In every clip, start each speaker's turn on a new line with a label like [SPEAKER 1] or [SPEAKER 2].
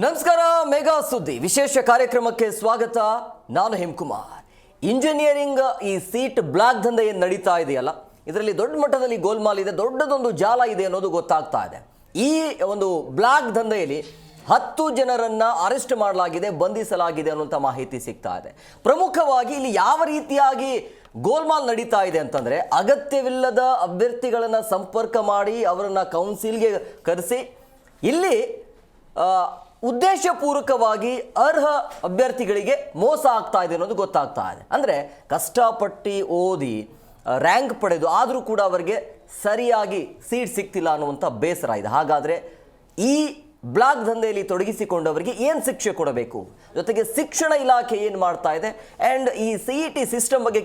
[SPEAKER 1] ನಮಸ್ಕಾರ. ಮೆಗಾ ಸುದ್ದಿ ವಿಶೇಷ ಕಾರ್ಯಕ್ರಮಕ್ಕೆ ಸ್ವಾಗತ. ನಾನು ಹೇಮಕುಮಾರ್. ಇಂಜಿನಿಯರಿಂಗ್ ಈ ಸೀಟ್ ಬ್ಲಾಕ್ ದಂಧೆ ಏನು ನಡೀತಾ ಇದೆಯಲ್ಲ, ಇದರಲ್ಲಿ ದೊಡ್ಡ ಮಟ್ಟದಲ್ಲಿ ಗೋಲ್ಮಾಲ್ ಇದೆ, ದೊಡ್ಡದೊಂದು ಜಾಲ ಇದೆ ಅನ್ನೋದು ಗೊತ್ತಾಗ್ತಾ ಇದೆ. ಈ ಒಂದು ಬ್ಲಾಕ್ ದಂಧೆಯಲ್ಲಿ 10 ಜನರನ್ನ ಅರೆಸ್ಟ್ ಮಾಡಲಾಗಿದೆ, ಬಂಧಿಸಲಾಗಿದೆ ಅನ್ನುವಂಥ ಮಾಹಿತಿ ಸಿಗ್ತಾ ಇದೆ. ಪ್ರಮುಖವಾಗಿ ಇಲ್ಲಿ ಯಾವ ರೀತಿಯಾಗಿ ಗೋಲ್ಮಾಲ್ ನಡೀತಾ ಇದೆ ಅಂತಂದ್ರೆ, ಅಗತ್ಯವಿಲ್ಲದ ಅಭ್ಯರ್ಥಿಗಳನ್ನ ಸಂಪರ್ಕ ಮಾಡಿ ಅವರನ್ನ ಕೌನ್ಸಿಲ್ಗೆ ಕರೆಸಿ ಇಲ್ಲಿ ಉದ್ದೇಶಪೂರ್ವಕವಾಗಿ ಅರ್ಹ ಅಭ್ಯರ್ಥಿಗಳಿಗೆ ಮೋಸ ಆಗ್ತಾ ಇದೆ ಅನ್ನೋದು ಗೊತ್ತಾಗ್ತಾ ಇದೆ. ಅಂದರೆ ಕಷ್ಟಪಟ್ಟು ಓದಿ ರ್ಯಾಂಕ್ ಪಡೆದು ಆದರೂ ಕೂಡ ಅವರಿಗೆ ಸರಿಯಾಗಿ ಸೀಟ್ ಸಿಗ್ತಿಲ್ಲ ಅನ್ನುವಂಥ ಬೇಸರ ಇದೆ. ಹಾಗಾದರೆ ಈ ಬ್ಲಾಕ್ ದಂಧೆಯಲ್ಲಿ ತೊಡಗಿಸಿಕೊಂಡವರಿಗೆ ಏನು ಶಿಕ್ಷೆ ಕೊಡಬೇಕು, ಜೊತೆಗೆ ಶಿಕ್ಷಣ ಇಲಾಖೆ ಏನು ಮಾಡ್ತಾ ಇದೆ, ಆ್ಯಂಡ್ ಈ CET ಸಿಸ್ಟಮ್ ಬಗ್ಗೆ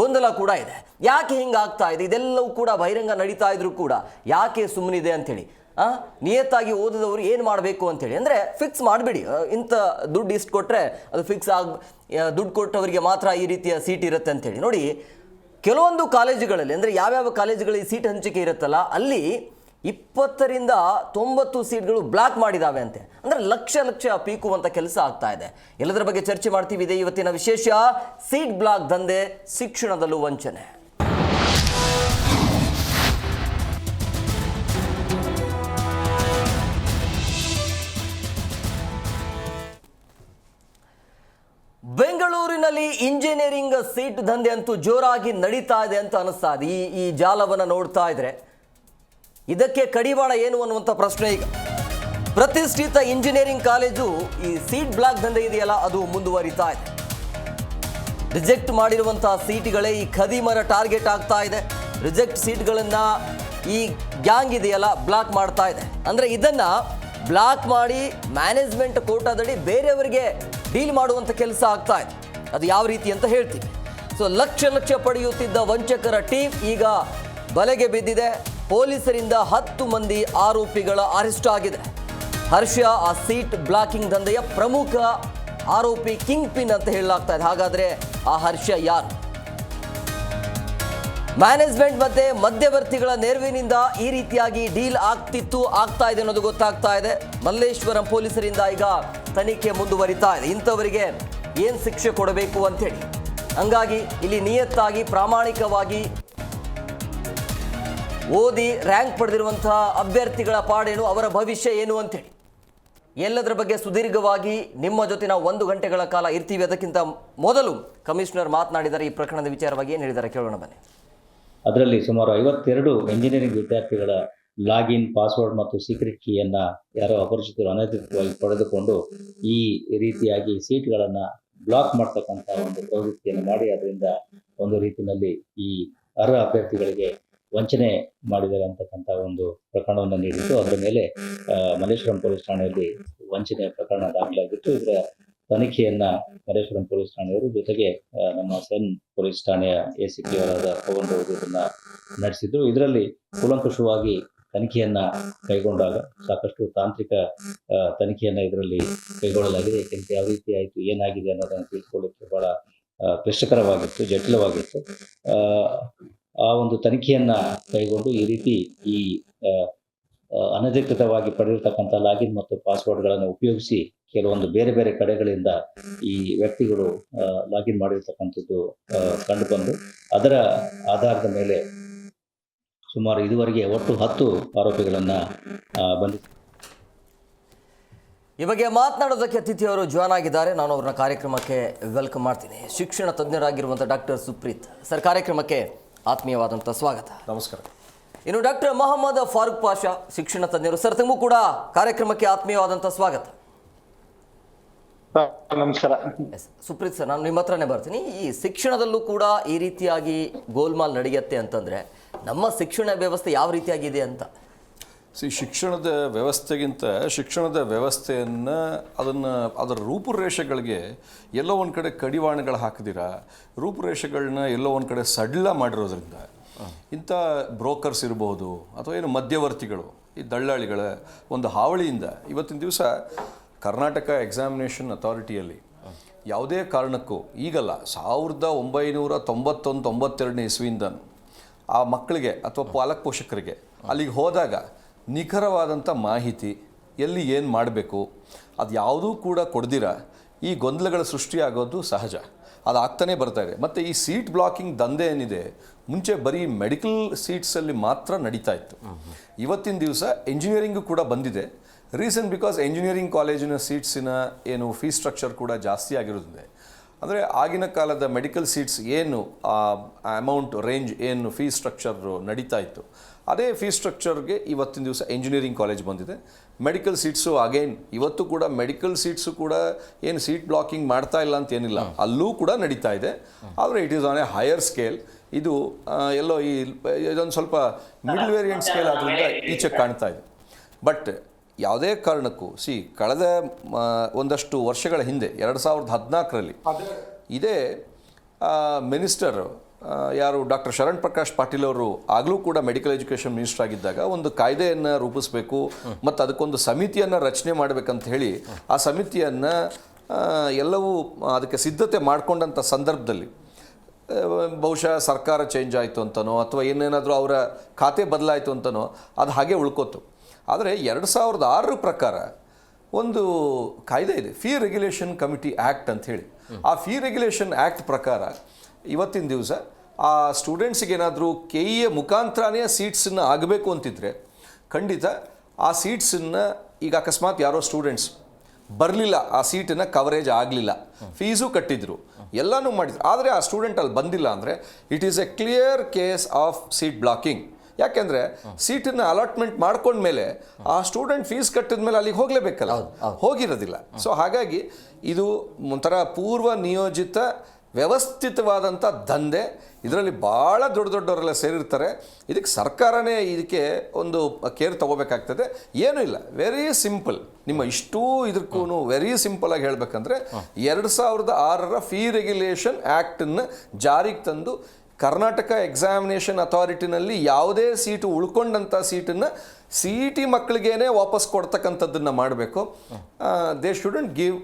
[SPEAKER 1] ಗೊಂದಲ ಕೂಡ ಇದೆ. ಯಾಕೆ ಹಿಂಗಾಗ್ತಾ ಇದೆ, ಇದೆಲ್ಲವೂ ಕೂಡ ಬಹಿರಂಗ ನಡೀತಾ ಇದ್ರೂ ಕೂಡ ಯಾಕೆ ಸುಮ್ಮನಿದೆ ಅಂಥೇಳಿ, ನಿಯತ್ತಾಗಿ ಓದಿದವರು ಏನು ಮಾಡಬೇಕು ಅಂತೇಳಿ. ಅಂದರೆ ಫಿಕ್ಸ್ ಮಾಡಿಬಿಡಿ, ಇಂಥ ದುಡ್ಡು ಇಷ್ಟು ಕೊಟ್ಟರೆ ಅದು ಫಿಕ್ಸ್ ದುಡ್ಡು ಕೊಟ್ಟವರಿಗೆ ಮಾತ್ರ ಈ ರೀತಿಯ ಸೀಟ್ ಇರುತ್ತೆ ಅಂಥೇಳಿ. ನೋಡಿ, ಕೆಲವೊಂದು ಕಾಲೇಜುಗಳಲ್ಲಿ ಅಂದರೆ ಯಾವ್ಯಾವ ಕಾಲೇಜುಗಳಲ್ಲಿ ಸೀಟ್ ಹಂಚಿಕೆ ಇರುತ್ತಲ್ಲ, ಅಲ್ಲಿ 20 ರಿಂದ 90 ಸೀಟ್ಗಳು ಬ್ಲಾಕ್ ಮಾಡಿದಾವೆ ಅಂತೆ. ಅಂದರೆ ಲಕ್ಷ ಪೀಕುವಂಥ ಕೆಲಸ ಆಗ್ತಾ ಇದೆ. ಎಲ್ಲದರ ಬಗ್ಗೆ ಚರ್ಚೆ ಮಾಡ್ತೀವಿ. ಇದೆ ಇವತ್ತಿನ ವಿಶೇಷ. ಸೀಟ್ ಬ್ಲಾಕ್ ದಂಧೆ, ಶಿಕ್ಷಣದಲ್ಲೂ ವಂಚನೆ. ಬೆಂಗಳೂರಿನಲ್ಲಿ ಇಂಜಿನಿಯರಿಂಗ್ ಸೀಟ್ ದಂಧೆ ಅಂತೂ ಜೋರಾಗಿ ನಡೀತಾ ಇದೆ ಅಂತ ಅನಿಸ್ತಾ ಇದೆ. ಈ ಜಾಲವನ್ನು ನೋಡ್ತಾ ಇದ್ರೆ ಇದಕ್ಕೆ ಕಡಿವಾಣ ಏನು ಅನ್ನುವಂಥ ಪ್ರಶ್ನೆ ಈಗ. ಪ್ರತಿಷ್ಠಿತ ಇಂಜಿನಿಯರಿಂಗ್ ಕಾಲೇಜು ಈ ಸೀಟ್ ಬ್ಲಾಕ್ ದಂಧೆ ಇದೆಯಲ್ಲ, ಅದು ಮುಂದುವರಿತಾ ಇದೆ. ರಿಜೆಕ್ಟ್ ಮಾಡಿರುವಂತಹ ಸೀಟ್ಗಳೇ ಈ ಖದೀಮರ ಟಾರ್ಗೆಟ್ ಆಗ್ತಾ ಇದೆ. ರಿಜೆಕ್ಟ್ ಸೀಟ್ಗಳನ್ನು ಈ ಗ್ಯಾಂಗ್ ಇದೆಯಲ್ಲ ಬ್ಲಾಕ್ ಮಾಡ್ತಾ ಇದೆ. ಅಂದರೆ ಇದನ್ನ ಬ್ಲಾಕ್ ಮಾಡಿ ಮ್ಯಾನೇಜ್ಮೆಂಟ್ ಕೋಟಾದಡಿ ಬೇರೆಯವರಿಗೆ ಡೀಲ್ ಮಾಡುವಂಥ ಕೆಲಸ ಆಗ್ತಾ ಇದೆ. ಅದು ಯಾವ ರೀತಿ ಅಂತ ಹೇಳ್ತೀವಿ. ಸೊ ಲಕ್ಷ ಪಡೆಯುತ್ತಿದ್ದ ವಂಚಕರ ಟೀಮ್ ಈಗ ಬಲೆಗೆ ಬಿದ್ದಿದೆ. ಪೊಲೀಸರಿಂದ 10 ಮಂದಿ ಆರೋಪಿಗಳ ಅರೆಸ್ಟ್ ಆಗಿದೆ. ಹರ್ಷ ಆ ಸೀಟ್ ಬ್ಲಾಕಿಂಗ್ ದಂಧೆಯ ಪ್ರಮುಖ ಆರೋಪಿ, ಕಿಂಗ್ ಪಿನ್ ಅಂತ ಹೇಳಲಾಗ್ತಾ ಇದೆ. ಹಾಗಾದ್ರೆ ಆ ಹರ್ಷ ಯಾರು? ಮ್ಯಾನೇಜ್ಮೆಂಟ್ ಮತ್ತೆ ಮಧ್ಯವರ್ತಿಗಳ ನೆರವಿನಿಂದ ಈ ರೀತಿಯಾಗಿ ಡೀಲ್ ಆಗ್ತಾ ಇದೆ ಅನ್ನೋದು ಗೊತ್ತಾಗ್ತಾ ಇದೆ. ಮಲ್ಲೇಶ್ವರಂ ಪೊಲೀಸರಿಂದ ಈಗ ತನಿಖೆ ಮುಂದುವರಿತಾ ಇದೆ. ಇಂಥವರಿಗೆ ಏನು ಶಿಕ್ಷೆ ಕೊಡಬೇಕು ಅಂತೇಳಿ. ಹಂಗಾಗಿ ಇಲ್ಲಿ ನಿಯತ್ತಾಗಿ ಪ್ರಾಮಾಣಿಕವಾಗಿ ಓದಿ ರ್ಯಾಂಕ್ ಪಡೆದಿರುವಂತಹ ಅಭ್ಯರ್ಥಿಗಳ ಪಾಡೇನು, ಅವರ ಭವಿಷ್ಯ ಏನು ಅಂತೇಳಿ ಎಲ್ಲದರ ಬಗ್ಗೆ ಸುದೀರ್ಘವಾಗಿ ನಿಮ್ಮ ಜೊತೆ ನಾವು 1 ಗಂಟೆಗಳ ಕಾಲ ಇರ್ತೀವಿ. ಅದಕ್ಕಿಂತ ಮೊದಲು ಕಮಿಷನರ್ ಮಾತನಾಡಿದ್ದಾರೆ. ಈ ಪ್ರಕರಣದ ವಿಚಾರವಾಗಿ ಏನು ಹೇಳಿದ್ದಾರೆ ಕೇಳೋಣ ಬನ್ನಿ.
[SPEAKER 2] ಅದರಲ್ಲಿ ಸುಮಾರು 52 ಎಂಜಿನಿಯರಿಂಗ್ ವಿದ್ಯಾರ್ಥಿಗಳ ಲಾಗಿನ್, ಪಾಸ್ವರ್ಡ್ ಮತ್ತು ಸೀಕ್ರೆಟ್ ಕೀಯನ್ನು ಯಾರೋ ಅಪರಿಚಿತರು ಅನಧಿಕೃತವಾಗಿ ಪಡೆದುಕೊಂಡು ಈ ರೀತಿಯಾಗಿ ಸೀಟ್ಗಳನ್ನು ಬ್ಲಾಕ್ ಮಾಡ್ತಕ್ಕಂಥ ಒಂದು ಪ್ರವೃತ್ತಿಯನ್ನು ಮಾಡಿ ಅದರಿಂದ ಒಂದು ರೀತಿಯಲ್ಲಿ ಈ ಅರ್ಹ ಅಭ್ಯರ್ಥಿಗಳಿಗೆ ವಂಚನೆ ಮಾಡಿದ್ದಾರೆ ಅಂತಕ್ಕಂಥ ಒಂದು ಪ್ರಕರಣವನ್ನು ನೀಡಿತ್ತು. ಅದರ ಮೇಲೆ ಮಲ್ಲೇಶ್ವರಂ ಪೊಲೀಸ್ ಠಾಣೆಯಲ್ಲಿ ವಂಚನೆ ಪ್ರಕರಣ ದಾಖಲಾಗಿತ್ತು. ಇದರ ತನಿಖೆಯನ್ನ ಮಲ್ಲೇಶ್ವರಂ ಪೊಲೀಸ್ ಠಾಣೆಯವರು ಜೊತೆಗೆ ನಮ್ಮ ಸೆನ್ ಪೊಲೀಸ್ ಠಾಣೆಯ ACP ಅವರಾದ ಪವನ್ ಅವರು ಇದನ್ನ ನಡೆಸಿದ್ರು. ಇದರಲ್ಲಿ ಕೂಲಂಕುಷವಾಗಿ ತನಿಖೆಯನ್ನ ಕೈಗೊಂಡಾಗ ಸಾಕಷ್ಟು ತಾಂತ್ರಿಕ ತನಿಖೆಯನ್ನ ಇದರಲ್ಲಿ ಕೈಗೊಳ್ಳಲಾಗಿದೆ. ಏಕೆಂದರೆ ಯಾವ ರೀತಿ ಆಯಿತು, ಏನಾಗಿದೆ ಅನ್ನೋದನ್ನು ತಿಳ್ಕೊಳ್ಳಿಕ್ಕೆ ಬಹಳ ಕ್ಲಿಷ್ಟಕರವಾಗಿತ್ತು, ಜಟಿಲವಾಗಿತ್ತು. ಆ ಒಂದು ತನಿಖೆಯನ್ನ ಕೈಗೊಂಡು ಈ ರೀತಿ ಈ ಅನಧಿಕೃತವಾಗಿ ಪಡೆದಿರ್ತಕ್ಕಂಥ ಲಾಗಿನ್ ಮತ್ತು ಪಾಸ್ವರ್ಡ್ಗಳನ್ನು ಉಪಯೋಗಿಸಿ ಕೆಲವೊಂದು ಬೇರೆ ಕಡೆಗಳಿಂದ ಈ ವ್ಯಕ್ತಿಗಳು ಲಾಗಿನ್ ಮಾಡಿರ್ತಕ್ಕಂಥದ್ದು ಕಂಡುಬಂದು ಅದರ ಆಧಾರದ ಮೇಲೆ ಸುಮಾರು ಇದುವರೆಗೆ ಒಟ್ಟು 10 ಆರೋಪಿಗಳನ್ನ ಬಂಧಿಸಿದ್ದಾರೆ.
[SPEAKER 1] ಈ ಬಗ್ಗೆ ಮಾತನಾಡೋದಕ್ಕೆ ಅತಿಥಿಯವರು ಜಾಯ್ನ್ ಆಗಿದ್ದಾರೆ. ನಾನು ಅವ್ರನ್ನ ಕಾರ್ಯಕ್ರಮಕ್ಕೆ ವೆಲ್ಕಮ್ ಮಾಡ್ತೀನಿ. ಶಿಕ್ಷಣ ತಜ್ಞರಾಗಿರುವಂಥ ಡಾಕ್ಟರ್ ಸುಪ್ರೀತ್ ಸರ್, ಕಾರ್ಯಕ್ರಮಕ್ಕೆ ಆತ್ಮೀಯವಾದಂಥ ಸ್ವಾಗತ.
[SPEAKER 3] ನಮಸ್ಕಾರ.
[SPEAKER 1] ಇನ್ನು ಡಾಕ್ಟರ್ ಮೊಹಮ್ಮದ್ ಫಾರೂಕ್ ಪಾಷಾ, ಶಿಕ್ಷಣ ತಜ್ಞರು. ಸರ್, ತಮಗೂ ಕೂಡ ಕಾರ್ಯಕ್ರಮಕ್ಕೆ ಆತ್ಮೀಯವಾದಂಥ ಸ್ವಾಗತ.
[SPEAKER 4] ನಮಸ್ಕಾರ.
[SPEAKER 1] ಸುಪ್ರೀತ್ ಸರ್, ನಾನು ನಿಮ್ಮ ಹತ್ರನೇ ಬರ್ತೀನಿ. ಈ ಶಿಕ್ಷಣದಲ್ಲೂ ಕೂಡ ಈ ರೀತಿಯಾಗಿ ಗೋಲ್ಮಾಲ್ ನಡೆಯುತ್ತೆ ಅಂತಂದರೆ ನಮ್ಮ ಶಿಕ್ಷಣ ವ್ಯವಸ್ಥೆ ಯಾವ ರೀತಿಯಾಗಿದೆ ಅಂತ?
[SPEAKER 3] ಶಿಕ್ಷಣದ ವ್ಯವಸ್ಥೆಗಿಂತ ಶಿಕ್ಷಣದ ವ್ಯವಸ್ಥೆಯನ್ನು ಅದರ ರೂಪುರೇಷೆಗಳಿಗೆ ಎಲ್ಲೋ ಒಂದು ಕಡೆ ಕಡಿವಾಣಗಳು ಹಾಕಿದಿರಾ, ರೂಪುರೇಷೆಗಳನ್ನ ಎಲ್ಲೋ ಒಂದು ಕಡೆ ಸಡಿಲ ಮಾಡಿರೋದ್ರಿಂದ ಇಂಥ ಬ್ರೋಕರ್ಸ್ ಇರ್ಬೋದು ಅಥವಾ ಏನು ಮಧ್ಯವರ್ತಿಗಳು, ಈ ದಳ್ಳಾಳಿಗಳ ಒಂದು ಹಾವಳಿಯಿಂದ ಇವತ್ತಿನ ದಿವಸ ಕರ್ನಾಟಕ ಎಕ್ಸಾಮಿನೇಷನ್ ಅಥಾರಿಟಿಯಲ್ಲಿ ಯಾವುದೇ ಕಾರಣಕ್ಕೂ ಈಗಲ್ಲ, 1991-92 ಇಸ್ವಿಯಿಂದ ಆ ಮಕ್ಕಳಿಗೆ ಅಥವಾ ಪಾಲಕ ಪೋಷಕರಿಗೆ ಅಲ್ಲಿಗೆ ಹೋದಾಗ ನಿಖರವಾದಂಥ ಮಾಹಿತಿ ಎಲ್ಲಿ ಏನು ಮಾಡಬೇಕು ಅದು ಯಾವುದೂ ಕೂಡ ಕೊಡ್ದಿರ ಈ ಗೊಂದಲಗಳ ಸೃಷ್ಟಿಯಾಗೋದು ಸಹಜ. ಅದು ಆಗ್ತಾನೆ ಬರ್ತಾ ಇದೆ. ಮತ್ತು ಈ ಸೀಟ್ ಬ್ಲಾಕಿಂಗ್ ದಂಧೆ ಏನಿದೆ ಮುಂಚೆ ಬರೀ ಮೆಡಿಕಲ್ ಸೀಟ್ಸಲ್ಲಿ ಮಾತ್ರ ನಡೀತಾ ಇತ್ತು. ಇವತ್ತಿನ ದಿವಸ ಇಂಜಿನಿಯರಿಂಗು ಕೂಡ ಬಂದಿದೆ. ರೀಸನ್ ಬಿಕಾಸ್ ಇಂಜಿನಿಯರಿಂಗ್ ಕಾಲೇಜಿನ ಸೀಟ್ಸಿನ ಏನು ಫೀಸ್ ಸ್ಟ್ರಕ್ಚರ್ ಕೂಡ ಜಾಸ್ತಿ ಆಗಿರೋದಿದೆ. ಅಂದರೆ ಆಗಿನ ಕಾಲದ ಮೆಡಿಕಲ್ ಸೀಟ್ಸ್ ಏನು ಅಮೌಂಟ್ ರೇಂಜ್ ಏನು ಫೀಸ್ ಸ್ಟ್ರಕ್ಚರು ನಡೀತಾ ಇತ್ತು, ಅದೇ ಫೀಸ್ ಸ್ಟ್ರಕ್ಚರ್ಗೆ ಇವತ್ತಿನ ದಿವಸ ಇಂಜಿನಿಯರಿಂಗ್ ಕಾಲೇಜ್ ಬಂದಿದೆ. ಮೆಡಿಕಲ್ ಸೀಟ್ಸು ಅಗೈನ್ ಇವತ್ತು ಕೂಡ ಮೆಡಿಕಲ್ ಸೀಟ್ಸು ಕೂಡ ಏನು ಸೀಟ್ ಬ್ಲಾಕಿಂಗ್ ಮಾಡ್ತಾ ಇಲ್ಲ ಅಂತ ಏನಿಲ್ಲ, ಅಲ್ಲೂ ಕೂಡ ನಡೀತಾ ಇದೆ. ಆದರೆ it is on A higher scale. ಇದು ಎಲ್ಲೋ ಇದೊಂದು ಸ್ವಲ್ಪ ಮಿಡಲ್ ವೇರಿಯಂಟ್ ಸ್ಕೇಲ್ ಆದ್ದರಿಂದ ಈಚೆ ಕಾಣ್ತಾ ಇದೆ. ಬಟ್ ಯಾವುದೇ ಕಾರಣಕ್ಕೂ ಕಳೆದ ಒಂದಷ್ಟು ವರ್ಷಗಳ ಹಿಂದೆ 2014ರಲ್ಲಿ ಇದೇ ಮಿನಿಸ್ಟರ್ ಯಾರು ಡಾಕ್ಟರ್ ಶರಣ್ ಪ್ರಕಾಶ್ ಪಾಟೀಲ್ ಅವರು ಆಗಲೂ ಕೂಡ ಮೆಡಿಕಲ್ ಎಜುಕೇಷನ್ ಮಿನಿಸ್ಟರ್ ಆಗಿದ್ದಾಗ ಒಂದು ಕಾಯ್ದೆಯನ್ನು ರೂಪಿಸಬೇಕು ಮತ್ತು ಅದಕ್ಕೊಂದು ಸಮಿತಿಯನ್ನು ರಚನೆ ಮಾಡಬೇಕಂತ ಹೇಳಿ ಆ ಸಮಿತಿಯನ್ನು ಎಲ್ಲವೂ ಅದಕ್ಕೆ ಸಿದ್ಧತೆ ಮಾಡಿಕೊಂಡಂಥ ಸಂದರ್ಭದಲ್ಲಿ ಬಹುಶಃ ಸರ್ಕಾರ ಚೇಂಜ್ ಆಯಿತು ಅಂತನೋ ಅಥವಾ ಏನೇನಾದರೂ ಅವರ ಖಾತೆ ಬದಲಾಯಿತು ಅಂತನೋ ಅದು ಹಾಗೆ ಉಳ್ಕೋತು. ಆದರೆ 2006 ಪ್ರಕಾರ ಒಂದು ಕಾಯ್ದೆ ಇದೆ, ಫೀ ರೆಗ್ಯುಲೇಷನ್ ಕಮಿಟಿ ಆ್ಯಕ್ಟ್ ಅಂತ ಹೇಳಿ. ಆ ಫೀ ರೆಗ್ಯುಲೇಷನ್ ಆ್ಯಕ್ಟ್ ಪ್ರಕಾರ ಇವತ್ತಿನ ದಿವಸ ಆ ಸ್ಟೂಡೆಂಟ್ಸಿಗೆ ಏನಾದರೂ ಕೆಇಯ ಮುಖಾಂತರನೇ ಸೀಟ್ಸನ್ನು ಆಗಬೇಕು ಅಂತಿದ್ರೆ ಖಂಡಿತ ಆ ಸೀಟ್ಸನ್ನು ಈಗ ಅಕಸ್ಮಾತ್ ಯಾರೋ ಸ್ಟೂಡೆಂಟ್ಸ್ ಬರಲಿಲ್ಲ, ಆ ಸೀಟನ್ನು ಕವರೇಜ್ ಆಗಲಿಲ್ಲ, ಫೀಸು ಕಟ್ಟಿದ್ರು, ಎಲ್ಲನೂ ಮಾಡಿದ್ರು, ಆದರೆ ಆ ಸ್ಟೂಡೆಂಟ್ ಅಲ್ಲಿ ಬಂದಿಲ್ಲ ಅಂದರೆ it is A clear case of seat blocking. ಯಾಕೆಂದರೆ ಸೀಟನ್ನು ಅಲಾಟ್ಮೆಂಟ್ ಮಾಡ್ಕೊಂಡ್ಮೇಲೆ ಆ ಸ್ಟೂಡೆಂಟ್ ಫೀಸ್ ಕಟ್ಟಿದ ಮೇಲೆ ಅಲ್ಲಿಗೆ ಹೋಗಲೇಬೇಕಲ್ಲ, ಹೋಗಿರೋದಿಲ್ಲ. ಸೊ ಹಾಗಾಗಿ ಇದು ಒಂಥರ ಪೂರ್ವ ನಿಯೋಜಿತ ವ್ಯವಸ್ಥಿತವಾದಂಥ ದಂಧೆ. ಇದರಲ್ಲಿ ಭಾಳ ದೊಡ್ಡವರೆಲ್ಲ ಸೇರಿರ್ತಾರೆ. ಇದಕ್ಕೆ ಸರ್ಕಾರನೇ ಇದಕ್ಕೆ ಒಂದು ಕೇರ್ ತಗೋಬೇಕಾಗ್ತದೆ. ಏನೂ ಇಲ್ಲ, ವೆರಿ ಸಿಂಪಲ್. ನಿಮ್ಮ ಇಷ್ಟೂ ಇದಕ್ಕೂ ವೆರಿ ಸಿಂಪಲ್ ಆಗಿ ಹೇಳಬೇಕಂದ್ರೆ 2006 ಫೀ ರೆಗ್ಯುಲೇಷನ್ ಆ್ಯಕ್ಟನ್ನು ಜಾರಿಗೆ ತಂದು ಕರ್ನಾಟಕ ಎಕ್ಸಾಮಿನೇಷನ್ ಅಥಾರಿಟಿನಲ್ಲಿ ಯಾವುದೇ ಸೀಟು ಉಳ್ಕೊಂಡಂಥ ಸೀಟನ್ನು ಸಿ ಇ ಟಿ ಮಕ್ಕಳಿಗೇನೆ ವಾಪಸ್ ಕೊಡ್ತಕ್ಕಂಥದ್ದನ್ನು ಮಾಡಬೇಕು. ದೇ ಶುಡಂಟ್ ಗಿವ್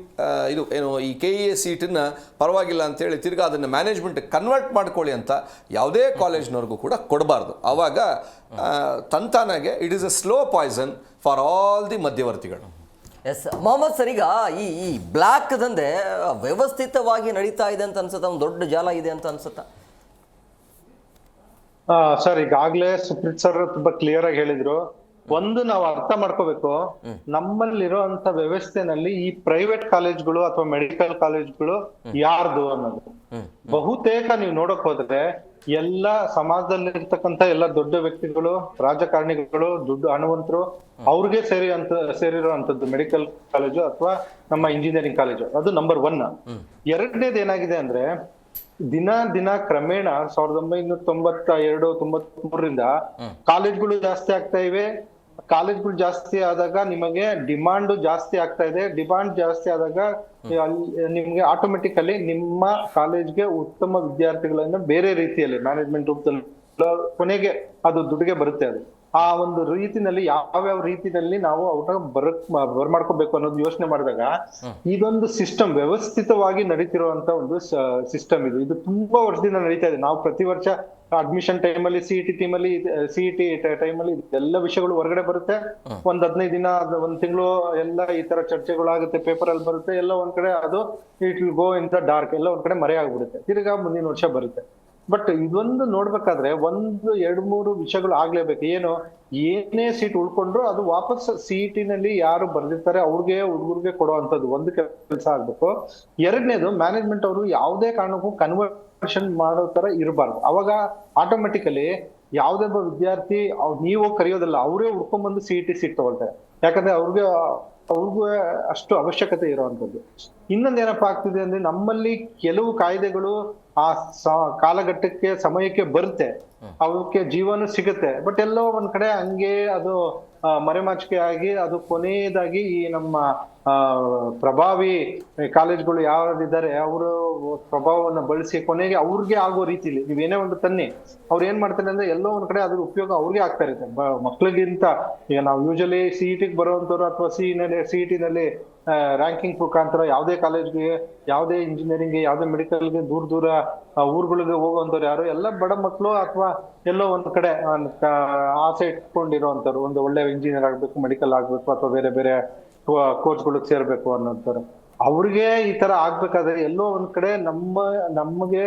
[SPEAKER 3] ಇದು ಏನು ಈ ಕೆ ಇ ಎ ಸೀಟನ್ನು ಪರವಾಗಿಲ್ಲ ಅಂತೇಳಿ ತಿರ್ಗಾ ಅದನ್ನು ಮ್ಯಾನೇಜ್ಮೆಂಟ್ಗೆ ಕನ್ವರ್ಟ್ ಮಾಡ್ಕೊಳ್ಳಿ ಅಂತ ಯಾವುದೇ ಕಾಲೇಜ್ನವ್ರಿಗೂ ಕೂಡ ಕೊಡಬಾರ್ದು. ಆವಾಗ ತಂತಾನಾಗೆ it is a slow poison for all the ಮಧ್ಯವರ್ತಿಗಳು.
[SPEAKER 1] ಎಸ್ ಮೊಹಮ್ಮದ್ ಸರ್, ಈಗ ಈ ಬ್ಲ್ಯಾಕ್ ದಂಧೆ ವ್ಯವಸ್ಥಿತವಾಗಿ ನಡೀತಾ ಇದೆ ಅಂತ ಅನ್ಸುತ್ತಾ? ಒಂದು ದೊಡ್ಡ ಜಾಲ ಇದೆ ಅಂತ ಅನ್ಸುತ್ತಾ?
[SPEAKER 4] ಸರ್, ಈಗಾಗ್ಲೇ ಸುಪ್ರೀತ್ ಸರ್ ತುಂಬಾ ಕ್ಲಿಯರ್ ಆಗಿ ಹೇಳಿದ್ರು. ಒಂದು ನಾವು ಅರ್ಥ ಮಾಡ್ಕೋಬೇಕು, ನಮ್ಮಲ್ಲಿರುವಂತ ವ್ಯವಸ್ಥೆನಲ್ಲಿ ಈ ಪ್ರೈವೇಟ್ ಕಾಲೇಜ್ಗಳು ಅಥವಾ ಮೆಡಿಕಲ್ ಕಾಲೇಜ್ಗಳು ಯಾರ್ದು ಅನ್ನೋದು. ಬಹುತೇಕ ನೀವು ನೋಡಕ್ ಹೋದ್ರೆ ಎಲ್ಲ ಸಮಾಜದಲ್ಲಿರ್ತಕ್ಕಂಥ ಎಲ್ಲ ದೊಡ್ಡ ವ್ಯಕ್ತಿಗಳು, ರಾಜಕಾರಣಿಗಳು, ದುಡ್ಡು ಹಣವಂತರು, ಅವ್ರಿಗೆ ಸೇರಿರುವಂತದ್ದು ಮೆಡಿಕಲ್ ಕಾಲೇಜು ಅಥವಾ ನಮ್ಮ ಇಂಜಿನಿಯರಿಂಗ್ ಕಾಲೇಜು. ಅದು ನಂಬರ್ 1. ಎರಡನೇದು ಏನಾಗಿದೆ ಅಂದ್ರೆ ದಿನ ಕ್ರಮೇಣ 1992-93ರಿಂದ ಕಾಲೇಜ್ಗಳು ಜಾಸ್ತಿ ಆಗ್ತಾ ಇವೆ. ಕಾಲೇಜ್ಗಳು ಜಾಸ್ತಿ ಆದಾಗ ನಿಮಗೆ ಡಿಮಾಂಡ್ ಜಾಸ್ತಿ ಆಗ್ತಾ ಇದೆ. ಡಿಮಾಂಡ್ ಜಾಸ್ತಿ ಆದಾಗ ನಿಮ್ಗೆ ಆಟೋಮೆಟಿಕಲಿ ನಿಮ್ಮ ಕಾಲೇಜ್ಗೆ ಉತ್ತಮ ವಿದ್ಯಾರ್ಥಿಗಳನ್ನ ಬೇರೆ ರೀತಿಯಲ್ಲಿ ಮ್ಯಾನೇಜ್ಮೆಂಟ್ ರೂಪದಲ್ಲಿ ಕೊನೆಗೆ ಅದು ದುಡ್ಡಿಗೆ ಬರುತ್ತೆ. ಅದು ಆ ಒಂದು ರೀತಿನಲ್ಲಿ ಯಾವ್ಯಾವ ರೀತಿಯಲ್ಲಿ ನಾವು ಅವ್ರನ್ನ ಬರ್ಮಾಡ್ಕೋಬೇಕು ಅನ್ನೋದು ಯೋಚನೆ ಮಾಡಿದಾಗ ಇದೊಂದು ಸಿಸ್ಟಮ್ ವ್ಯವಸ್ಥಿತವಾಗಿ ನಡೀತಿರುವಂತ ಒಂದು ಸಿಸ್ಟಮ್ ಇದು ತುಂಬಾ ವರ್ಷದಿಂದ ನಡೀತಾ ಇದೆ. ನಾವು ಪ್ರತಿ ವರ್ಷ ಅಡ್ಮಿಷನ್ ಟೈಮಲ್ಲಿ ಸಿಇಟಿ ಟೈಮಲ್ಲಿ ಎಲ್ಲ ವಿಷಯಗಳು ಹೊರಗಡೆ ಬರುತ್ತೆ. ಒಂದ್ 15 ದಿನ, 1 ತಿಂಗಳು ಎಲ್ಲ ಈ ತರ ಚರ್ಚೆಗಳಾಗುತ್ತೆ, ಪೇಪರ್ ಅಲ್ಲಿ ಬರುತ್ತೆ. ಎಲ್ಲ ಒಂದ್ ಕಡೆ ಅದು it will go in the dark, ಎಲ್ಲ ಒಂದ್ ಕಡೆ ಮರೆ ಆಗ್ಬಿಡುತ್ತೆ. ತಿರ್ಗಾ ಮುಂದಿನ ವರ್ಷ ಬರುತ್ತೆ. ಬಟ್ ಇದೊಂದು ನೋಡ್ಬೇಕಾದ್ರೆ 1-2-3 ವಿಷಯಗಳು ಆಗ್ಲೇಬೇಕು. ಏನು ಏನೇ ಸೀಟ್ ಉಳ್ಕೊಂಡ್ರು ಅದು ವಾಪಸ್ ಸಿಇಟಿ ನಲ್ಲಿ ಯಾರು ಬರ್ದಿರ್ತಾರೆ ಹುಡುಗರಿಗೆ ಕೊಡುವಂತದ್ದು ಒಂದು ಕೆಲಸ ಆಗ್ಬೇಕು. ಎರಡನೇದು, ಮ್ಯಾನೇಜ್ಮೆಂಟ್ ಅವರು ಯಾವುದೇ ಕಾರಣಕ್ಕೂ ಕನ್ವರ್ಷನ್ ಮಾಡೋ ತರ ಇರಬಾರ್ದು. ಅವಾಗ ಆಟೋಮೆಟಿಕಲಿ ಯಾವುದೇ ಒಬ್ಬ ವಿದ್ಯಾರ್ಥಿ ನೀವು ಕರೆಯೋದಲ್ಲ, ಅವರೇ ಹುಡ್ಕೊಂಡ್ಬಂದು ಸಿಇಟಿ ಸೀಟ್ ತಗೊಳ್ತಾರೆ. ಯಾಕಂದ್ರೆ ಅವ್ರಿಗೂ ಅಷ್ಟು ಅವಶ್ಯಕತೆ ಇರುವಂತದ್ದು. ಇನ್ನೊಂದೇನಪ್ಪಾ ಆಗ್ತಿದೆ ಅಂದ್ರೆ ನಮ್ಮಲ್ಲಿ ಕೆಲವು ಕಾಯ್ದೆಗಳು ಆ ಕಾಲಘಟ್ಟಕ್ಕೆ ಸಮಯಕ್ಕೆ ಬರುತ್ತೆ, ಅವಕ್ಕೆ ಜೀವನ ಸಿಗುತ್ತೆ. ಬಟ್ ಎಲ್ಲೋ ಒಂದ್ ಕಡೆ ಹಂಗೆ ಅದು ಮರೆಮಾಚಿಕೆ ಆಗಿ ಅದು ಕೊನೆಯದಾಗಿ ಈ ನಮ್ಮ ಪ್ರಭಾವಿ ಕಾಲೇಜ್ಗಳು ಯಾರಿದ್ದಾರೆ ಅವರು ಪ್ರಭಾವವನ್ನು ಬಳಸಿ ಕೊನೆಗೆ ಅವ್ರಿಗೆ ಆಗೋ ರೀತಿಲಿ ನೀವೇನೇ ಒಂದು ತನ್ನಿ, ಅವ್ರು ಏನ್ ಮಾಡ್ತಾರೆ ಅಂದ್ರೆ ಎಲ್ಲೋ ಒಂದ್ ಕಡೆ ಅದ್ರ ಉಪಯೋಗ ಅವ್ರಿಗೆ ಆಗ್ತಾ ಇರುತ್ತೆ ಮಕ್ಳಿಗಿಂತ. ಈಗ ನಾವು ಯೂಶಲಿ ಸಿಇಟಿಗೆ ಬರುವಂತವ್ರು ಅಥವಾ ಸಿಇಟಿ ನಲ್ಲಿ ರ್ಯಾಂಕಿಂಗ್ ಮುಖಾಂತರ ಯಾವುದೇ ಕಾಲೇಜ್ಗೆ, ಯಾವುದೇ ಇಂಜಿನಿಯರಿಂಗ್ಗೆ, ಯಾವುದೇ ಮೆಡಿಕಲ್ಗೆ ದೂರ ಊರುಗಳಿಗೆ ಹೋಗುವಂಥವ್ರು ಯಾರು ಎಲ್ಲ ಬಡ ಮಕ್ಕಳು ಅಥವಾ ಎಲ್ಲೋ ಒಂದ್ ಕಡೆ ಆಸೆ ಇಟ್ಕೊಂಡಿರೋಂಥವ್ರು, ಒಂದು ಒಳ್ಳೆ ಇಂಜಿನಿಯರ್ ಆಗ್ಬೇಕು, ಮೆಡಿಕಲ್ ಆಗ್ಬೇಕು, ಅಥವಾ ಬೇರೆ ಬೇರೆ ಕೋರ್ಸ್ಗಳಿಗೆ ಸೇರ್ಬೇಕು ಅನ್ನೋಂಥವ್ರು. ಅವ್ರಿಗೆ ಈ ತರ ಆಗ್ಬೇಕಾದ್ರೆ ಎಲ್ಲೋ ಒಂದ್ ಕಡೆ ನಮಗೆ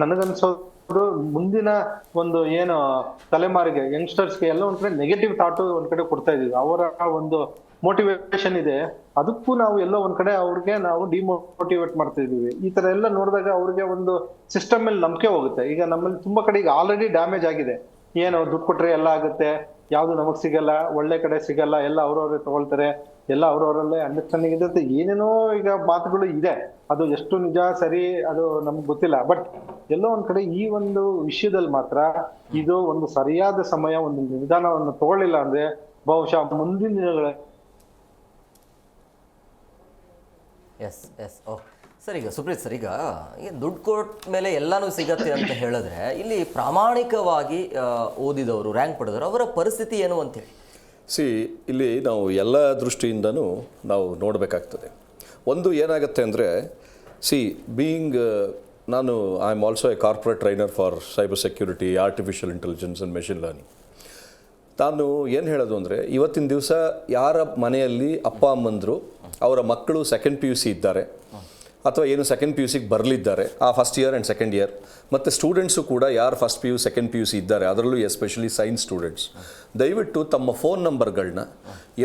[SPEAKER 4] ನನಗನ್ಸೋದು ಮುಂದಿನ ಒಂದು ಏನು ತಲೆಮಾರಿಗೆ, ಯಂಗ್ಸ್ಟರ್ಸ್ಗೆ ಎಲ್ಲ ಒಂದ್ ಕಡೆ ನೆಗೆಟಿವ್ ಥಾಟ್ ಒಂದ್ ಕಡೆ ಕೊಡ್ತಾ ಇದೀವಿ. ಅವರ ಒಂದು ಮೋಟಿವೇಶನ್ ಇದೆ, ಅದಕ್ಕೂ ನಾವು ಎಲ್ಲೋ ಒಂದ್ ಕಡೆ ಅವ್ರಿಗೆ ನಾವು ಡಿಮೋಟಿವೇಟ್ ಮಾಡ್ತಾ ಇದೀವಿ. ಈ ತರ ಎಲ್ಲ ನೋಡಿದಾಗ ಅವ್ರಿಗೆ ಒಂದು ಸಿಸ್ಟಮ್ ಮೇಲೆ ನಂಬಿಕೆ ಹೋಗುತ್ತೆ. ಈಗ ನಮ್ಮಲ್ಲಿ ತುಂಬಾ ಕಡೆ ಈಗ ಆಲ್ರೆಡಿ ಡ್ಯಾಮೇಜ್ ಆಗಿದೆ. ಏನು ದುಡ್ಡು ಕೊಟ್ರೆ ಎಲ್ಲ ಆಗುತ್ತೆ, ಯಾವ್ದು ನಮಗ್ ಸಿಗಲ್ಲ, ಒಳ್ಳೆ ಕಡೆ ಸಿಗಲ್ಲ, ಎಲ್ಲ ಅವ್ರವ್ರೆ ತಗೊಳ್ತಾರೆ, ಎಲ್ಲ ಅವ್ರವರಲ್ಲೇ ಅಂಡರ್ಸ್ಟ್ಯಾಂಡಿಂಗ್ ಇದೆ ಅಂತ ಏನೇನೋ ಈಗ ಮಾತುಗಳು ಇದೆ. ಅದು ಎಷ್ಟು ನಿಜ ಸರಿ ಅದು ನಮ್ಗೆ ಗೊತ್ತಿಲ್ಲ. ಬಟ್ ಎಲ್ಲೋ ಒಂದ್ ಕಡೆ ಈ ಒಂದು ವಿಷಯದಲ್ಲಿ ಮಾತ್ರ ಇದು ಒಂದು ಸರಿಯಾದ ಸಮಯ, ಒಂದು ನಿರ್ಧಾರವನ್ನು ತಗೊಳ್ಳಿಲ್ಲ ಅಂದ್ರೆ ಬಹುಶಃ ಮುಂದಿನ ದಿನಗಳ
[SPEAKER 1] ಸರ್, ಈಗ ಸುಪ್ರೀತ್ ಸರ್, ಈಗ ದುಡ್ಡು ಕೊಟ್ಟ ಮೇಲೆ ಎಲ್ಲನೂ ಸಿಗತ್ತೆ ಅಂತ ಹೇಳಿದ್ರೆ ಇಲ್ಲಿ ಪ್ರಾಮಾಣಿಕವಾಗಿ ಓದಿದವರು, ರ್ಯಾಂಕ್ ಪಡೆದವರು, ಅವರ ಪರಿಸ್ಥಿತಿ ಏನು ಅಂತೇಳಿ
[SPEAKER 3] ಇಲ್ಲಿ ನಾವು ಎಲ್ಲ ದೃಷ್ಟಿಯಿಂದನೂ ನಾವು ನೋಡಬೇಕಾಗ್ತದೆ. ಒಂದು ಏನಾಗುತ್ತೆ ಅಂದರೆ ನಾನು I am also A corporate trainer for cyber security, artificial intelligence and machine learning. ನಾನು ಏನು ಹೇಳೋದು ಅಂದರೆ, ಇವತ್ತಿನ ದಿವಸ ಯಾರ ಮನೆಯಲ್ಲಿ ಅಪ್ಪ ಅಮ್ಮಂದರು ಅವರ ಮಕ್ಕಳು ಸೆಕೆಂಡ್ PUC ಇದ್ದಾರೆ ಅಥವಾ ಏನು ಸೆಕೆಂಡ್ PUCಗೆ ಬರಲಿದ್ದಾರೆ, ಆ first year and second year, ಮತ್ತು ಸ್ಟೂಡೆಂಟ್ಸು ಕೂಡ ಯಾರು ಫಸ್ಟ್ PU ಸೆಕೆಂಡ್ PUC ಇದ್ದಾರೆ, ಅದರಲ್ಲೂ ಎಸ್ಪೆಷಲಿ ಸೈನ್ಸ್ ಸ್ಟೂಡೆಂಟ್ಸ್, ದಯವಿಟ್ಟು ತಮ್ಮ ಫೋನ್ ನಂಬರ್ಗಳನ್ನ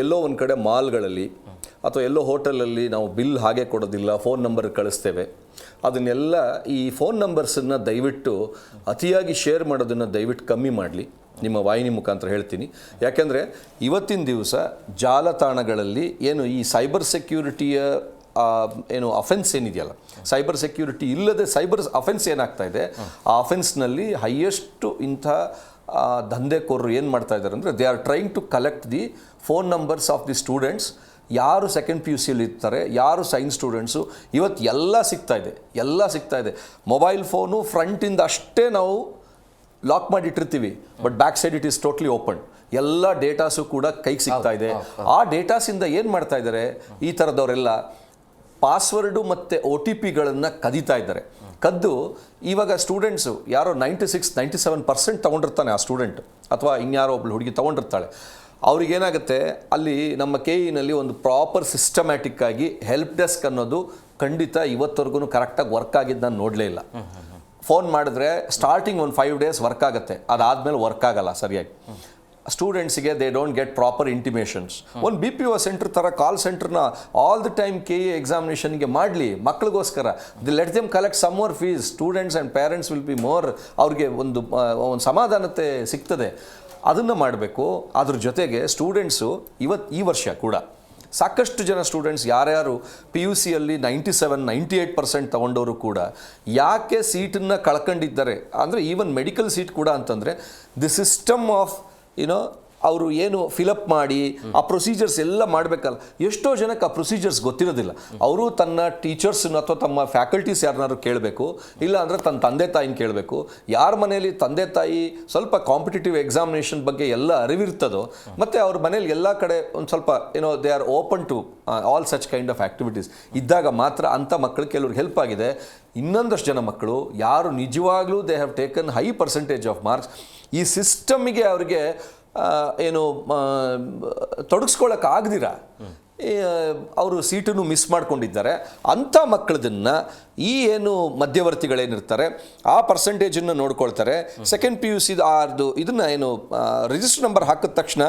[SPEAKER 3] ಎಲ್ಲೋ ಒಂದು ಕಡೆ ಮಾಲ್ಗಳಲ್ಲಿ ಅಥವಾ ಎಲ್ಲೋ ಹೋಟೆಲಲ್ಲಿ ನಾವು ಬಿಲ್ ಹಾಗೆ ಕೊಡೋದಿಲ್ಲ, ಫೋನ್ ನಂಬರ್ ಕಳಿಸ್ತೇವೆ, ಅದನ್ನೆಲ್ಲ ಈ ಫೋನ್ ನಂಬರ್ಸನ್ನು ದಯವಿಟ್ಟು ಅತಿಯಾಗಿ ಶೇರ್ ಮಾಡೋದನ್ನು ದಯವಿಟ್ಟು ಕಮ್ಮಿ ಮಾಡಲಿ. ನಿಮ್ಮ ವಾಹಿನಿ ಮುಖಾಂತರ ಹೇಳ್ತೀನಿ. ಯಾಕೆಂದರೆ ಇವತ್ತಿನ ದಿವಸ ಜಾಲತಾಣಗಳಲ್ಲಿ ಏನು ಈ ಸೈಬರ್ ಸೆಕ್ಯೂರಿಟಿಯ ಏನು ಅಫೆನ್ಸ್ ಏನಿದೆಯಲ್ಲ, ಸೈಬರ್ ಸೆಕ್ಯೂರಿಟಿ ಇಲ್ಲದೆ ಸೈಬರ್ ಅಫೆನ್ಸ್ ಏನಾಗ್ತಾ ಇದೆ, ಆ ಅಫೆನ್ಸ್ನಲ್ಲಿ ಹೈಯೆಸ್ಟು ಇಂಥ ದಂಧೆಕೋರರು ಏನು ಮಾಡ್ತಾ ಇದ್ದಾರೆ ಅಂದರೆ, they are trying to collect the phone numbers of the students. ಯಾರು ಸೆಕೆಂಡ್ PUCಯಲ್ಲಿ ಇರ್ತಾರೆ, ಯಾರು ಸೈನ್ಸ್ ಸ್ಟೂಡೆಂಟ್ಸು, ಇವತ್ತು ಎಲ್ಲ ಸಿಗ್ತಾ ಇದೆ. ಮೊಬೈಲ್ ಫೋನು ಫ್ರಂಟಿಂದ ಅಷ್ಟೇ ನಾವು ಲಾಕ್ ಮಾಡಿಟ್ಟಿರ್ತೀವಿ, but back side it is totally open. ಎಲ್ಲ ಡೇಟಾಸು ಕೂಡ ಕೈಗೆ ಸಿಗ್ತಾ ಇದೆ. ಆ ಡೇಟಾಸಿಂದ ಏನು ಮಾಡ್ತಾ ಇದ್ದಾರೆ ಈ ಥರದವರೆಲ್ಲ, ಪಾಸ್ವರ್ಡು ಮತ್ತು OTPಗಳನ್ನು ಕದೀತಾ ಇದ್ದಾರೆ. ಕದ್ದು ಇವಾಗ ಸ್ಟೂಡೆಂಟ್ಸು ಯಾರೋ 96-97% ತೊಗೊಂಡಿರ್ತಾನೆ ಆ ಸ್ಟೂಡೆಂಟ್, ಅಥವಾ ಇನ್ಯಾರೋ ಒಬ್ಳು ಹುಡುಗಿ ತೊಗೊಂಡಿರ್ತಾಳೆ. ಅವ್ರಿಗೇನಾಗುತ್ತೆ, ಅಲ್ಲಿ ನಮ್ಮ KEನಲ್ಲಿ ಒಂದು ಪ್ರಾಪರ್ ಸಿಸ್ಟಮ್ಯಾಟಿಕ್ ಆಗಿ ಹೆಲ್ಪ್ ಡೆಸ್ಕ್ ಅನ್ನೋದು ಖಂಡಿತ ಇವತ್ತವರೆಗೂ ಕರೆಕ್ಟಾಗಿ ವರ್ಕ್ ಆಗಿದ್ದು ನಾನು ನೋಡಲೇ ಇಲ್ಲ. ಫೋನ್ ಮಾಡಿದ್ರೆ ಸ್ಟಾರ್ಟಿಂಗ್ ಒಂದು 5 days ವರ್ಕ್ ಆಗುತ್ತೆ, ಅದಾದಮೇಲೆ ವರ್ಕ್ ಆಗಲ್ಲ ಸರಿಯಾಗಿ. ಸ್ಟೂಡೆಂಟ್ಸಿಗೆ they don't get proper intimations. ಒಂದು BPO ಸೆಂಟರ್ ಥರ ಕಾಲ್ ಸೆಂಟರ್ನ ಆಲ್ ದ ಟೈಮ್ KE ಎಕ್ಸಾಮಿನೇಷನ್ಗೆ ಮಾಡಲಿ ಮಕ್ಕಳಿಗೋಸ್ಕರ. Let them collect some more fees. Students and parents will be more, ಅವ್ರಿಗೆ ಒಂದು ಸಮಾಧಾನತೆ ಸಿಗ್ತದೆ. ಅದನ್ನು ಮಾಡಬೇಕು. ಅದ್ರ ಜೊತೆಗೆ ಸ್ಟೂಡೆಂಟ್ಸು ಈ ವರ್ಷ ಕೂಡ ಸಾಕಷ್ಟು ಜನ ಸ್ಟೂಡೆಂಟ್ಸ್ ಯಾರ್ಯಾರು PUCಯಲ್ಲಿ 97-98% ತೊಗೊಂಡವರು ಕೂಡ ಯಾಕೆ ಸೀಟನ್ನು ಕಳ್ಕೊಂಡಿದ್ದಾರೆ ಅಂದರೆ, ಈವನ್ ಮೆಡಿಕಲ್ ಸೀಟ್ ಕೂಡ ಅಂತಂದರೆ ದಿ ಸಿಸ್ಟಮ್ ಆಫ್ ಅವರು ಏನು ಫಿಲಪ್ ಮಾಡಿ ಆ ಪ್ರೊಸೀಜರ್ಸ್ ಎಲ್ಲ ಮಾಡಬೇಕಲ್ಲ. ಎಷ್ಟೋ ಜನಕ್ಕೆ ಆ ಪ್ರೊಸೀಜರ್ಸ್ ಗೊತ್ತಿರೋದಿಲ್ಲ. ಅವರು ತನ್ನ ಟೀಚರ್ಸ್ನ ಅಥವಾ ತಮ್ಮ ಫ್ಯಾಕಲ್ಟೀಸ್ ಯಾರನ್ನಾರು ಕೇಳಬೇಕು, ಇಲ್ಲ ಅಂದರೆ ತನ್ನ ತಂದೆ ತಾಯಿನ ಕೇಳಬೇಕು. ಯಾರ ಮನೆಯಲ್ಲಿ ತಂದೆ ತಾಯಿ ಸ್ವಲ್ಪ ಕಾಂಪಿಟೇಟಿವ್ ಎಕ್ಸಾಮಿನೇಷನ್ ಬಗ್ಗೆ ಎಲ್ಲ ಅರಿವಿರ್ತದೋ, ಮತ್ತು ಅವ್ರ ಮನೇಲಿ ಎಲ್ಲ ಕಡೆ ಒಂದು ಸ್ವಲ್ಪ they are open to all such kind of activities ಇದ್ದಾಗ ಮಾತ್ರ ಅಂಥ ಮಕ್ಕಳು ಕೆಲವ್ರಿಗೆ ಹೆಲ್ಪ್ ಆಗಿದೆ. ಇನ್ನೊಂದಷ್ಟು ಜನ ಮಕ್ಕಳು ಯಾರು ನಿಜವಾಗ್ಲೂ they have taken high percentage of marks, ಈ ಸಿಸ್ಟಮ್ಮಿಗೆ ಅವ್ರಿಗೆ ತೊಡಗಿಸ್ಕೊಳ್ಳೋಕ್ಕಾಗ್ದಿರ ಅವರು ಸೀಟನ್ನು ಮಿಸ್ ಮಾಡ್ಕೊಂಡಿದ್ದಾರೆ. ಅಂಥ ಮಕ್ಕಳದನ್ನು ಈ ಏನು ಮಧ್ಯವರ್ತಿಗಳೇನಿರ್ತಾರೆ ಆ ಪರ್ಸೆಂಟೇಜನ್ನು ನೋಡ್ಕೊಳ್ತಾರೆ. ಸೆಕೆಂಡ್ PUC ಇದನ್ನು ಏನು ರಿಜಿಸ್ಟರ್ ನಂಬರ್ ಹಾಕಿದ ತಕ್ಷಣ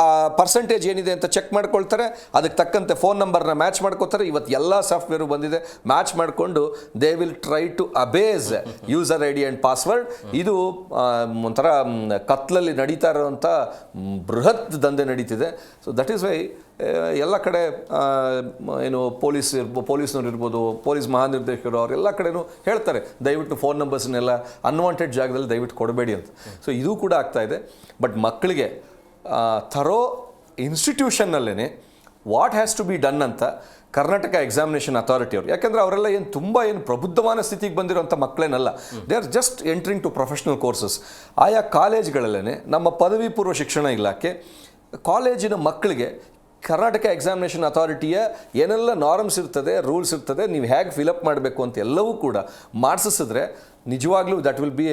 [SPEAKER 3] ಆ ಪರ್ಸೆಂಟೇಜ್ ಏನಿದೆ ಅಂತ ಚೆಕ್ ಮಾಡ್ಕೊಳ್ತಾರೆ. ಅದಕ್ಕೆ ತಕ್ಕಂತೆ ಫೋನ್ ನಂಬರ್ನ ಮ್ಯಾಚ್ ಮಾಡ್ಕೊತಾರೆ. ಇವತ್ತು ಎಲ್ಲ ಸಾಫ್ಟ್ವೇರು ಬಂದಿದೆ, ಮ್ಯಾಚ್ ಮಾಡಿಕೊಂಡು they will try to abuse user ID and password. ಇದು ಒಂಥರ ಕತ್ಲಲ್ಲಿ ನಡೀತಾ ಇರೋವಂಥ ಬೃಹತ್ ದಂಧೆ ನಡೀತಿದೆ. ಸೊ ದಟ್ ಈಸ್ ವೈ ಎಲ್ಲ ಕಡೆ ಏನು ಪೊಲೀಸ್ನವ್ರು ಇರ್ಬೋದು, ಪೊಲೀಸ್ ಮಹಾನಿರ್ದೇಶಕರು, ಅವರೆಲ್ಲ ಕಡೆನೂ ಹೇಳ್ತಾರೆ ದಯವಿಟ್ಟು ಫೋನ್ ನಂಬರ್ಸ್ನೆಲ್ಲ ಅನ್ವಾಂಟೆಡ್ ಜಾಗದಲ್ಲಿ ದಯವಿಟ್ಟು ಕೊಡಬೇಡಿ ಅಂತ. ಸೊ ಇದು ಕೂಡ ಆಗ್ತಾ ಇದೆ. ಬಟ್ ಮಕ್ಕಳಿಗೆ ಥರೋ ಇನ್ಸ್ಟಿಟ್ಯೂಷನ್ನಲ್ಲೇ what has to be done ಅಂತ ಕರ್ನಾಟಕ ಎಕ್ಸಾಮಿನೇಷನ್ ಅಥಾರಿಟಿ ಅವರು, ಯಾಕೆಂದರೆ ಅವರೆಲ್ಲ ತುಂಬ ಪ್ರಬುದ್ಧಮಾನ ಸ್ಥಿತಿಗೆ ಬಂದಿರೋಂಥ ಮಕ್ಕಳೇನಲ್ಲ. They are just entering to professional courses. ಆಯಾ ಕಾಲೇಜ್ಗಳಲ್ಲೇ ನಮ್ಮ ಪದವಿ ಪೂರ್ವ ಶಿಕ್ಷಣ ಇಲಾಖೆ ಕಾಲೇಜಿನ ಮಕ್ಕಳಿಗೆ ಕರ್ನಾಟಕ ಎಕ್ಸಾಮಿನೇಷನ್ ಅಥಾರಿಟಿಯ ಏನೆಲ್ಲ ನಾರ್ಮ್ಸ್ ಇರ್ತದೆ, ರೂಲ್ಸ್ ಇರ್ತದೆ, ನೀವು ಹೇಗೆ ಫಿಲಪ್ ಮಾಡಬೇಕು ಅಂತ ಎಲ್ಲವೂ ಕೂಡ ಮಾಡಿಸಿದ್ರೆ ನಿಜವಾಗ್ಲೂ that will be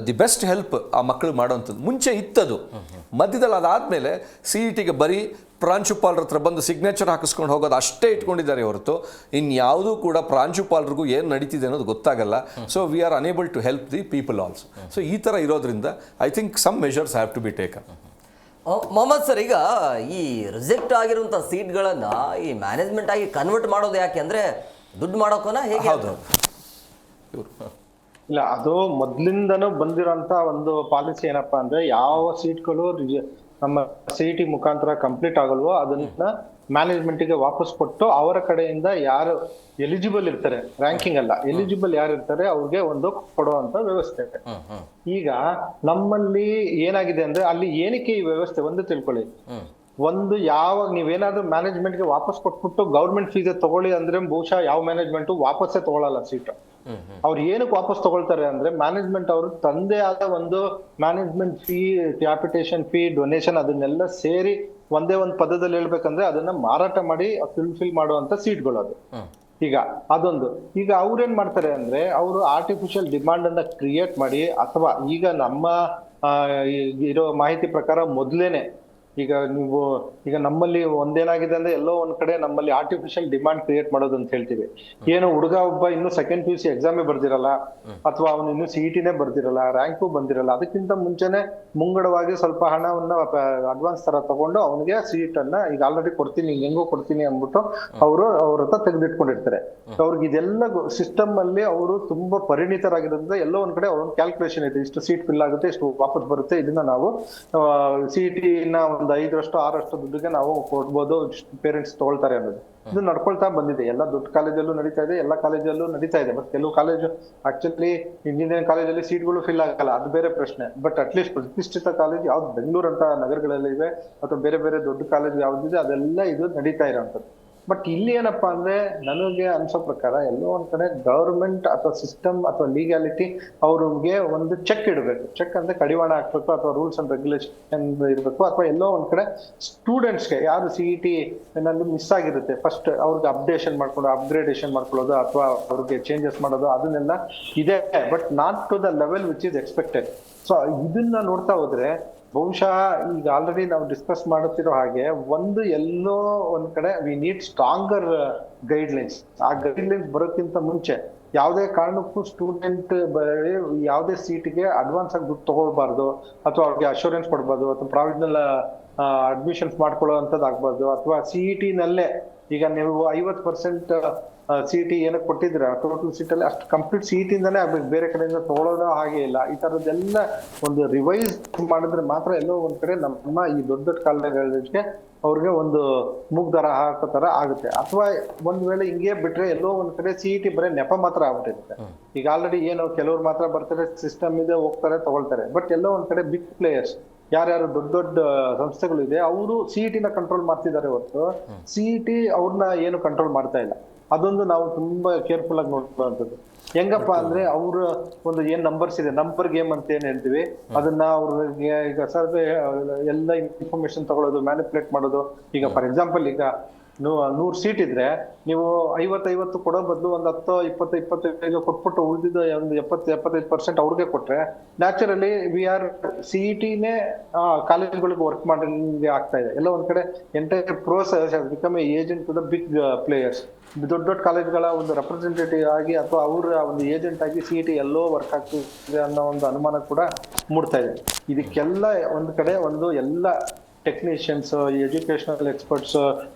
[SPEAKER 3] the best help ಆ ಮಕ್ಕಳು ಮಾಡೋವಂಥದ್ದು. ಮುಂಚೆ ಇತ್ತದು, ಮಧ್ಯದಲ್ಲಿ ಅದಾದಮೇಲೆ ಸಿ ಇ ಟಿಗೆ ಬರೀ ಪ್ರಾಂಶುಪಾಲರ ಹತ್ರ ಬಂದು ಸಿಗ್ನೇಚರ್ ಹಾಕಿಸ್ಕೊಂಡು ಹೋಗೋದು ಅಷ್ಟೇ ಇಟ್ಕೊಂಡಿದ್ದಾರೆ ಹೊರತು ಇನ್ಯಾವುದೂ ಕೂಡ ಪ್ರಾಂಶುಪಾಲರಿಗೂ ಏನು ನಡೀತಿದೆ ಅನ್ನೋದು ಗೊತ್ತಾಗಲ್ಲ. So we are unable to help the people also. So ಈ ಥರ ಇರೋದ್ರಿಂದ I think some measures have to be taken.
[SPEAKER 1] Mohammed sir, ಈಗ ಈ ರಿಜೆಕ್ಟ್ ಆಗಿರುವಂಥ ಸೀಟ್ಗಳನ್ನು ಈ ಮ್ಯಾನೇಜ್ಮೆಂಟ್ ಆಗಿ ಕನ್ವರ್ಟ್ ಮಾಡೋದು ಯಾಕೆ ಅಂದರೆ ದುಡ್ಡು ಮಾಡೋಕೋನ ಹೇಗೆ?
[SPEAKER 3] ಹೌದು,
[SPEAKER 4] ಇಲ್ಲ, ಅದು ಮೊದ್ಲಿಂದನೂ ಬಂದಿರೋಂತ ಒಂದು ಪಾಲಿಸಿ ಏನಪ್ಪಾ ಅಂದ್ರೆ, ಯಾವ ಸೀಟ್ಗಳು ನಮ್ಮ CET ಮುಖಾಂತರ ಕಂಪ್ಲೀಟ್ ಆಗಲ್ವೋ ಅದನ್ನ ಮ್ಯಾನೇಜ್ಮೆಂಟ್ ಗೆ ವಾಪಸ್ ಕೊಟ್ಟು ಅವರ ಕಡೆಯಿಂದ ಯಾರು ಎಲಿಜಿಬಲ್ ಇರ್ತಾರೆ, ರ್ಯಾಂಕಿಂಗ್ ಅಲ್ಲ, ಎಲಿಜಿಬಲ್ ಯಾರು ಇರ್ತಾರೆ ಅವ್ರಿಗೆ ಒಂದು ಕೊಡುವಂತ ವ್ಯವಸ್ಥೆ. ಈಗ ನಮ್ಮಲ್ಲಿ ಏನಾಗಿದೆ ಅಂದ್ರೆ, ಅಲ್ಲಿ ಏನಕ್ಕೆ ಈ ವ್ಯವಸ್ಥೆ ಒಂದು ತಿಳ್ಕೊಳ್ಳಿ. ಒಂದು ಯಾವಾಗ ನೀವೇನಾದ್ರೂ ಮ್ಯಾನೇಜ್ಮೆಂಟ್ ಗೆ ವಾಪಸ್ ಕೊಟ್ಬಿಟ್ಟು ಗೌರ್ಮೆಂಟ್ ಫೀಸ್ ತಗೊಳ್ಳಿ ಅಂದ್ರೆ ಬಹುಶಃ ಯಾವ ಮ್ಯಾನೇಜ್ಮೆಂಟ್ ವಾಪಸ್ಸೇ ತಗೊಳ್ಳಲ್ಲ ಸೀಟ್. ಅವ್ರು ಏನಕ್ಕೆ ವಾಪಸ್ ತಗೊಳ್ತಾರೆ ಅಂದ್ರೆ, ಮ್ಯಾನೇಜ್ಮೆಂಟ್ ಅವರು ತಂದೆ ಆದ ಒಂದು management fee, capitation fee, donation ಅದನ್ನೆಲ್ಲ ಸೇರಿ ಒಂದೇ ಒಂದು ಪದದಲ್ಲಿ ಹೇಳ್ಬೇಕಂದ್ರೆ ಅದನ್ನ ಮಾರಾಟ ಮಾಡಿ ಫಿಲ್ ಮಾಡುವಂತ ಸೀಟ್ಗಳು ಅದು. ಈಗ ಅದೊಂದು. ಈಗ ಅವ್ರೇನ್ ಮಾಡ್ತಾರೆ ಅಂದ್ರೆ, ಅವರು ಆರ್ಟಿಫಿಷಿಯಲ್ ಡಿಮಾಂಡ್ ಅನ್ನ ಕ್ರಿಯೇಟ್ ಮಾಡಿ, ಅಥವಾ ಈಗ ನಮ್ಮ ಇರೋ ಮಾಹಿತಿ ಪ್ರಕಾರ ಮೊದ್ಲೇನೆ ಈಗ ನಮ್ಮಲ್ಲಿ ಒಂದೇನಾಗಿದೆ ಅಂದ್ರೆ, ಎಲ್ಲೋ ಒಂದ್ ಕಡೆ ನಮ್ಮಲ್ಲಿ ಆರ್ಟಿಫಿಷಿಯಲ್ ಡಿಮಾಂಡ್ ಕ್ರಿಯೇಟ್ ಮಾಡೋದು ಅಂತ ಹೇಳ್ತೀವಿ. ಏನು ಹುಡುಗ ಒಬ್ಬ ಇನ್ನು ಸೆಕೆಂಡ್ PUC ಎಕ್ಸಾಮೇ ಬರ್ದಿರಲ್ಲ, ಅಥವಾ ಅವನು ಇನ್ನು CET ಬರ್ದಿರಲ್ಲ, ರ್ಯಾಂಕು ಬಂದಿರಲ್ಲ, ಅದಕ್ಕಿಂತ ಮುಂಚೆನೆ ಮುಂಗಡವಾಗಿ ಸ್ವಲ್ಪ ಹಣವನ್ನ ಅಡ್ವಾನ್ಸ್ ತರ ತಗೊಂಡು ಅವನಿಗೆ ಸೀಟ್ ಅನ್ನ ಈಗ ಆಲ್ರೆಡಿ ಕೊಡ್ತೀನಿ, ಹೆಂಗೋ ಕೊಡ್ತೀನಿ ಅಂದ್ಬಿಟ್ಟು ಅವ್ರ ಹತ್ರ ತೆಗೆದಿಟ್ಕೊಂಡಿರ್ತಾರೆ. ಅವ್ರಿಗೆ ಇದೆಲ್ಲ ಸಿಸ್ಟಮ್ ಅಲ್ಲಿ ಅವರು ತುಂಬಾ ಪರಿಣಿತರಾಗಿರೋದ್ರಿಂದ ಎಲ್ಲೋ ಒಂದ್ ಕಡೆ ಅವ್ರ ಕ್ಯಾಲ್ಕುಲೇಷನ್ ಇದೆ, ಇಷ್ಟು ಸೀಟ್ ಫಿಲ್ ಆಗುತ್ತೆ, ಇಷ್ಟು ವಾಪಸ್ ಬರುತ್ತೆ, ಇದನ್ನ ನಾವು CET ನ 5ರಷ್ಟು 6ರಷ್ಟು ದುಡ್ಡಿಗೆ ನಾವು ಕೊಡ್ಬೋದು, ಪೇರೆಂಟ್ಸ್ ತಗೊಳ್ತಾರೆ ಅನ್ನೋದು ಇದು ನಡ್ಕೊಳ್ತಾ ಬಂದಿದೆ. ಎಲ್ಲ ದೊಡ್ಡ ಕಾಲೇಜಲ್ಲೂ ನಡೀತಾ ಇದೆ, ಎಲ್ಲ ಕಾಲೇಜಲ್ಲೂ ನಡೀತಾ ಇದೆ. ಬಟ್ ಕೆಲವು ಕಾಲೇಜು ಆಕ್ಚುಲಿ ಇಂಜಿನಿಯರಿಂಗ್ ಕಾಲೇಜಲ್ಲಿ ಸೀಟ್ಗಳು ಫಿಲ್ ಆಗಲ್ಲ, ಅದು ಬೇರೆ ಪ್ರಶ್ನೆ. ಬಟ್ ಅಟ್ಲೀಸ್ಟ್ ಪ್ರತಿಷ್ಠಿತ ಕಾಲೇಜ್ ಯಾವ್ದು ಬೆಂಗಳೂರು ಅಂತ ನಗರಗಳಲ್ಲಿ ಇವೆ, ಅಥವಾ ಬೇರೆ ಬೇರೆ ದೊಡ್ಡ ಕಾಲೇಜ್ ಯಾವ್ದಿದೆ ಅದೆಲ್ಲ ಇದು ನಡೀತಾ ಇರೋಂಥದ್ದು. ಬಟ್ ಇಲ್ಲಿ ಏನಪ್ಪಾ ಅಂದ್ರೆ, ನನಗೆ ಅನ್ಸೋ ಪ್ರಕಾರ ಎಲ್ಲೋ ಒಂದ್ ಕಡೆ ಗವರ್ಮೆಂಟ್ ಅಥವಾ ಸಿಸ್ಟಮ್ ಅಥವಾ ಲೀಗಾಲಿಟಿ ಅವ್ರಿಗೆ ಒಂದು ಚೆಕ್ ಇಡಬೇಕು. ಚೆಕ್ ಅಂದ್ರೆ ಕಡಿವಾಣ ಹಾಕ್ಬೇಕು, ಅಥವಾ ರೂಲ್ಸ್ ಅಂಡ್ ರೆಗ್ಯುಲೇಷನ್ ಇರಬೇಕು, ಅಥವಾ ಎಲ್ಲೋ ಒಂದ್ ಕಡೆ ಸ್ಟೂಡೆಂಟ್ಸ್ಗೆ ಯಾರು CET ಏನಾದ್ರು ಮಿಸ್ ಆಗಿರುತ್ತೆ ಫಸ್ಟ್ ಅವ್ರಿಗೆ ಅಪ್ಗ್ರೇಡೇಷನ್ ಮಾಡ್ಕೊಳ್ಳೋದು, ಅಥವಾ ಅವ್ರಿಗೆ ಚೇಂಜಸ್ ಮಾಡೋದು, ಅದನ್ನೆಲ್ಲ ಇದೆ. But not to the level which is expected. So ಇದನ್ನ ನೋಡ್ತಾ ಹೋದ್ರೆ ಬಹುಶಃ ಈಗ ಆಲ್ರೆಡಿ ನಾವು ಡಿಸ್ಕಸ್ ಮಾಡುತ್ತಿರೋ ಹಾಗೆ ಒಂದು ಎಲ್ಲೋ ಒಂದ್ ಕಡೆ ವಿ ನೀಡ್ ಸ್ಟ್ರಾಂಗರ್ ಗೈಡ್ಲೈನ್ಸ್. ಆ ಗೈಡ್ಲೈನ್ಸ್ ಬರೋಕ್ಕಿಂತ ಮುಂಚೆ ಯಾವುದೇ ಕಾರಣಕ್ಕೂ ಸ್ಟೂಡೆಂಟ್ ಯಾವುದೇ ಸೀಟ್ಗೆ ಅಡ್ವಾನ್ಸ್ ಆಗಿ ದುಡ್ಡು ತಗೊಳ್ಬಾರ್ದು, ಅಥವಾ ಅವ್ರಿಗೆ ಅಶ್ಯೂರೆನ್ಸ್ ಕೊಡ್ಬಾರ್ದು, ಅಥವಾ ಪ್ರಾವಿಷನಲ್ ಅಡ್ಮಿಷನ್ಸ್ ಮಾಡ್ಕೊಳ್ಳೋ ಅಂತದ್ದು ಆಗ್ಬಾರ್ದು. ಅಥವಾ CET ನಲ್ಲೇ ಈಗ ನೀವು 50% CET ಏನಕ್ಕೆ ಕೊಟ್ಟಿದ್ದೀರಾ ಟೋಟಲ್ ಸೀಟ್ ಅಲ್ಲಿ ಅಷ್ಟು ಕಂಪ್ಲೀಟ್ CET ಇಂದಾನೇ ಆಗ್ಬೇಕು, ಬೇರೆ ಕಡೆಯಿಂದ ತಗೊಳ್ಳೋದು ಹಾಗೆ ಇಲ್ಲ. ಈ ತರದ್ದೆಲ್ಲ ಒಂದು ರಿವೈಸ್ ಮಾಡಿದ್ರೆ ಮಾತ್ರ ಎಲ್ಲೋ ಒಂದ್ ಕಡೆ ನಮ್ಮ ಈ ದೊಡ್ಡ ದೊಡ್ಡ ಕಾಲೇಜುಗಳಿಗೆ ಅವ್ರಿಗೆ ಒಂದು ಮೂಗ್ದಾರ ಹಾಕೋ ತರ ಆಗುತ್ತೆ. ಅಥವಾ ಒಂದ್ ವೇಳೆ ಹಿಂಗೆ ಬಿಟ್ರೆ ಎಲ್ಲೋ ಒಂದ್ ಕಡೆ CET ಬರೀ ನೆಪ ಮಾತ್ರ ಆಗ್ಬಿಟ್ಟಿರುತ್ತೆ. ಈಗ ಆಲ್ರೆಡಿ ಏನು ಕೆಲವ್ರು ಮಾತ್ರ ಬರ್ತಾರೆ, ಸಿಸ್ಟಮ್ ಇದೆ, ಹೋಗ್ತಾರೆ, ತಗೊಳ್ತಾರೆ. ಬಟ್ ಎಲ್ಲೋ ಒಂದ್ ಕಡೆ ಬಿಗ್ ಪ್ಲೇಯರ್ಸ್ ಯಾರ್ಯಾರು ದೊಡ್ಡ ದೊಡ್ಡ ಸಂಸ್ಥೆಗಳು ಇದೆ ಅವರು CET ನ ಕಂಟ್ರೋಲ್ ಮಾಡ್ತಿದ್ದಾರೆ ಹೊರತು CET ಅವ್ರನ್ನ ಏನು ಕಂಟ್ರೋಲ್ ಮಾಡ್ತಾ ಇಲ್ಲ. ಅದೊಂದು ನಾವು ತುಂಬಾ ಕೇರ್ಫುಲ್ ಆಗಿ ನೋಡುವಂಥದ್ದು. ಹೆಂಗಪ್ಪ ಅಂದ್ರೆ, ಅವ್ರ ಒಂದು ಏನ್ ನಂಬರ್ಸ್ ಇದೆ, ನಂಬರ್ ಗೇಮ್ ಅಂತ ಏನ್ ಹೇಳ್ತೀವಿ, ಅದನ್ನ ಅವ್ರಿಗೆ ಈಗ ಸರ್ವೆ ಎಲ್ಲ ಇನ್ಫಾರ್ಮೇಶನ್ ತಗೊಳ್ಳೋದು, ಮ್ಯಾನಿಪುಲೇಟ್ ಮಾಡೋದು. ಈಗ ಫಾರ್ ಎಕ್ಸಾಂಪಲ್, ಈಗ 100 ಸೀಟ್ ಇದ್ರೆ ನೀವು 50 ಕೊಡೋ ಬದಲು ಒಂದು 10, 20, 25 ಕೊಟ್ಬಿಟ್ಟು ಉಳಿದಿದ್ದು ಒಂದು 70-75% ಅವ್ರಿಗೆ ಕೊಟ್ರೆ ನ್ಯಾಚುರಲಿ CET-ನೇ ಕಾಲೇಜ್ಗಳಿಗೆ ವರ್ಕ್ ಮಾಡಿದಂಗೆ ಆಗ್ತಾ ಇದೆ. ಎಲ್ಲ ಒಂದ್ ಕಡೆ entire process become agent to the big players. ದೊಡ್ಡ ದೊಡ್ಡ ಕಾಲೇಜ್ಗಳ ಒಂದು ರೆಪ್ರೆಸೆಂಟೇಟಿವ್ ಆಗಿ ಅಥವಾ ಅವರ ಒಂದು ಏಜೆಂಟ್ ಆಗಿ CET ಎಲ್ಲೋ ವರ್ಕ್ ಆಗ್ತಿದೆ ಅನ್ನೋ ಒಂದು ಅನುಮಾನ ಕೂಡ ಮೂಡ್ತಾ ಇದೆ. ಇದಕ್ಕೆಲ್ಲ ಒಂದ್ ಕಡೆ ಎಲ್ಲ ಟೆಕ್ನಿಷಿಯನ್ಸ್, ಎಜುಕೇಶನಲ್ ಎಕ್ಸ್ಪರ್ಟ್ಸ್,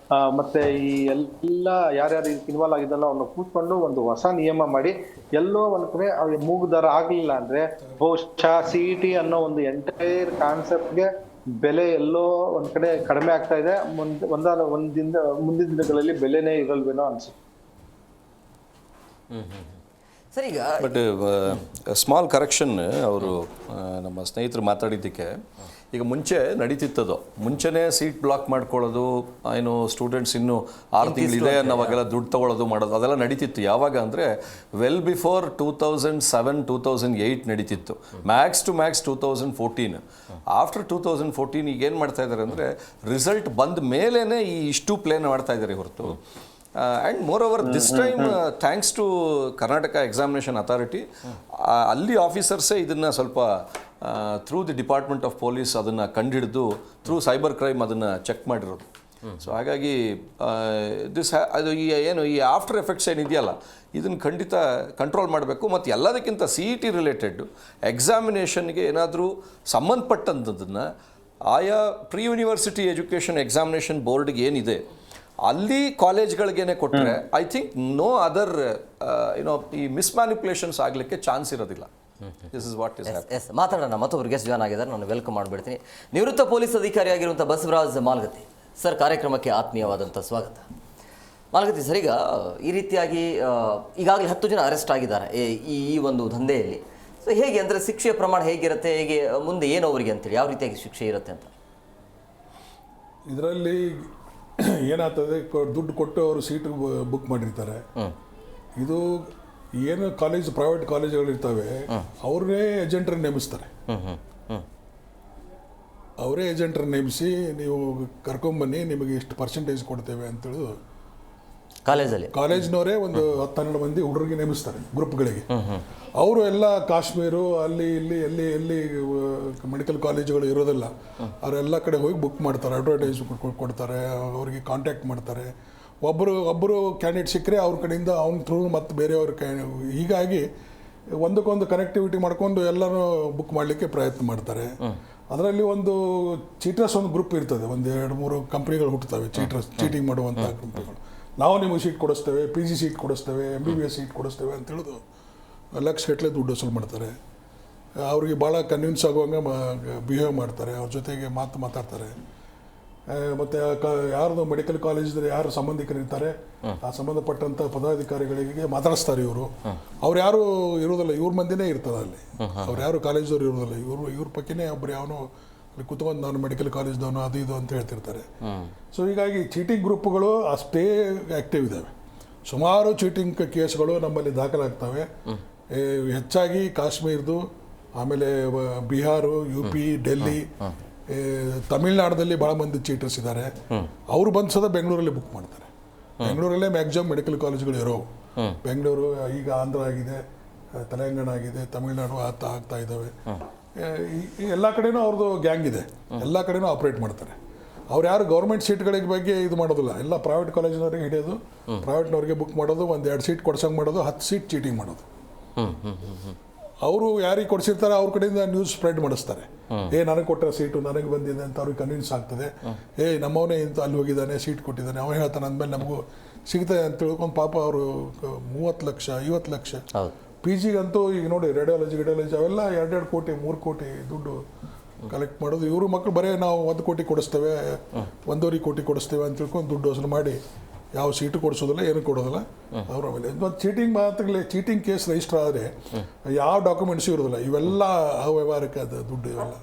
[SPEAKER 4] ಮತ್ತೆ ಈ ಎಲ್ಲ ಯಾರ್ಯಾರು ಇನ್ವಾಲ್ವ್ ಆಗಿದ್ದಲ್ಲ ಅವ್ರನ್ನ ಕೂತ್ಕೊಂಡು ಒಂದು ಹೊಸ ನಿಯಮ ಮಾಡಿ ಎಲ್ಲೋ ಒಂದ್ ಕಡೆ ಮೂಗುದಾರ ಆಗ್ಲಿಲ್ಲ ಅಂದ್ರೆ ಬಹುಶಃ CET ಅನ್ನೋ ಒಂದು ಎಂಟೈರ್ ಕಾನ್ಸೆಪ್ಟ್ಗೆ ಬೆಲೆ ಎಲ್ಲೋ ಒಂದ್ ಕಡೆ ಕಡಿಮೆ ಆಗ್ತಾ ಇದೆ. ಮುಂದಿನ ದಿನಗಳಲ್ಲಿ ಬೆಲೆನೇ ಇರಲ್ವೇನೋ ಅನ್ಸುತ್ತೆ.
[SPEAKER 1] ಸರ್ ಈಗ
[SPEAKER 3] ಬಟ್ ಸ್ಮಾಲ್ ಕರೆಕ್ಷನ್ ಅವರು ನಮ್ಮ ಸ್ನೇಹಿತರು ಮಾತಾಡಿದ್ದಕ್ಕೆ, ಈಗ ಮುಂಚೆ ನಡೀತಿತ್ತದು, ಮುಂಚೆನೇ ಸೀಟ್ ಬ್ಲಾಕ್ ಮಾಡ್ಕೊಳ್ಳೋದು, ಏನು ಸ್ಟೂಡೆಂಟ್ಸ್ ಇನ್ನೂ 6 ತಿಂಗಳಿದೆ ನಾವಾಗೆಲ್ಲ ದುಡ್ಡು ತೊಗೊಳ್ಳೋದು ಮಾಡೋದು ಅದೆಲ್ಲ ನಡೀತಿತ್ತು. ಯಾವಾಗ ಅಂದರೆ ವೆಲ್ ಬಿಫೋರ್ 2007-2008 ನಡೀತಿತ್ತು, ಮ್ಯಾಕ್ಸ್ ಟು ಮ್ಯಾಕ್ಸ್ 2014. ಆಫ್ಟರ್ 2014 ಈಗ ಏನು ಮಾಡ್ತಾ ಇದ್ದಾರೆ ಅಂದರೆ ರಿಸಲ್ಟ್ ಬಂದ ಮೇಲೇ ಈ ಇಷ್ಟು ಪ್ಲೇನ್ ಮಾಡ್ತಾ ಇದ್ದಾರೆ ಹೊರತು. And moreover this time thanks to Karnataka examination authority, ಅಲ್ಲಿ ಆಫೀಸರ್ಸೇ ಇದನ್ನು ಸ್ವಲ್ಪ through the department of police ಅದನ್ನು ಕಂಡುಹಿಡಿದು ಥ್ರೂ ಸೈಬರ್ ಕ್ರೈಮ್ ಅದನ್ನು ಚೆಕ್ ಮಾಡಿರೋದು. ಸೊ ಹಾಗಾಗಿ ಅದು ಈ ಆಫ್ಟರ್ ಎಫೆಕ್ಟ್ಸ್ ಏನಿದೆಯಲ್ಲ ಇದನ್ನು ಖಂಡಿತ ಕಂಟ್ರೋಲ್ ಮಾಡಬೇಕು. ಮತ್ತು ಎಲ್ಲದಕ್ಕಿಂತ CET ರಿಲೇಟೆಡ್ ಎಕ್ಸಾಮಿನೇಷನ್ಗೆ ಏನಾದರೂ ಸಂಬಂಧಪಟ್ಟಂಥದ್ದನ್ನು ಆಯಾ ಪ್ರೀ ಯೂನಿವರ್ಸಿಟಿ ಎಜುಕೇಷನ್ ಎಕ್ಸಾಮಿನೇಷನ್ ಬೋರ್ಡ್ಗೆ ಏನಿದೆ ಅಲ್ಲಿ ಕಾಲೇಜ್ಗಳಿಗೇನೆ ಕೊಟ್ಟರೆ ಐ ಥಿಂಕ್ ನೋ ಅದರ್ ಈ ಮಿಸ್ಮ್ಯಾನಿಪುಲೇಷನ್ಸ್ ಆಗಲಿಕ್ಕೆ ಚಾನ್ಸ್ ಇರೋದಿಲ್ಲ. ದಿಸ್ ಇಸ್ ವಾಟ್ ಇಸ್
[SPEAKER 1] ಎಸ್ ಮಾತಾಡೋಣ. ಮತ್ತೊಬ್ಬರು ಗೆಸ್ಟ್ ಜಾಯ್ನ್ ಆಗಿದ್ದಾರೆ, ನಾನು ವೆಲ್ಕಮ್ ಮಾಡಿಬಿಡ್ತೀನಿ. ನಿವೃತ್ತ ಪೊಲೀಸ್ ಅಧಿಕಾರಿಯಾಗಿರುವಂಥ ಬಸವರಾಜ್ ಮಾಲ್ಗತ್ತಿ ಸರ್, ಕಾರ್ಯಕ್ರಮಕ್ಕೆ ಆತ್ಮೀಯವಾದಂಥ ಸ್ವಾಗತ. ಮಾಲ್ಗತ್ತಿ ಸರ್, ಈಗ ಈ ರೀತಿಯಾಗಿ ಈಗಾಗಲೇ 10 ಜನ ಅರೆಸ್ಟ್ ಆಗಿದ್ದಾರೆ ಈ ಒಂದು ದಂಧೆಯಲ್ಲಿ. ಸೊ ಹೇಗೆ ಅಂದರೆ ಶಿಕ್ಷೆಯ ಪ್ರಮಾಣ ಹೇಗಿರುತ್ತೆ, ಹೇಗೆ ಮುಂದೆ ಏನು ಅವರಿಗೆ ಅಂತೇಳಿ ಯಾವ ರೀತಿಯಾಗಿ ಶಿಕ್ಷೆ ಇರುತ್ತೆ ಅಂತ?
[SPEAKER 5] ಇದರಲ್ಲಿ ಏನಾಗ್ತದೆ, ದುಡ್ಡು ಕೊಟ್ಟು ಅವರು ಸೀಟ್ ಬುಕ್ ಮಾಡಿರ್ತಾರೆ. ಇದು ಏನು ಪ್ರೈವೇಟ್ ಕಾಲೇಜುಗಳಿರ್ತವೆ, ಅವ್ರನ್ನೇ ಏಜೆಂಟ್ರನ್ನ ನೇಮಿಸ್ತಾರೆ. ಅವರೇ ಏಜೆಂಟ್ರನ್ನ ನೇಮಿಸಿ ನೀವು ಕರ್ಕೊಂಬನ್ನಿ, ನಿಮಗೆ ಇಷ್ಟು ಪರ್ಸೆಂಟೇಜ್ ಕೊಡ್ತೇವೆ ಅಂತೇಳಿ ಕಾಲೇಜ್ನವರೇ ಒಂದು 10-12 ಮಂದಿ ಹುಡುಗರಿಗೆ ನೇಮಿಸ್ತಾರೆ ಗ್ರೂಪ್ಗಳಿಗೆ. ಅವರು ಎಲ್ಲ ಕಾಶ್ಮೀರು ಅಲ್ಲಿ ಇಲ್ಲಿ ಎಲ್ಲಿ ಮೆಡಿಕಲ್ ಕಾಲೇಜುಗಳು ಇರೋದಿಲ್ಲ ಅವರೆಲ್ಲ ಕಡೆ ಹೋಗಿ ಬುಕ್ ಮಾಡ್ತಾರೆ, ಅಡ್ವರ್ಟೈಸ್ ಕೊಡ್ತಾರೆ, ಅವರಿಗೆ ಕಾಂಟ್ಯಾಕ್ಟ್ ಮಾಡ್ತಾರೆ. ಒಬ್ಬರು ಕ್ಯಾಂಡಿಡೇಟ್ ಸಿಕ್ಕರೆ ಅವ್ರ ಕಡೆಯಿಂದ ಅವ್ನ ಥ್ರೂ ಮತ್ತು ಬೇರೆಯವ್ರ ಹೀಗಾಗಿ ಒಂದಕ್ಕೊಂದು ಕನೆಕ್ಟಿವಿಟಿ ಮಾಡ್ಕೊಂಡು ಎಲ್ಲರೂ ಬುಕ್ ಮಾಡಲಿಕ್ಕೆ ಪ್ರಯತ್ನ ಮಾಡ್ತಾರೆ. ಅದರಲ್ಲಿ ಒಂದು ಚೀಟರ್ಸ್ ಒಂದು ಗ್ರೂಪ್ ಇರ್ತದೆ, 1-2-3 ಕಂಪ್ನಿಗಳು ಹುಟ್ಟುತ್ತವೆ ಚೀಟಿಂಗ್ ಮಾಡುವಂಥ ಕಂಪ್ನಿಗಳು. ನಾವು ನಿಮಗೆ ಸೀಟ್ ಕೊಡಿಸ್ತೇವೆ, PG ಸೀಟ್ ಕೊಡಿಸ್ತೇವೆ, MBBS ಸೀಟ್ ಕೊಡಿಸ್ತೇವೆ ಅಂತೇಳಿದು ಲಕ್ಷಗಟ್ಟಲೆ ದುಡ್ಡು ವಸೂಲು ಮಾಡ್ತಾರೆ. ಅವ್ರಿಗೆ ಭಾಳ ಕನ್ವಿನ್ಸ್ ಆಗುವಂಗೆ ಬಿಹೇವ್ ಮಾಡ್ತಾರೆ, ಅವ್ರ ಜೊತೆಗೆ ಮಾತಾಡ್ತಾರೆ. ಮತ್ತು ಯಾರ್ದು ಮೆಡಿಕಲ್ ಕಾಲೇಜಿದ್ರೆ ಯಾರು ಸಂಬಂಧಿಕರಿರ್ತಾರೆ ಆ ಸಂಬಂಧಪಟ್ಟಂಥ ಪದಾಧಿಕಾರಿಗಳಿಗೆ ಮಾತಾಡಿಸ್ತಾರೆ ಇವರು. ಅವ್ರು ಯಾರು ಇರೋದಿಲ್ಲ, ಇವ್ರ ಮಂದಿನೇ ಇರ್ತದೆ ಅಲ್ಲಿ, ಅವ್ರು ಯಾರು ಕಾಲೇಜ್ದವ್ರು ಇರೋದಿಲ್ಲ. ಇವ್ರ ಪಕ್ಕಿನೇ ಒಬ್ಬರು ಯಾವನು ಅಲ್ಲಿ ಕುತ್ಕೊಂಡು ನಾನು ಮೆಡಿಕಲ್ ಕಾಲೇಜ್ದವನು ಅದು ಇದು ಅಂತ ಹೇಳ್ತಿರ್ತಾರೆ. ಸೊ ಹೀಗಾಗಿ ಚೀಟಿಂಗ್ ಗ್ರೂಪ್ಗಳು ಅಷ್ಟೇ ಆ್ಯಕ್ಟಿವ್ ಇದ್ದಾವೆ. ಸುಮಾರು ಚೀಟಿಂಗ್ ಕೇಸ್ಗಳು ನಮ್ಮಲ್ಲಿ ದಾಖಲಾಗ್ತವೆ. ಹೆಚ್ಚಾಗಿ ಕಾಶ್ಮೀರದು, ಆಮೇಲೆ ಬಿಹಾರು, UP, ಡೆಲ್ಲಿ, ತಮಿಳ್ನಾಡಲ್ಲಿ ಭಾಳ ಮಂದಿ ಚೀಟರ್ಸ್ ಇದ್ದಾರೆ. ಅವರು ಬಂದು ಬೆಂಗಳೂರಲ್ಲಿ ಬುಕ್ ಮಾಡ್ತಾರೆ. ಬೆಂಗಳೂರಲ್ಲೇ ಮ್ಯಾಕ್ಸಿಮಮ್ ಮೆಡಿಕಲ್ ಕಾಲೇಜ್ಗಳು ಇರೋವು. ಬೆಂಗಳೂರು, ಈಗ ಆಂಧ್ರ ಆಗಿದೆ, ತೆಲಂಗಾಣ ಆಗಿದೆ, ತಮಿಳ್ನಾಡು ಆಗ್ತಾ ಇದ್ದಾವೆ. ಎಲ್ಲ ಕಡೆನೂ ಅವ್ರದ್ದು ಗ್ಯಾಂಗ್ ಇದೆ, ಎಲ್ಲ ಕಡೆನೂ ಆಪ್ರೇಟ್ ಮಾಡ್ತಾರೆ. ಅವ್ರು ಯಾರು ಗೌರ್ಮೆಂಟ್ ಸೀಟ್ಗಳಿಗೆ ಬಗ್ಗೆ ಇದು ಮಾಡೋದಿಲ್ಲ, ಎಲ್ಲ ಪ್ರೈವೇಟ್ ಕಾಲೇಜಿನವ್ರಿಗೆ ಹಿಡಿಯೋದು, ಪ್ರೈವೇಟ್ನವ್ರಿಗೆ ಬುಕ್ ಮಾಡೋದು, 1-2 ಸೀಟ್ ಕೊಡ್ಸಂಗೆ ಮಾಡೋದು, 10 ಸೀಟ್ ಚೀಟಿಂಗ್ ಮಾಡೋದು. ಅವರು ಯಾರಿಗೆ ಕೊಡಿಸಿರ್ತಾರೆ ಅವ್ರ ಕಡೆಯಿಂದ ನ್ಯೂಸ್ ಸ್ಪ್ರೆಡ್ ಮಾಡಿಸ್ತಾರೆ. ನನಗೆ ಕೊಟ್ಟರೆ ಸೀಟು ನನಗೆ ಬಂದಿದೆ ಅಂತ ಅವ್ರಿಗೆ ಕನ್ವಿನ್ಸ್ ಆಗ್ತದೆ. ನಮ್ಮವನೇ ಇಂತ ಅಲ್ಲಿ ಹೋಗಿದ್ದಾನೆ, ಸೀಟ್ ಕೊಟ್ಟಿದ್ದಾನೆ, ಅವನು ಹೇಳ್ತಾನೆ, ಅಂದಮೇಲೆ ನಮಗೂ ಸಿಗ್ತದೆ ಅಂತ ತಿಳ್ಕೊಂಡು ಪಾಪ ಅವರು 30 ಲಕ್ಷ 50 ಲಕ್ಷ PGಗಂತೂ ಈಗ ನೋಡಿ ರೇಡಿಯಾಲಜಿ ಅವೆಲ್ಲ 2-2 ಕೋಟಿ 3 ಕೋಟಿ ದುಡ್ಡು ಕಲೆಕ್ಟ್ ಮಾಡೋದು. ಇವರು ಮಕ್ಕಳು ಬರೀ ನಾವು 1 ಕೋಟಿ ಕೊಡಿಸ್ತೇವೆ, 1.5 ಕೋಟಿ ಕೊಡಿಸ್ತೇವೆ ಅಂತ ತಿಳ್ಕೊಂಡು ದುಡ್ಡು ವಸೂಲು ಮಾಡಿ ಯಾವ ಸೀಟು ಕೊಡಿಸೋದಿಲ್ಲ, ಏನು ಕೊಡೋದಿಲ್ಲ. ಅವ್ರ ಆಮೇಲೆ ಚೀಟಿಂಗ್ ಕೇಸ್ ರಿಜಿಸ್ಟರ್ ಆದರೆ ಯಾವ ಡಾಕ್ಯುಮೆಂಟ್ಸು ಇರೋದಿಲ್ಲ. ಇವೆಲ್ಲ ಅವ್ಯವಹಾರಕ್ಕೆ ಅದು ದುಡ್ಡು ಇವೆಲ್ಲ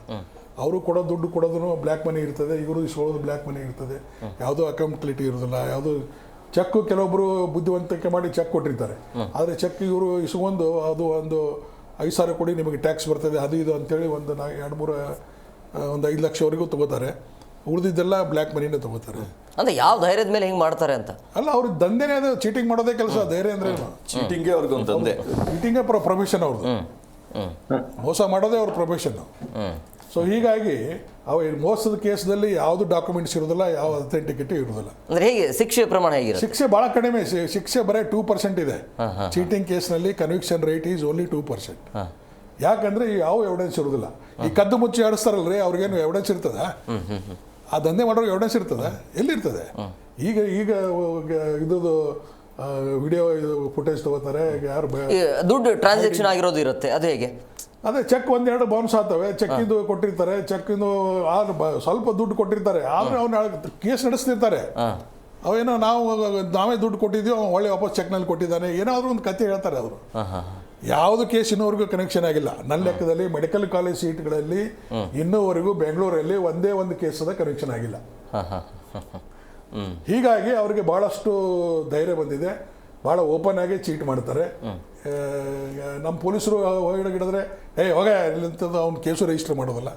[SPEAKER 5] ಅವರು ದುಡ್ಡು ಕೊಡೋದು ಬ್ಲ್ಯಾಕ್ ಮನಿ ಇರ್ತದೆ, ಇವರು ಇಸ್ಕೊಳ್ಳೋದು ಬ್ಲ್ಯಾಕ್ ಮನಿ ಇರ್ತದೆ. ಯಾವುದೋ ಅಕೌಂಟಬಿಲಿಟಿ ಇರೋದಿಲ್ಲ. ಯಾವುದು ಚೆಕ್ ಕೆಲವೊಬ್ಬರು ಬುದ್ಧಿವಂತಿಕೆ ಮಾಡಿ ಚೆಕ್ ಕೊಟ್ಟಿರ್ತಾರೆ, ಆದರೆ ಚೆಕ್ ಇವರು ಇಸ್ಕೊಂಡು ಅದು ಒಂದು 5,000 ಕೊಡಿ ನಿಮಗೆ ಟ್ಯಾಕ್ಸ್ ಬರ್ತದೆ ಅದು ಇದು ಅಂತೇಳಿ ಒಂದು 5 ಲಕ್ಷವರೆಗೂ ತೊಗೋತಾರೆ. ಉಳಿದಿದ್ದೆಲ್ಲ ಬ್ಲ್ಯಾಕ್ ಮನಿನೇ ತೊಗೋತಾರೆ.
[SPEAKER 1] ಅಂದರೆ ಯಾವ ಧೈರ್ಯದ ಮೇಲೆ ಹಿಂಗೆ ಮಾಡ್ತಾರೆ ಅಂತ
[SPEAKER 5] ಅಲ್ಲ, ಅವ್ರಿಗೆ ದಂಧೆನೇ ಅದು, ಚೀಟಿಂಗ್ ಮಾಡೋದೇ ಕೆಲಸ. ಧೈರ್ಯ ಅಂದರೆ
[SPEAKER 3] ಚೀಟಿಂಗೇ ಅವ್ರಿಗೊಂದು ದಂಧೆ,
[SPEAKER 5] ಚೀಟಿಂಗೇ ಪ್ರೊಫೆಷನ್ ಅವ್ರದ್ದು, ಮೋಸ ಮಾಡೋದೇ ಅವ್ರ ಪ್ರೊಫೆಷನ್ನು. ಸೊ ಹೀಗಾಗಿ ಮೋಸದ ಕೇಸ್ದಲ್ಲಿ ಯಾವುದು ಡಾಕ್ಯುಮೆಂಟ್ಸ್ ಇರೋದಿಲ್ಲ, ಯಾವ ಅಥೆಂಟಿಕೇಟಿ ಇರೋದಿಲ್ಲ.
[SPEAKER 1] ಅಂದರೆ ಹೇಗೆ ಶಿಕ್ಷೆ ಪ್ರಮಾಣ ಹೇಗಿರುತ್ತೆ?
[SPEAKER 5] ಶಿಕ್ಷೆ ಭಾಳ ಕಡಿಮೆ, ಶಿಕ್ಷೆ ಬರೀ 2% ಇದೆ. ಚೀಟಿಂಗ್ ಕೇಸ್ನಲ್ಲಿ ಕನ್ವಿಕ್ಷನ್ ರೇಟ್ ಈಸ್ ಓನ್ಲಿ 2%. ಯಾಕಂದ್ರೆ ಯಾವ ಎವಿಡೆನ್ಸ್ ಇರೋದಿಲ್ಲ. ಈ ಕದ್ದು ಮುಚ್ಚಿ ಆಡಿಸ್ತಾರಲ್ರಿ, ಅವ್ರಿಗೇನು ಎವಿಡೆನ್ಸ್ ಇರ್ತದ? ಆ ದಂಧೆ ಮಾಡೋರಿಗೆ ಎವಿಡೆನ್ಸ್ ಇರ್ತದ? ಎಲ್ಲಿರ್ತದೆ? ಈಗ ಇದು ವಿಡಿಯೋ ಫುಟೇಜ್ ತಗೋತಾರೆ, ಯಾರು
[SPEAKER 1] ದುಡ್ಡು ಟ್ರಾನ್ಸಾಕ್ಷನ್ ಆಗಿರೋದು ಇರುತ್ತೆ, ಅದು ಹೇಗೆ?
[SPEAKER 5] ಅದೇ ಚೆಕ್ 1-2 ಬೌನ್ಸ್ ಆಗ್ತವೆ, ಚೆಕ್ಕಿಂದು ಕೊಟ್ಟಿರ್ತಾರೆ, ಚೆಕ್ಕಿಂದು ಸ್ವಲ್ಪ ದುಡ್ಡು ಕೊಟ್ಟಿರ್ತಾರೆ, ಆದರೆ ಅವ್ನು ಕೇಸ್ ನಡೆಸ್ತಿರ್ತಾರೆ. ಅವೇನೋ ನಾವೇ ದುಡ್ಡು ಕೊಟ್ಟಿದ್ದೀವಿ, ಅವ್ನು ಒಳ್ಳೆ ವಾಪಸ್ ಚೆಕ್ನಲ್ಲಿ ಕೊಟ್ಟಿದ್ದಾನೆ, ಏನಾದರೂ ಒಂದು ಕತೆ ಹೇಳ್ತಾರೆ ಅವರು. ಯಾವುದು ಕೇಸ್ ಇನ್ನೂವರೆಗೂ ಕನೆಕ್ಷನ್ ಆಗಿಲ್ಲ. ನನ್ನ ಲೆಕ್ಕದಲ್ಲಿ ಮೆಡಿಕಲ್ ಕಾಲೇಜ್ ಸೀಟ್ಗಳಲ್ಲಿ ಇನ್ನೂವರೆಗೂ ಬೆಂಗಳೂರಲ್ಲಿ ಒಂದೇ ಒಂದು ಕೇಸದ ಕನೆಕ್ಷನ್ ಆಗಿಲ್ಲ. ಹೀಗಾಗಿ ಅವರಿಗೆ ಭಾಳಷ್ಟು ಧೈರ್ಯ ಬಂದಿದೆ, ಭಾಳ ಓಪನ್ ಆಗಿ ಚೀಟ್ ಮಾಡ್ತಾರೆ. ನಮ್ಮ ಪೊಲೀಸರು ಹೊರಗಿಡಿದ್ರೆ ಹೋಗ ಇಲ್ಲಂತದ್ದು ಅವ್ನ ಕೇಸು ರಿಜಿಸ್ಟರ್ ಮಾಡೋದಲ್ಲ.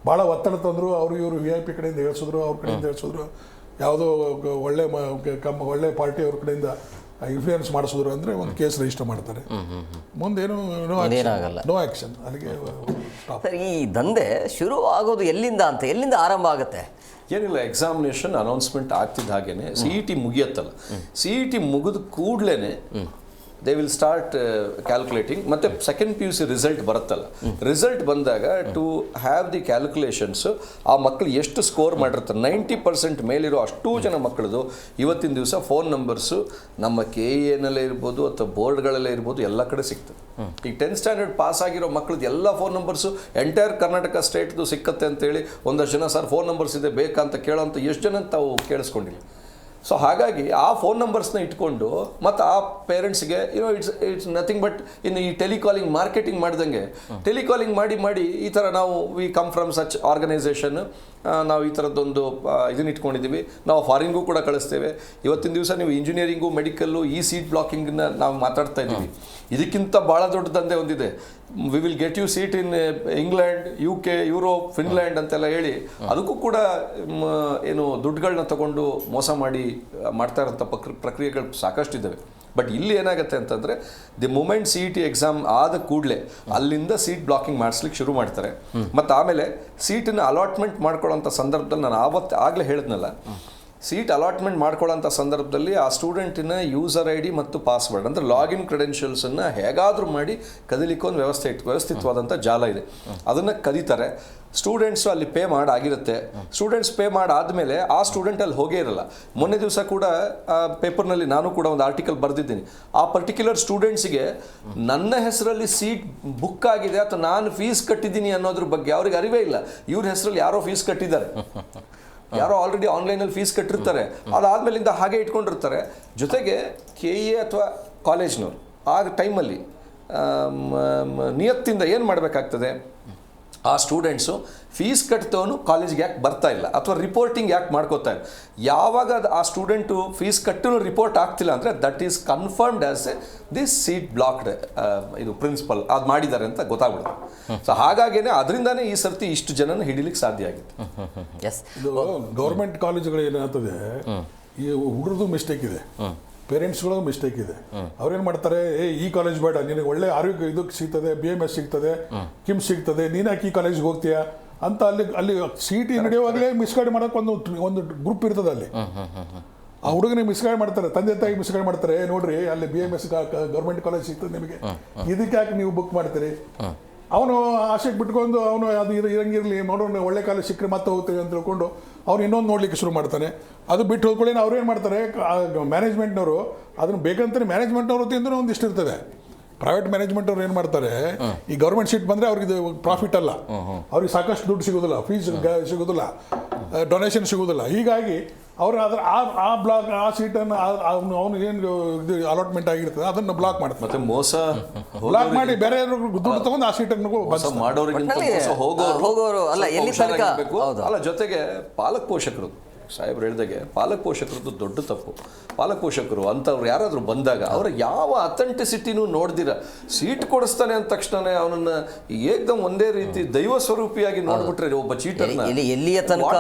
[SPEAKER 5] ಭಾಳ ಒತ್ತಡ ತಂದರು, ಅವರು ಇವರು VIP ಕಡೆಯಿಂದ ಹೇಳ್ಸಿದ್ರು, ಅವ್ರ ಕಡೆಯಿಂದ ಹೇಳ್ಸಿದ್ರು, ಯಾವುದೋ ಒಳ್ಳೆ ಪಾರ್ಟಿ ಅವ್ರ ಕಡೆಯಿಂದ ಇನ್ಫ್ಲೂಯೆನ್ಸ್ ಮಾಡಿಸಿದ್ರು ಅಂದರೆ ಒಂದು ಕೇಸ್ ರಿಜಿಸ್ಟರ್ ಮಾಡ್ತಾರೆ. ಮುಂದೇನು ನೋ ಆ್ಯಕ್ಷನ್. ಅಲ್ಲಿಗೆ
[SPEAKER 1] ಸರ್, ಈ ದಂಧೆ ಶುರು ಆಗೋದು ಎಲ್ಲಿಂದ ಆರಂಭ ಆಗುತ್ತೆ?
[SPEAKER 3] ಏನಿಲ್ಲ, ಎಕ್ಸಾಮಿನೇಷನ್ ಅನೌನ್ಸ್ಮೆಂಟ್ ಆಗ್ತಿದ್ದ ಹಾಗೇನೆ CET ಮುಗಿಯತ್ತಲ್ಲ, CET ಮುಗಿದ ಕೂಡಲೇ ದೇ ವಿಲ್ ಸ್ಟಾರ್ಟ್ ಕ್ಯಾಲ್ಕುಲೇಟಿಂಗ್. ಮತ್ತು ಸೆಕೆಂಡ್ PUC ರಿಸಲ್ಟ್ ಬರುತ್ತಲ್ಲ, ರಿಸಲ್ಟ್ ಬಂದಾಗ ಟು ಹ್ಯಾವ್ ದಿ ಕ್ಯಾಲ್ಕುಲೇಷನ್ಸ್ ಆ ಮಕ್ಕಳು ಎಷ್ಟು ಸ್ಕೋರ್ ಮಾಡಿರ್ತಾರೆ 90% ಮೇಲಿರೋ ಅಷ್ಟೂ ಜನ ಮಕ್ಕಳದು ಇವತ್ತಿನ ದಿವಸ ಫೋನ್ ನಂಬರ್ಸು ನಮ್ಮ KEAನಲ್ಲೇ ಇರ್ಬೋದು ಅಥವಾ ಬೋರ್ಡ್ಗಳಲ್ಲೇ ಇರ್ಬೋದು, ಎಲ್ಲ ಕಡೆ ಸಿಗ್ತದೆ. ಈಗ 10th ಸ್ಟ್ಯಾಂಡರ್ಡ್ ಪಾಸ್ ಆಗಿರೋ ಮಕ್ಕಳದ್ದು ಎಲ್ಲ ಫೋನ್ ನಂಬರ್ಸು ಎಂಟೈರ್ ಕರ್ನಾಟಕ ಸ್ಟೇಟ್ದು ಸಿಕ್ಕತ್ತೆ ಅಂತೇಳಿ ಒಂದಷ್ಟು ಜನ ಸರ್ ಫೋನ್ ನಂಬರ್ಸ್ ಇದೆ ಬೇಕಾ ಅಂತ ಕೇಳೋಂಥ ಎಷ್ಟು ಜನ ತಾವು ಕೇಳಿಸ್ಕೊಂಡಿಲ್ಲ. ಸೊ ಹಾಗಾಗಿ ಆ ಫೋನ್ ನಂಬರ್ಸ್ನ ಇಟ್ಕೊಂಡು ಮತ್ತು ಆ ಪೇರೆಂಟ್ಸ್ಗೆ ಇಟ್ಸ್ ನಥಿಂಗ್ ಬಟ್ ಇನ್ನು ಈ ಟೆಲಿಕಾಲಿಂಗ್ ಮಾರ್ಕೆಟಿಂಗ್ ಮಾಡ್ದಂಗೆ ಟೆಲಿಕಾಲಿಂಗ್ ಮಾಡಿ ಈ ಥರ ನಾವು we come from such organisation, ನಾವು ಈ ಥರದ್ದೊಂದು ಇದನ್ನ ಇಟ್ಕೊಂಡಿದ್ದೀವಿ, ನಾವು ಫಾರಿನ್ಗೂ ಕೂಡ ಕಳಿಸ್ತೇವೆ. ಇವತ್ತಿನ ದಿವಸ ನೀವು ಇಂಜಿನಿಯರಿಂಗು ಮೆಡಿಕಲ್ಲು ಈ ಸೀಟ್ ಬ್ಲಾಕಿಂಗ್ನ ನಾವು ಮಾತಾಡ್ತಾ ಇದ್ದೀವಿ. ಇದಕ್ಕಿಂತ ಭಾಳ ದೊಡ್ಡ ದಂಧೆ ಒಂದಿದೆ. We will get you seat in England, UK, Europe, Finland ಅಂತೆಲ್ಲ ಹೇಳಿ ಅದಕ್ಕೂ ಕೂಡ ಏನು ದುಡ್ಡುಗಳನ್ನ ತಗೊಂಡು ಮೋಸ ಮಾಡ್ತಾ ಇರೋಂಥ ಪ್ರಕ್ರಿಯೆಗಳು ಸಾಕಷ್ಟಿದ್ದಾವೆ. ಬಟ್ ಇಲ್ಲಿ ಏನಾಗುತ್ತೆ ಅಂತಂದರೆ ದಿ ಮೂಮೆಂಟ್ CET ಎಕ್ಸಾಮ್ ಆದ ಕೂಡಲೇ ಅಲ್ಲಿಂದ ಸೀಟ್ ಬ್ಲಾಕಿಂಗ್ ಮಾಡಿಸ್ಲಿಕ್ಕೆ ಶುರು ಮಾಡ್ತಾರೆ. ಮತ್ತು ಆಮೇಲೆ ಸೀಟನ್ನು ಅಲಾಟ್ಮೆಂಟ್ ಮಾಡ್ಕೊಳ್ಳೋಂಥ ಸಂದರ್ಭದಲ್ಲಿ ನಾನು ಆಗಲೇ ಹೇಳಿದ್ನಲ್ಲ, ಸೀಟ್ ಅಲಾಟ್ಮೆಂಟ್ ಮಾಡ್ಕೊಳ್ಳೋಂಥ ಸಂದರ್ಭದಲ್ಲಿ ಆ ಸ್ಟೂಡೆಂಟಿನ ಯೂಸರ್ ID ಮತ್ತು ಪಾಸ್ವರ್ಡ್ ಅಂದರೆ ಲಾಗಿನ್ ಕ್ರೆಡೆನ್ಷಿಯಲ್ಸನ್ನು ಹೇಗಾದರೂ ಮಾಡಿ ಕದಿಲಿಕ್ಕೆ ಒಂದು ವ್ಯವಸ್ಥಿತವಾದಂಥ ಜಾಲ ಇದೆ. ಅದನ್ನು ಕದೀತಾರೆ. ಸ್ಟೂಡೆಂಟ್ಸು ಅಲ್ಲಿ ಪೇ ಮಾಡಾಗಿರುತ್ತೆ. ಸ್ಟೂಡೆಂಟ್ಸ್ ಪೇ ಮಾಡಾದಮೇಲೆ ಆ ಸ್ಟೂಡೆಂಟ್ ಅಲ್ಲಿ ಹೋಗೇ ಇರಲ್ಲ. ಮೊನ್ನೆ ದಿವಸ ಕೂಡ ಪೇಪರ್ನಲ್ಲಿ ನಾನು ಕೂಡ ಒಂದು ಆರ್ಟಿಕಲ್ ಬರೆದಿದ್ದೀನಿ. ಆ ಪರ್ಟಿಕ್ಯುಲರ್ ಸ್ಟೂಡೆಂಟ್ಸಿಗೆ ನನ್ನ ಹೆಸರಲ್ಲಿ ಸೀಟ್ ಬುಕ್ ಆಗಿದೆ ಅಥವಾ ನಾನು ಫೀಸ್ ಕಟ್ಟಿದ್ದೀನಿ ಅನ್ನೋದ್ರ ಬಗ್ಗೆ ಅವ್ರಿಗೆ ಅರಿವೇ ಇಲ್ಲ. ಇವ್ರ ಹೆಸರಲ್ಲಿ ಯಾರೋ ಫೀಸ್ ಕಟ್ಟಿದ್ದಾರೆ, ಯಾರೋ ಆಲ್ರೆಡಿ ಆನ್ಲೈನಲ್ಲಿ ಫೀಸ್ ಕಟ್ಟಿರ್ತಾರೆ, ಅದಾದಮೇಲಿಂದ ಹಾಗೆ ಇಟ್ಕೊಂಡಿರ್ತಾರೆ. ಜೊತೆಗೆ KE ಅಥವಾ ಕಾಲೇಜ್ನವ್ರು ಆ ಟೈಮಲ್ಲಿ ನಿಯತ್ತಿಂದ ಏನು ಮಾಡಬೇಕಾಗ್ತದೆ, ಆ ಸ್ಟೂಡೆಂಟ್ಸು ಫೀಸ್ ಕಟ್ತವನು ಕಾಲೇಜ್ಗೆ ಯಾಕೆ ಬರ್ತಾ ಇಲ್ಲ ಅಥವಾ ರಿಪೋರ್ಟಿಂಗ್ ಯಾಕೆ ಮಾಡ್ಕೋತಾ ಇಲ್ಲ. ಯಾವಾಗ ಆ ಸ್ಟೂಡೆಂಟು ಫೀಸ್ ಕಟ್ಟೂ ರಿಪೋರ್ಟ್ ಆಗ್ತಿಲ್ಲ ಅಂದರೆ that is confirmed as this seat blocked, ಇದು ಪ್ರಿನ್ಸಿಪಲ್ ಅದು ಮಾಡಿದ್ದಾರೆ ಅಂತ ಗೊತ್ತಾಗ್ಬಿಡುತ್ತೆ. ಸೊ ಹಾಗಾಗೇನೆ ಅದರಿಂದಾನೇ ಈ ಸರ್ತಿ ಇಷ್ಟು ಜನನ ಹಿಡಿಲಿಕ್ಕೆ ಸಾಧ್ಯ ಆಗಿದೆ.
[SPEAKER 1] ಎಸ್,
[SPEAKER 5] ಇದು ಗೌರ್ಮೆಂಟ್ ಕಾಲೇಜುಗಳು ಏನಾಗ್ತದೆ, ಈ ಹುಡುಗರದು ಮಿಸ್ಟೇಕ್ ಇದೆ, ಪೇರೆಂಟ್ಸ್ಗಳದ್ದು ಮಿಸ್ಟೇಕ್ ಇದೆ. ಅವ್ರೇನು ಮಾಡ್ತಾರೆ, ಈ ಕಾಲೇಜ್ ಬೇಡ, ನಿನಗೆ ಒಳ್ಳೆ ಆರೋಗ್ಯ ಇದಕ್ಕೆ ಸಿಗ್ತದೆ, BMS ಸಿಗ್ತದೆ, KIMS ಸಿಗ್ತದೆ, ನೀನು ಯಾಕೆ ಈ ಕಾಲೇಜ್ಗೆ ಹೋಗ್ತೀಯಾ ಅಂತ ಅಲ್ಲಿ CET ನಡೆಯುವಾಗಲೇ ಮಿಸ್ಗೈಡ್ ಮಾಡೋಕೆ ಒಂದು ಗ್ರೂಪ್ ಇರ್ತದೆ. ಅಲ್ಲಿ ಆ ಹುಡುಗನಿಗೆ ಮಿಸ್ಗೈಡ್ ಮಾಡ್ತಾರೆ, ತಂದೆ ತಾಯಿ ಮಿಸ್ಗೈಡ್ ಮಾಡ್ತಾರೆ. ನೋಡ್ರಿ ಅಲ್ಲಿ BMS ಗೌರ್ಮೆಂಟ್ ಕಾಲೇಜ್ ಸಿಗ್ತದೆ ನಿಮಗೆ, ಇದಕ್ಕೆ ಯಾಕೆ ನೀವು ಬುಕ್ ಮಾಡ್ತೀರಿ? ಅವನು ಆಸೆಗೆ ಬಿಟ್ಕೊಂಡು ಅವನು ಅದು ಇರಂಗಿರಲಿ, ನೋಡೋಣ ಒಳ್ಳೆ ಕಾಲೇಜ್ ಸಿಕ್ಕರೆ ಮತ್ತೆ ಹೋಗ್ತೀವಿ ಅಂತ ತಿಳ್ಕೊಂಡು ಅವ್ನು ಇನ್ನೊಂದು ನೋಡ್ಲಿಕ್ಕೆ ಶುರು ಮಾಡ್ತಾನೆ. ಅದು ಬಿಟ್ಟು ಹೋದ್ಕೊಳ್ಳಿ ಅವ್ರು ಏನು ಮಾಡ್ತಾರೆ, ಮ್ಯಾನೇಜ್ಮೆಂಟ್ನವರು ಅದನ್ನು ಬೇಕಂತಾನೆ ಮ್ಯಾನೇಜ್ಮೆಂಟ್ನವ್ರ ವತಿಯಿಂದ ಒಂದಿಷ್ಟು ಇರ್ತದೆ. ಪ್ರೈವೇಟ್ ಮ್ಯಾನೇಜ್ಮೆಂಟ್ ಅವ್ರು ಏನು ಮಾಡ್ತಾರೆ, ಈ ಗೌರ್ಮೆಂಟ್ ಸೀಟ್ ಬಂದರೆ ಅವ್ರಿಗೆ ಪ್ರಾಫಿಟ್ ಅಲ್ಲ, ಅವ್ರಿಗೆ ಸಾಕಷ್ಟು ದುಡ್ಡು ಸಿಗೋದಿಲ್ಲ, ಫೀಸ್ ಸಿಗೋದಿಲ್ಲ, ಡೊನೇಷನ್ ಸಿಗೋದಿಲ್ಲ. ಹೀಗಾಗಿ ಅವರು ಅದರ ಆ ಬ್ಲಾಕ್ ಆ ಸೀಟನ್ನು ಅವನು ಏನು ಇದು ಅಲಾಟ್ಮೆಂಟ್ ಆಗಿರ್ತದೆ ಅದನ್ನು ಬ್ಲಾಕ್ ಮಾಡ್ತಾರೆ.
[SPEAKER 3] ಮತ್ತೆ ಮೋಸ
[SPEAKER 5] ಬ್ಲಾಕ್ ಮಾಡಿ ಬೇರೆ ದುಡ್ಡು ತಗೊಂಡು ಆ ಸೀಟನ್ನು
[SPEAKER 3] ಮಾಡೋರಿಗಿಂತ
[SPEAKER 1] ಹೋಗೋರು ಅಲ್ಲ, ಎಲ್ಲಿ ತನಕ
[SPEAKER 3] ಅಲ್ಲ. ಜೊತೆಗೆ ಪಾಲಕ ಪೋಷಕರು ಸಾಹೇಬ್ರು ಹೇಳ್ದಾಗೆ ಪಾಲಕ ಪೋಷಕರದ್ದು ದೊಡ್ಡ ತಪ್ಪು. ಪಾಲಕ ಪೋಷಕರು ಅಂಥವ್ರು ಯಾರಾದರೂ ಬಂದಾಗ ಅವರ ಯಾವ ಅಥೆಂಟಿಸಿಟಿನೂ ನೋಡ್ದಿರ ಸೀಟ್ ಕೊಡಿಸ್ತಾನೆ ಅಂದ ತಕ್ಷಣ ಅವನನ್ನ ಏಕದಮ್ ಒಂದೇ ರೀತಿ ದೈವ ಸ್ವರೂಪಿಯಾಗಿ ನೋಡ್ಬಿಟ್ರೆ ಒಬ್ಬ ಚೀಟರ್ನ
[SPEAKER 1] ಎಲ್ಲಿಯ ತನಕ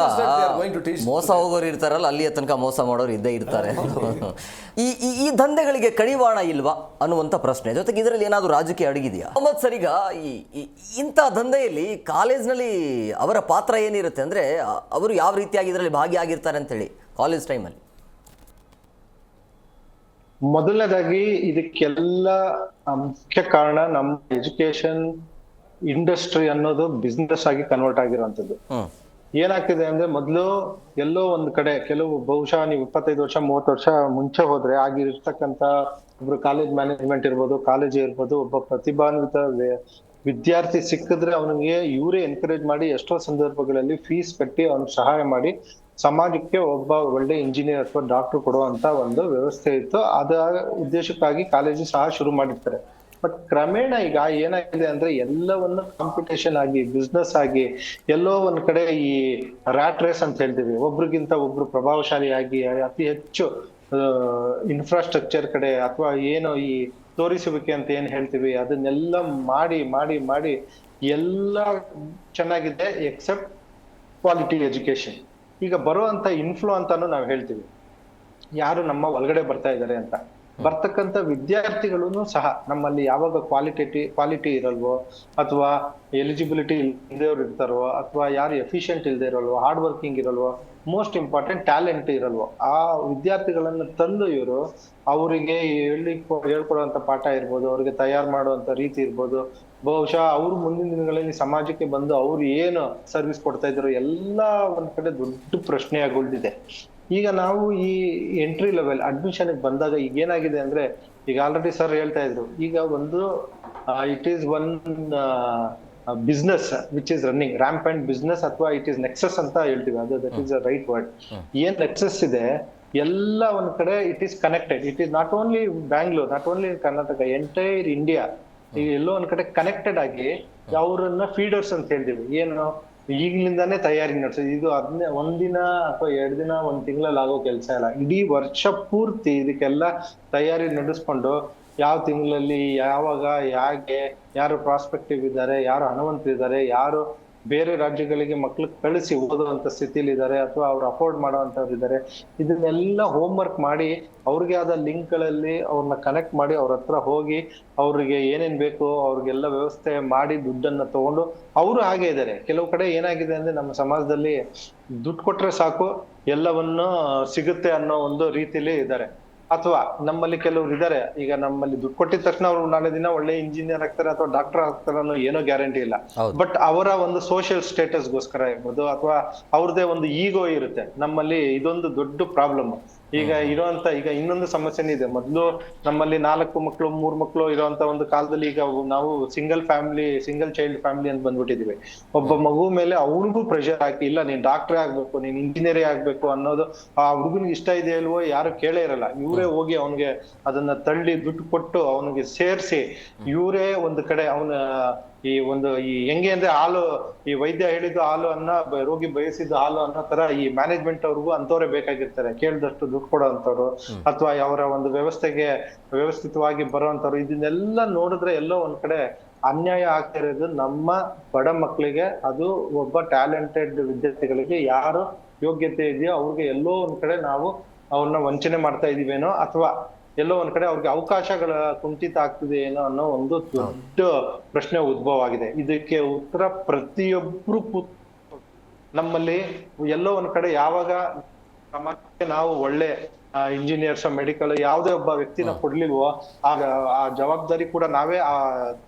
[SPEAKER 1] ಮೋಸ ಹೋಗೋರು ಇರ್ತಾರಲ್ಲ, ಅಲ್ಲಿಯ ತನಕ ಮೋಸ ಮಾಡೋರು ಇದ್ದೇ ಇರ್ತಾರೆ. ಈ ದಂಧೆಗಳಿಗೆ ಕಡಿವಾಣ ಇಲ್ವಾ ಅನ್ನುವಂಥ ಪ್ರಶ್ನೆ. ಜೊತೆಗೆ ಇದರಲ್ಲಿ ಏನಾದರೂ ರಾಜಕೀಯ ಅಡಗಿದೆಯಾ? ಮೊಹಮ್ಮದ್ ಸರ್, ಈಗ ಇಂಥ ದಂಧೆಯಲ್ಲಿ ಕಾಲೇಜ್ನಲ್ಲಿ ಅವರ ಪಾತ್ರ ಏನಿರುತ್ತೆ ಅಂದರೆ ಅವರು ಯಾವ ರೀತಿಯಾಗಿ ಇದರಲ್ಲಿ ಭಾಗಿಯಾಗಿರ್ತಾರೆ ಅಂತೇಳಿ ಕಾಲೇಜ್ ಟೈಮಲ್ಲಿ?
[SPEAKER 4] ಮೊದಲನೇದಾಗಿ ಇದಕ್ಕೆಲ್ಲ ಮುಖ್ಯ ಕಾರಣ ನಮ್ಮ ಎಜುಕೇಶನ್ ಇಂಡಸ್ಟ್ರಿ ಅನ್ನೋದು ಬಿಸ್ನೆಸ್ ಆಗಿ ಕನ್ವರ್ಟ್ ಆಗಿರುವಂತದ್ದು. ಏನಾಗ್ತಿದೆ ಅಂದ್ರೆ ಮೊದಲು ಎಲ್ಲೋ ಒಂದ್ ಕಡೆ ಬಹುಶಃ ನೀವು 25 ವರ್ಷ 30 ವರ್ಷ ಮುಂಚೆ ಹೋದ್ರೆ ಆಗಿರ್ತಕ್ಕಂತ ಒಬ್ರು ಕಾಲೇಜ್ ಮ್ಯಾನೇಜ್ಮೆಂಟ್ ಇರ್ಬೋದು, ಕಾಲೇಜ್ ಇರ್ಬೋದು, ಒಬ್ಬ ಪ್ರತಿಭಾನ್ವಿತ ವಿದ್ಯಾರ್ಥಿ ಸಿಕ್ಕಿದ್ರೆ ಅವನಿಗೆ ಇವರೇ ಎನ್ಕರೇಜ್ ಮಾಡಿ ಎಷ್ಟೋ ಸಂದರ್ಭಗಳಲ್ಲಿ ಫೀಸ್ ಕಟ್ಟಿ ಅವ್ನಿಗೆ ಸಹಾಯ ಮಾಡಿ ಸಮಾಜಕ್ಕೆ ಒಬ್ಬ ಒಳ್ಳೆ ಇಂಜಿನಿಯರ್ ಅಥವಾ ಡಾಕ್ಟರ್ ಕೊಡುವಂತ ಒಂದು ವ್ಯವಸ್ಥೆ ಇತ್ತು. ಅದ ಉದ್ದೇಶಕ್ಕಾಗಿ ಕಾಲೇಜು ಸಹ ಶುರು ಮಾಡಿರ್ತಾರೆ. ಬಟ್ ಕ್ರಮೇಣ ಈಗ ಏನಾಗಿದೆ ಅಂದ್ರೆ ಎಲ್ಲವನ್ನು ಕಾಂಪಿಟೇಷನ್ ಆಗಿ ಬಿಸ್ನೆಸ್ ಆಗಿ ಎಲ್ಲೋ ಒಂದ್ ಕಡೆ ಈ ರ್ಯಾಟ್ ರೇಸ್ ಅಂತ ಹೇಳ್ತೀವಿ, ಒಬ್ರಿಗಿಂತ ಒಬ್ರು ಪ್ರಭಾವಶಾಲಿಯಾಗಿ ಅತಿ ಹೆಚ್ಚು ಇನ್ಫ್ರಾಸ್ಟ್ರಕ್ಚರ್ ಕಡೆ ಅಥವಾ ಏನು ಈ ತೋರಿಸುವಿಕೆ ಅಂತ ಏನ್ ಹೇಳ್ತೀವಿ ಅದನ್ನೆಲ್ಲ ಮಾಡಿ ಮಾಡಿ ಮಾಡಿ ಎಲ್ಲ ಚೆನ್ನಾಗಿದೆ ಎಕ್ಸೆಪ್ಟ್ ಕ್ವಾಲಿಟಿ ಎಜುಕೇಶನ್. ಈಗ ಬರುವಂತ ಇನ್ಫ್ಲೋ ಅಂತಾನು ನಾವು ಹೇಳ್ತೀವಿ, ಯಾರು ನಮ್ಮ ಒಳಗಡೆ ಬರ್ತಾ ಇದ್ದಾರೆ ಅಂತ. ಬರ್ತಕ್ಕಂಥ ವಿದ್ಯಾರ್ಥಿಗಳು ಸಹ ನಮ್ಮಲ್ಲಿ ಯಾವಾಗ ಕ್ವಾಲಿಟಿ ಇರಲ್ವೋ ಅಥವಾ ಎಲಿಜಿಬಿಲಿಟಿ ಇಲ್ದೇವ್ರು ಇರ್ತಾರೋ ಅಥವಾ ಯಾರು ಎಫಿಷಿಯಂಟ್ ಇಲ್ದೇ ಇರಲ್ವೋ, ಹಾರ್ಡ್ ವರ್ಕಿಂಗ್ ಇರಲ್ವೋ, ಮೋಸ್ಟ್ ಇಂಪಾರ್ಟೆಂಟ್ ಟ್ಯಾಲೆಂಟ್ ಇರಲ್ವೋ, ಆ ವಿದ್ಯಾರ್ಥಿಗಳನ್ನ ತಂದು ಇವರು ಅವರಿಗೆ ಹೇಳ್ಕೊಡುವಂತ ಪಾಠ ಇರ್ಬೋದು, ಅವ್ರಿಗೆ ತಯಾರು ಮಾಡುವಂತ ರೀತಿ ಇರ್ಬೋದು, ಬಹುಶಃ ಅವ್ರು ಮುಂದಿನ ದಿನಗಳಲ್ಲಿ ಸಮಾಜಕ್ಕೆ ಬಂದು ಅವ್ರು ಏನು ಸರ್ವಿಸ್ ಕೊಡ್ತಾ ಇದ್ರು ಎಲ್ಲ ಒಂದ್ ಕಡೆ ದೊಡ್ಡ ಪ್ರಶ್ನೆಯಾಗಿ ಉಳಿದಿದೆ. ಈಗ ನಾವು ಈ ಎಂಟ್ರಿ ಲೆವೆಲ್ ಅಡ್ಮಿಷನ್ ಬಂದಾಗ ಈಗ ಏನಾಗಿದೆ ಅಂದ್ರೆ, ಈಗ ಆಲ್ರೆಡಿ ಸರ್ ಹೇಳ್ತಾ ಇದ್ರು, ಈಗ ಒಂದು it is one business which is running ramp and business ಅಥವಾ ಇಟ್ ಈಸ್ ನೆಕ್ಸಸ್ ಅಂತ ಹೇಳ್ತೀವಿ, ಅದು that is a right word. ಏನ್ ನೆಕ್ಸಸ್ ಇದೆ ಎಲ್ಲ ಒಂದ್ ಕಡೆ it is connected. It is not only Bangalore, not only Karnataka, entire India ಈಗ ಎಲ್ಲೋ ಒಂದ್ ಕಡೆ ಕನೆಕ್ಟೆಡ್ ಆಗಿ ಅವ್ರನ್ನ ಫೀಡರ್ಸ್ ಅಂತ ಹೇಳ್ತೀವಿ. ಏನು ಈಗ್ಲಿಂದಾನೇ ತಯಾರಿ ನಡೆಸೋದು, ಇದು ಒಂದಿನ ಅಥವಾ 2 ದಿನ 1 ತಿಂಗಳಲ್ಲಿ ಆಗೋ ಕೆಲಸ ಇಲ್ಲ. ಇಡೀ ವರ್ಷ ಪೂರ್ತಿ ಇದಕ್ಕೆಲ್ಲ ತಯಾರಿ ನಡೆಸ್ಕೊಂಡು ಯಾವ ತಿಂಗಳಲ್ಲಿ ಯಾವಾಗ ಹೇಗೆ ಯಾರು ಪ್ರಾಸ್ಪೆಕ್ಟಿವ್ ಇದ್ದಾರೆ, ಯಾರು ಹಣವಂತರಿದ್ದಾರೆ, ಯಾರು ಬೇರೆ ರಾಜ್ಯಗಳಿಗೆ ಮಕ್ಳು ಕಳಿಸಿ ಓದುವಂತ ಸ್ಥಿತಿಲಿ ಇದ್ದಾರೆ ಅಥವಾ ಅವ್ರು ಅಫೋರ್ಡ್ ಮಾಡುವಂತವ್ರು ಇದ್ದಾರೆ, ಇದನ್ನೆಲ್ಲ ಹೋಮ್ ವರ್ಕ್ ಮಾಡಿ ಅವ್ರಿಗೆ ಆದ ಲಿಂಕ್ ಗಳಲ್ಲಿ ಅವ್ರನ್ನ ಕನೆಕ್ಟ್ ಮಾಡಿ ಅವ್ರ ಹತ್ರ ಹೋಗಿ ಅವ್ರಿಗೆ ಏನೇನ್ ಬೇಕು ಅವ್ರಿಗೆಲ್ಲ ವ್ಯವಸ್ಥೆ ಮಾಡಿ ದುಡ್ಡನ್ನ ತಗೊಂಡು ಅವರು ಹಾಗೆ ಇದ್ದಾರೆ. ಕೆಲವು ಕಡೆ ಏನಾಗಿದೆ ಅಂದ್ರೆ ನಮ್ಮ ಸಮಾಜದಲ್ಲಿ ದುಡ್ಡು ಕೊಟ್ರೆ ಸಾಕು ಎಲ್ಲವನ್ನು ಸಿಗುತ್ತೆ ಅನ್ನೋ ಒಂದು ರೀತಿಲಿ ಇದ್ದಾರೆ. ಅಥವಾ ನಮ್ಮಲ್ಲಿ ಕೆಲವ್ರು ಇದ್ದಾರೆ, ಈಗ ನಮ್ಮಲ್ಲಿ ದುಡ್ಡು ಕೊಟ್ಟಿದ ತಕ್ಷಣ ಅವ್ರು ನಾಳೆ ದಿನ ಒಳ್ಳೆ ಇಂಜಿನಿಯರ್ ಆಗ್ತಾರೆ ಅಥವಾ ಡಾಕ್ಟರ್ ಆಗ್ತಾರೆ ಅನ್ನೋ ಏನೋ ಗ್ಯಾರಂಟಿ ಇಲ್ಲ. ಬಟ್ ಅವರ ಒಂದು ಸೋಷಿಯಲ್ ಸ್ಟೇಟಸ್ ಗೋಸ್ಕರ ಇರ್ಬೋದು ಅಥವಾ ಅವ್ರದೇ ಒಂದು ಈಗೋ ಇರುತ್ತೆ. ನಮ್ಮಲ್ಲಿ ಇದೊಂದು ದೊಡ್ಡ ಪ್ರಾಬ್ಲಮ್ ಈಗ ಇರೋಂತ. ಈಗ ಇನ್ನೊಂದು ಸಮಸ್ಯೆನೇ ಇದೆ. ಮೊದ್ಲು ನಮ್ಮಲ್ಲಿ 4 ಮಕ್ಳು 3 ಮಕ್ಳು ಇರೋಂತ ಒಂದು ಕಾಲದಲ್ಲಿ ಈಗ ನಾವು ಸಿಂಗಲ್ ಚೈಲ್ಡ್ ಫ್ಯಾಮಿಲಿ ಅಂತ ಬಂದ್ಬಿಟ್ಟಿದೀವಿ. ಒಬ್ಬ ಮಗು ಮೇಲೆ ಅವ್ರಿಗೂ ಪ್ರೆಷರ್ ಹಾಕಿ, ಇಲ್ಲ ನೀನ್ ಡಾಕ್ಟರ್ ಆಗ್ಬೇಕು, ನೀನ್ ಇಂಜಿನಿಯರೇ ಆಗ್ಬೇಕು ಅನ್ನೋದು ಆ ಹುಡುಗನಿಗೆ ಇಷ್ಟ ಇದೆ ಅಲ್ವೋ ಯಾರು ಕೇಳೇ ಇರಲ್ಲ. ಇವರೇ ಹೋಗಿ ಅವನಿಗೆ ಅದನ್ನ ತಳ್ಳಿ ದುಡ್ಡು ಕೊಟ್ಟು ಅವನಿಗೆ ಸೇರ್ಸಿ ಇವರೇ ಒಂದು ಕಡೆ ಅವನ ಈ ಹೆಂಗೆ ಅಂದ್ರೆ ಹಾಲು, ಈ ವೈದ್ಯ ಹೇಳಿದ್ದು ಹಾಲು ಅನ್ನ ರೋಗಿ ಬಯಸಿದ್ದು ಹಾಲು ಅನ್ನೋ ತರ ಈ ಮ್ಯಾನೇಜ್ಮೆಂಟ್ ಅವ್ರಿಗೂ ಅಂತವ್ರೆ ಬೇಕಾಗಿರ್ತಾರೆ, ಕೇಳಿದಷ್ಟು ದುಡ್ಡು ಕೊಡೋ ಅಂತವ್ರು ಅಥವಾ ಅವರ ಒಂದು ವ್ಯವಸ್ಥೆಗೆ ವ್ಯವಸ್ಥಿತವಾಗಿ ಬರುವಂತವ್ರು. ಇದನ್ನೆಲ್ಲ ನೋಡಿದ್ರೆ ಎಲ್ಲೋ ಒಂದ್ ಕಡೆ ಅನ್ಯಾಯ ಆಗ್ತಾ ಇರೋದು ನಮ್ಮ ಬಡ ಮಕ್ಕಳಿಗೆ. ಅದು ಒಬ್ಬ ಟ್ಯಾಲೆಂಟೆಡ್ ವಿದ್ಯಾರ್ಥಿಗಳಿಗೆ ಯಾರು ಯೋಗ್ಯತೆ ಇದೆಯೋ ಅವ್ರಿಗೆ ಎಲ್ಲೋ ಒಂದ್ ಕಡೆ ನಾವು ಅವ್ರನ್ನ ವಂಚನೆ ಮಾಡ್ತಾ ಇದೀವೇನೋ ಅಥವಾ ಎಲ್ಲೋ ಒಂದ್ ಕಡೆ ಅವ್ರಿಗೆ ಅವಕಾಶಗಳ ಕುಂಠಿತ ಆಗ್ತಿದೆ ಏನೋ ಅನ್ನೋ ಒಂದು ದೊಡ್ಡ ಪ್ರಶ್ನೆ ಉದ್ಭವ ಆಗಿದೆ. ಇದಕ್ಕೆ ಉತ್ತರ ಪ್ರತಿಯೊಬ್ರು ನಮ್ಮಲ್ಲಿ ಎಲ್ಲೋ ಒಂದ್ ಕಡೆ ಯಾವಾಗ ಸಮಾಜಕ್ಕೆ ನಾವು ಒಳ್ಳೆ ಇಂಜಿನಿಯರ್ಸ್ ಮೆಡಿಕಲ್ ಯಾವುದೇ ಒಬ್ಬ ವ್ಯಕ್ತಿನ ಕೊಡ್ಲಿಲ್ವೋ ಆಗ ಆ ಜವಾಬ್ದಾರಿ ಕೂಡ ನಾವೇ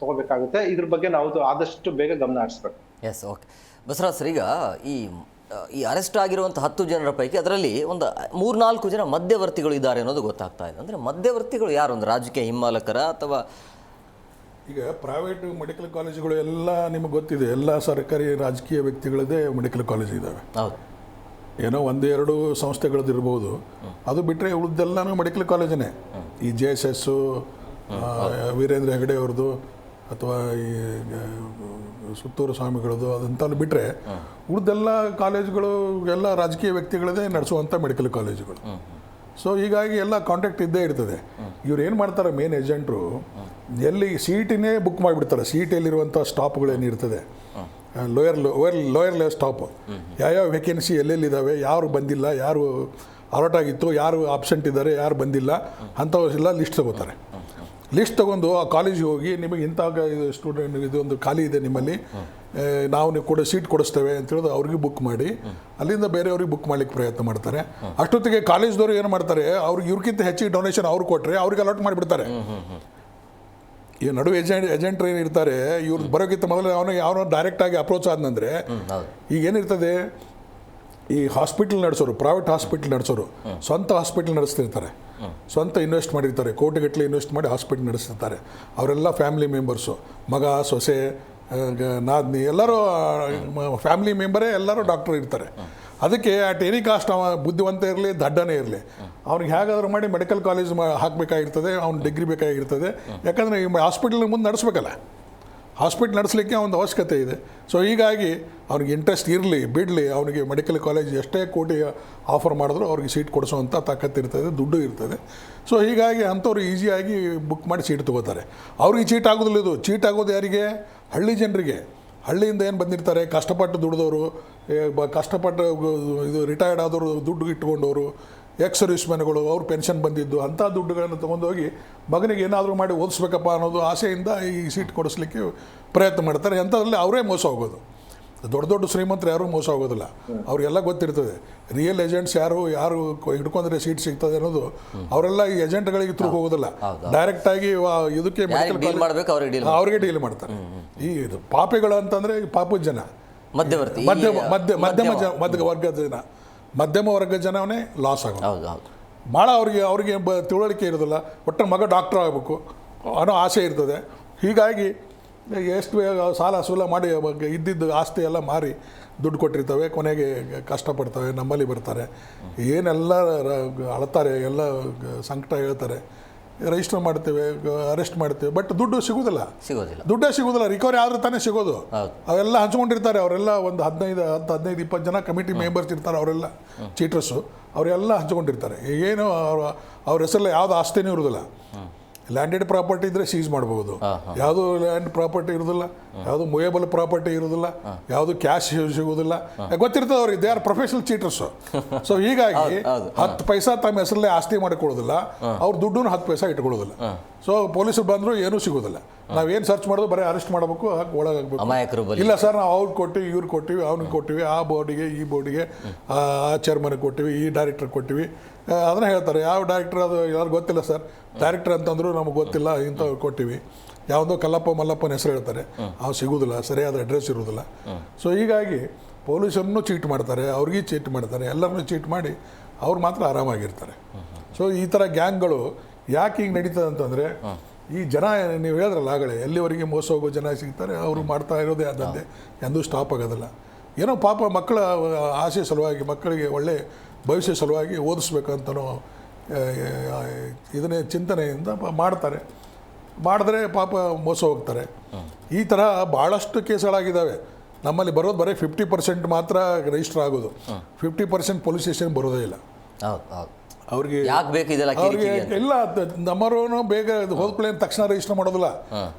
[SPEAKER 4] ತಗೋಬೇಕಾಗುತ್ತೆ. ಇದ್ರ ಬಗ್ಗೆ ನಾವು ಆದಷ್ಟು ಬೇಗ ಗಮನ ಹರಿಸ್ಬೇಕು.
[SPEAKER 1] ಎಸ್, ಓಕೆ ಬಸವರಾಜ್ ಸರ್, ಈಗ ಈ ಅರೆಸ್ಟ್ ಆಗಿರುವಂಥ 10 ಜನರ ಪೈಕಿ ಅದರಲ್ಲಿ ಒಂದು 3-4 ಜನ ಮಧ್ಯವರ್ತಿಗಳು ಇದ್ದಾರೆ ಅನ್ನೋದು ಗೊತ್ತಾಗ್ತಾ ಇದೆ. ಅಂದರೆ ಮಧ್ಯವರ್ತಿಗಳು ಯಾರು? ಒಂದು ರಾಜಕೀಯ ಹಿಮ್ಮಾಲಕರ ಅಥವಾ?
[SPEAKER 5] ಈಗ ಪ್ರೈವೇಟ್ ಮೆಡಿಕಲ್ ಕಾಲೇಜುಗಳು ಎಲ್ಲ ನಿಮಗೆ ಗೊತ್ತಿದೆ, ಎಲ್ಲ ಸರ್ಕಾರಿ ರಾಜಕೀಯ ವ್ಯಕ್ತಿಗಳದ್ದೇ ಮೆಡಿಕಲ್ ಕಾಲೇಜ್ ಇದ್ದಾವೆ.
[SPEAKER 1] ಹೌದು,
[SPEAKER 5] ಏನೋ 1-2 ಸಂಸ್ಥೆಗಳದ್ದು ಇರ್ಬೋದು, ಅದು ಬಿಟ್ಟರೆ ಉಳಿದೆಲ್ಲನೂ ಮೆಡಿಕಲ್ ಕಾಲೇಜೇ. ಈ JSS ವೀರೇಂದ್ರ ಹೆಗಡೆ ಅವ್ರದ್ದು ಅಥವಾ ಈ ಸುತ್ತೂರು ಸ್ವಾಮಿಗಳದ್ದು ಅದಂತಲ್ಲಿ ಬಿಟ್ಟರೆ ಉಳಿದೆಲ್ಲ ಕಾಲೇಜುಗಳು ಎಲ್ಲ ರಾಜಕೀಯ ವ್ಯಕ್ತಿಗಳದೇ ನಡೆಸುವಂಥ ಮೆಡಿಕಲ್ ಕಾಲೇಜುಗಳು. ಸೊ ಹೀಗಾಗಿ ಎಲ್ಲ ಕಾಂಟ್ಯಾಕ್ಟ್ ಇದ್ದೇ ಇರ್ತದೆ. ಇವ್ರು ಏನು ಮಾಡ್ತಾರೆ, ಮೇನ್ ಏಜೆಂಟ್ರು ಎಲ್ಲಿ ಸೀಟಿನೇ ಬುಕ್ ಮಾಡಿಬಿಡ್ತಾರೆ. ಸೀಟಲ್ಲಿರುವಂಥ ಸ್ಟಾಪ್ಗಳೇನಿರ್ತದೆ, ಲೋಯರ್ ಲೆವೆಲ್ ಸ್ಟಾಪ್, ಯಾವ್ಯಾವ ವೇಕೆನ್ಸಿ ಎಲ್ಲೆಲ್ಲಿದ್ದಾವೆ, ಯಾರು ಬಂದಿಲ್ಲ, ಯಾರು ಅಲರ್ಟ್ ಆಗಿತ್ತು, ಯಾರು ಆಬ್ಸೆಂಟ್ ಇದ್ದಾರೆ, ಯಾರು ಬಂದಿಲ್ಲ ಅಂಥವೆಲ್ಲ ಲಿಸ್ಟ್ ತಗೋತಾರೆ. ಲಿಸ್ಟ್ ತೊಗೊಂಡು ಆ ಕಾಲೇಜಿಗೆ ಹೋಗಿ ನಿಮಗೆ ಇಂಥ ಸ್ಟೂಡೆಂಟ್ ಇದೊಂದು ಖಾಲಿ ಇದೆ ನಿಮ್ಮಲ್ಲಿ, ನಾವು ನೀವು ಕೂಡ ಸೀಟ್ ಕೊಡಿಸ್ತೇವೆ ಅಂತ ಹೇಳಿದ್ರೆ ಅವ್ರಿಗೆ ಬುಕ್ ಮಾಡಿ ಅಲ್ಲಿಂದ ಬೇರೆಯವ್ರಿಗೆ ಬುಕ್ ಮಾಡ್ಲಿಕ್ಕೆ ಪ್ರಯತ್ನ ಮಾಡ್ತಾರೆ. ಅಷ್ಟೊತ್ತಿಗೆ ಕಾಲೇಜ್ದವರು ಏನು ಮಾಡ್ತಾರೆ, ಅವ್ರಿಗೆ ಇವ್ರಿಗಿಂತ ಹೆಚ್ಚಿಗೆ ಡೊನೇಷನ್ ಅವ್ರು ಕೊಟ್ಟರೆ ಅವ್ರಿಗೆ ಅಲಾಟ್ ಮಾಡಿಬಿಡ್ತಾರೆ. ಈ ನಡುವೆ ಏಜೆಂಟ್ರು ಏನಿರ್ತಾರೆ, ಇವ್ರು ಬರೋಕ್ಕಿಂತ ಮೊದಲು ಅವನಿಗೆ ಯಾವನೋ ಡೈರೆಕ್ಟಾಗಿ ಅಪ್ರೋಚ್ ಆದ್ನಂದರೆ ಈಗ ಏನಿರ್ತದೆ, ಈ ಹಾಸ್ಪಿಟಲ್ ನಡೆಸೋರು, ಪ್ರೈವೇಟ್ ಹಾಸ್ಪಿಟಲ್ ನಡೆಸೋರು ಸ್ವಂತ ಹಾಸ್ಪಿಟಲ್ ನಡೆಸ್ತಿರ್ತಾರೆ, ಸ್ವಂತ ಇನ್ವೆಸ್ಟ್ ಮಾಡಿರ್ತಾರೆ, ಕೋಟಿಗಟ್ಟಲೆ ಇನ್ವೆಸ್ಟ್ ಮಾಡಿ ಹಾಸ್ಪಿಟಲ್ ನಡೆಸ್ತಿರ್ತಾರೆ. ಅವರೆಲ್ಲ ಫ್ಯಾಮಿಲಿ ಮೆಂಬರ್ಸು, ಮಗ, ಸೊಸೆ, ನಾದ್ನಿ ಎಲ್ಲರೂ ಫ್ಯಾಮಿಲಿ ಮೆಂಬರೇ ಎಲ್ಲರೂ ಡಾಕ್ಟರ್ ಇರ್ತಾರೆ. ಅದಕ್ಕೆ ಅಟ್ ಎನಿ ಕಾಸ್ಟ್ ಅವ ಬುದ್ಧಿವಂತ ಇರಲಿ ದಡ್ಡನೇ ಇರಲಿ ಅವ್ನಿಗೆ ಹೇಗಾದ್ರೂ ಮಾಡಿ ಮೆಡಿಕಲ್ ಕಾಲೇಜ್ ಹಾಕಬೇಕಾಗಿರ್ತದೆ, ಅವ್ನು ಡಿಗ್ರಿ ಬೇಕಾಗಿರ್ತದೆ. ಯಾಕಂದರೆ ಈ ಹಾಸ್ಪಿಟಲ್ ಮುಂದೆ ನಡೆಸ್ಬೇಕಲ್ಲ, ಹಾಸ್ಪಿಟ್ಲ್ ನಡೆಸಲಿಕ್ಕೆ ಒಂದು ಅವಶ್ಯಕತೆ ಇದೆ. ಸೊ ಹೀಗಾಗಿ ಅವ್ನಿಗೆ ಇಂಟ್ರೆಸ್ಟ್ ಇರಲಿ ಬಿಡಲಿ, ಅವನಿಗೆ ಮೆಡಿಕಲ್ ಕಾಲೇಜ್ ಎಷ್ಟೇ ಕೋಟಿ ಆಫರ್ ಮಾಡಿದ್ರು ಅವ್ರಿಗೆ ಸೀಟ್ ಕೊಡಿಸೋವಂಥ ತಾಕತ್ತು ಇರ್ತದೆ, ದುಡ್ಡು ಇರ್ತದೆ. ಸೊ ಹೀಗಾಗಿ ಅಂಥವ್ರು ಈಸಿಯಾಗಿ ಬುಕ್ ಮಾಡಿ ಸೀಟ್ ತೊಗೋತಾರೆ. ಅವ್ರಿಗೆ ಚೀಟ್ ಆಗೋದಿಲ್ಲ. ಇದು ಚೀಟ್ ಆಗೋದು ಯಾರಿಗೆ? ಹಳ್ಳಿ ಜನರಿಗೆ. ಹಳ್ಳಿಯಿಂದ ಏನು ಬಂದಿರ್ತಾರೆ, ಕಷ್ಟಪಟ್ಟು ದುಡಿದವರು, ಕಷ್ಟಪಟ್ಟು ಇದು ರಿಟೈರ್ಡ್ ಆದವರು, ದುಡ್ಡು ಇಟ್ಕೊಂಡವರು, ಎಕ್ಸ್ ಸರ್ವಿಸ್ ಮ್ಯಾನ್ಗಳು, ಅವ್ರು ಪೆನ್ಷನ್ ಬಂದಿದ್ದು ಅಂಥ ದುಡ್ಡುಗಳನ್ನು ತೊಗೊಂಡೋಗಿ ಮಗನಿಗೆ ಏನಾದರೂ ಮಾಡಿ ಓದಿಸ್ಬೇಕಪ್ಪ ಅನ್ನೋದು ಆಸೆಯಿಂದ ಈ ಸೀಟ್ ಕೊಡಿಸ್ಲಿಕ್ಕೆ ಪ್ರಯತ್ನ ಮಾಡ್ತಾರೆ. ಅಂಥದ್ರಲ್ಲಿ ಅವರೇ ಮೋಸ ಹೋಗೋದು. ದೊಡ್ಡ ದೊಡ್ಡ ಶ್ರೀಮಂತರು ಯಾರೂ ಮೋಸ ಹೋಗೋದಿಲ್ಲ. ಅವ್ರಿಗೆಲ್ಲ ಗೊತ್ತಿರ್ತದೆ ರಿಯಲ್ ಏಜೆಂಟ್ಸ್ ಯಾರು ಹಿಡ್ಕೊಂಡ್ರೆ ಸೀಟ್ ಸಿಗ್ತದೆ ಅನ್ನೋದು. ಅವರೆಲ್ಲ ಈ ಏಜೆಂಟ್ಗಳಿಗೆ ಥ್ರೂ ಹೋಗೋದಿಲ್ಲ, ಡೈರೆಕ್ಟಾಗಿ ಇದಕ್ಕೆ ಅವ್ರಿಗೆ ಡೀಲ್ ಮಾಡ್ತಾರೆ. ಈ ಪಾಪಿಗಳು ಅಂತಂದರೆ ಪಾಪದ ಜನ,
[SPEAKER 1] ಮಧ್ಯವರ್ತಿ,
[SPEAKER 5] ಮಧ್ಯಮ ವರ್ಗದ ಜನವೇ ಲಾಸ್ ಆಗೋದು. ಭಾಳ ಅವ್ರಿಗೆ ತಿಳುವಳಿಕೆ ಇರೋದಿಲ್ಲ. ಒಟ್ಟು ಮಗ ಡಾಕ್ಟ್ರ್ ಆಗಬೇಕು ಅನ್ನೋ ಆಸೆ ಇರ್ತದೆ. ಹೀಗಾಗಿ ಎಷ್ಟು ಸಾಲ ಸೂಲ ಮಾಡಿ ಇದ್ದಿದ್ದು ಆಸ್ತಿ ಎಲ್ಲ ಮಾರಿ ದುಡ್ಡು ಕೊಟ್ಟಿರ್ತವೆ, ಕೊನೆಗೆ ಕಷ್ಟಪಡ್ತವೆ, ನಮ್ಮಲ್ಲಿ ಬರ್ತಾರೆ, ಏನೆಲ್ಲ ಅಳ್ತಾರೆ, ಎಲ್ಲ ಸಂಕಟ ಹೇಳ್ತಾರೆ, ರಿಜಿಸ್ಟರ್ ಮಾಡ್ತೇವೆ, ಅರೆಸ್ಟ್ ಮಾಡ್ತೇವೆ, ಬಟ್ ದುಡ್ಡು ಸಿಗೋದಿಲ್ಲ. ದುಡ್ಡೇ ಸಿಗೋದಿಲ್ಲ. ರಿಕವರಿ ಆದ್ರೆ ತಾನೇ ಸಿಗೋದು. ಅವೆಲ್ಲ ಹಂಚ್ಕೊಂಡಿರ್ತಾರೆ. ಅವರೆಲ್ಲ ಒಂದು 15-20 ಜನ ಕಮಿಟಿ ಮೆಂಬರ್ಸ್ ಇರ್ತಾರೆ, ಅವರೆಲ್ಲ ಚೀಟರ್ಸು, ಅವರೆಲ್ಲ ಹಂಚ್ಕೊಂಡಿರ್ತಾರೆ. ಏನು ಅವ್ರ ಹೆಸರಲ್ಲಿ ಯಾವುದು ಆಸ್ತಿನೂ ಇರೋದಿಲ್ಲ. ಲ್ಯಾಂಡೆಡ್ ಪ್ರಾಪರ್ಟಿ ಇದ್ದರೆ ಸೀಸ್ ಮಾಡ್ಬೋದು, ಯಾವುದು ಲ್ಯಾಂಡ್ ಪ್ರಾಪರ್ಟಿ ಇರೋದಿಲ್ಲ, ಯಾವುದು ಮೂಯಬಲ್ ಪ್ರಾಪರ್ಟಿ ಇರೋದಿಲ್ಲ, ಯಾವುದು ಕ್ಯಾಶ್ ಸಿಗೋದಿಲ್ಲ. ಗೊತ್ತಿರ್ತದೆ ಅವ್ರಿಗೆ, ದೇ ಆರ್ ಪ್ರೊಫೆಷನಲ್ ಚೀಟರ್ಸು. ಸೊ ಹೀಗಾಗಿ 10 ಪೈಸಾ ತಮ್ಮ ಹೆಸರಲ್ಲೇ ಆಸ್ತಿ ಮಾಡಿಕೊಳ್ಳೋದಿಲ್ಲ, ಅವ್ರ ದುಡ್ಡು 10 ಪೈಸಾ ಇಟ್ಕೊಳ್ಳೋದಿಲ್ಲ. ಸೊ ಪೊಲೀಸರು ಬಂದರೂ ಏನೂ ಸಿಗೋದಿಲ್ಲ. ನಾವೇನು ಸರ್ಚ್ ಮಾಡೋದು ಬರೀ ಅರೆಸ್ಟ್ ಮಾಡಬೇಕು, ಒಳಗಾಗಬೇಕು. ಇಲ್ಲ ಸರ್ ನಾವು ಅವ್ರಿಗೆ ಕೊಟ್ಟಿವಿ, ಇವ್ರಿಗೆ ಕೊಟ್ಟಿವಿ, ಅವ್ನಿಗೆ ಕೊಟ್ಟಿವಿ, ಆ ಬೋರ್ಡಿಗೆ ಈ ಬೋರ್ಡಿಗೆ ಆ ಚೇರ್ಮನ್ಗೆ ಕೊಟ್ಟಿವಿ, ಈ ಡೈರೆಕ್ಟರ್ ಕೊಟ್ಟಿವಿ ಅದನ್ನ ಹೇಳ್ತಾರೆ. ಯಾವ ಡೈರೆಕ್ಟರ್ ಅದು ಯಾರು ಗೊತ್ತಿಲ್ಲ ಸರ್, ಡೈರೆಕ್ಟರ್ ಅಂತಂದ್ರು ನಮಗೆ ಗೊತ್ತಿಲ್ಲ, ಇಂಥ ಕೊಟ್ಟಿವಿ. ಯಾವುದೋ ಕಲ್ಲಪ್ಪ ಮಲ್ಲಪ್ಪನ ಹೆಸರು ಹೇಳ್ತಾರೆ, ಅವು ಸಿಗೋದಿಲ್ಲ, ಸರಿಯಾದ ಅಡ್ರೆಸ್ ಇರೋದಿಲ್ಲ. ಸೊ ಹೀಗಾಗಿ ಪೊಲೀಸರನ್ನು ಚೀಟ್ ಮಾಡ್ತಾರೆ, ಅವ್ರಿಗೆ ಚೀಟ್ ಮಾಡ್ತಾರೆ, ಎಲ್ಲರನ್ನೂ ಚೀಟ್ ಮಾಡಿ ಅವ್ರು ಮಾತ್ರ ಆರಾಮಾಗಿರ್ತಾರೆ. ಸೊ ಈ ಥರ ಗ್ಯಾಂಗ್ಗಳು ಯಾಕೆ ಹಿಂಗೆ ನಡೀತದೆ ಅಂತಂದರೆ, ಈ ಜನ ನೀವು ಹೇಳಿದ್ರಲ್ಲ ಆಗಲೇ, ಎಲ್ಲಿವರೆಗೆ ಮೋಸ ಹೋಗೋ ಜನ ಸಿಗ್ತಾರೆ, ಅವರು ಮಾಡ್ತಾ ಇರೋದೇ ಆದಂತೆ ಎಂದೂ ಸ್ಟಾಪ್ ಆಗೋದಿಲ್ಲ. ಏನೋ ಪಾಪ ಮಕ್ಕಳ ಆಸೆ ಸಲುವಾಗಿ, ಮಕ್ಕಳಿಗೆ ಒಳ್ಳೆ ಭವಿಷ್ಯ ಸಲುವಾಗಿ ಓದಿಸ್ಬೇಕಂತನೋ ಇದನ್ನೇ ಚಿಂತನೆಯಿಂದ ಮಾಡಿದ್ರೆ ಪಾಪ ಮೋಸ ಹೋಗ್ತಾರೆ. ಈ ಥರ ಭಾಳಷ್ಟು ಕೇಸ್ಗಳಾಗಿದ್ದಾವೆ. ನಮ್ಮಲ್ಲಿ ಬರೋದು ಬರೀ 50% ಮಾತ್ರ ರಿಜಿಸ್ಟರ್ ಆಗೋದು, 50% ಪೊಲೀಸ್ ಸ್ಟೇಷನ್ ಬರೋದೇ ಇಲ್ಲ. ಅವ್ರಿಗೆ ಇಲ್ಲ, ನಮ್ಮರೂ ಬೇಗ ಹೋದ್ಕೊಳ್ಳಿ ತಕ್ಷಣ ರಿಜಿಸ್ಟರ್ ಮಾಡೋದಿಲ್ಲ.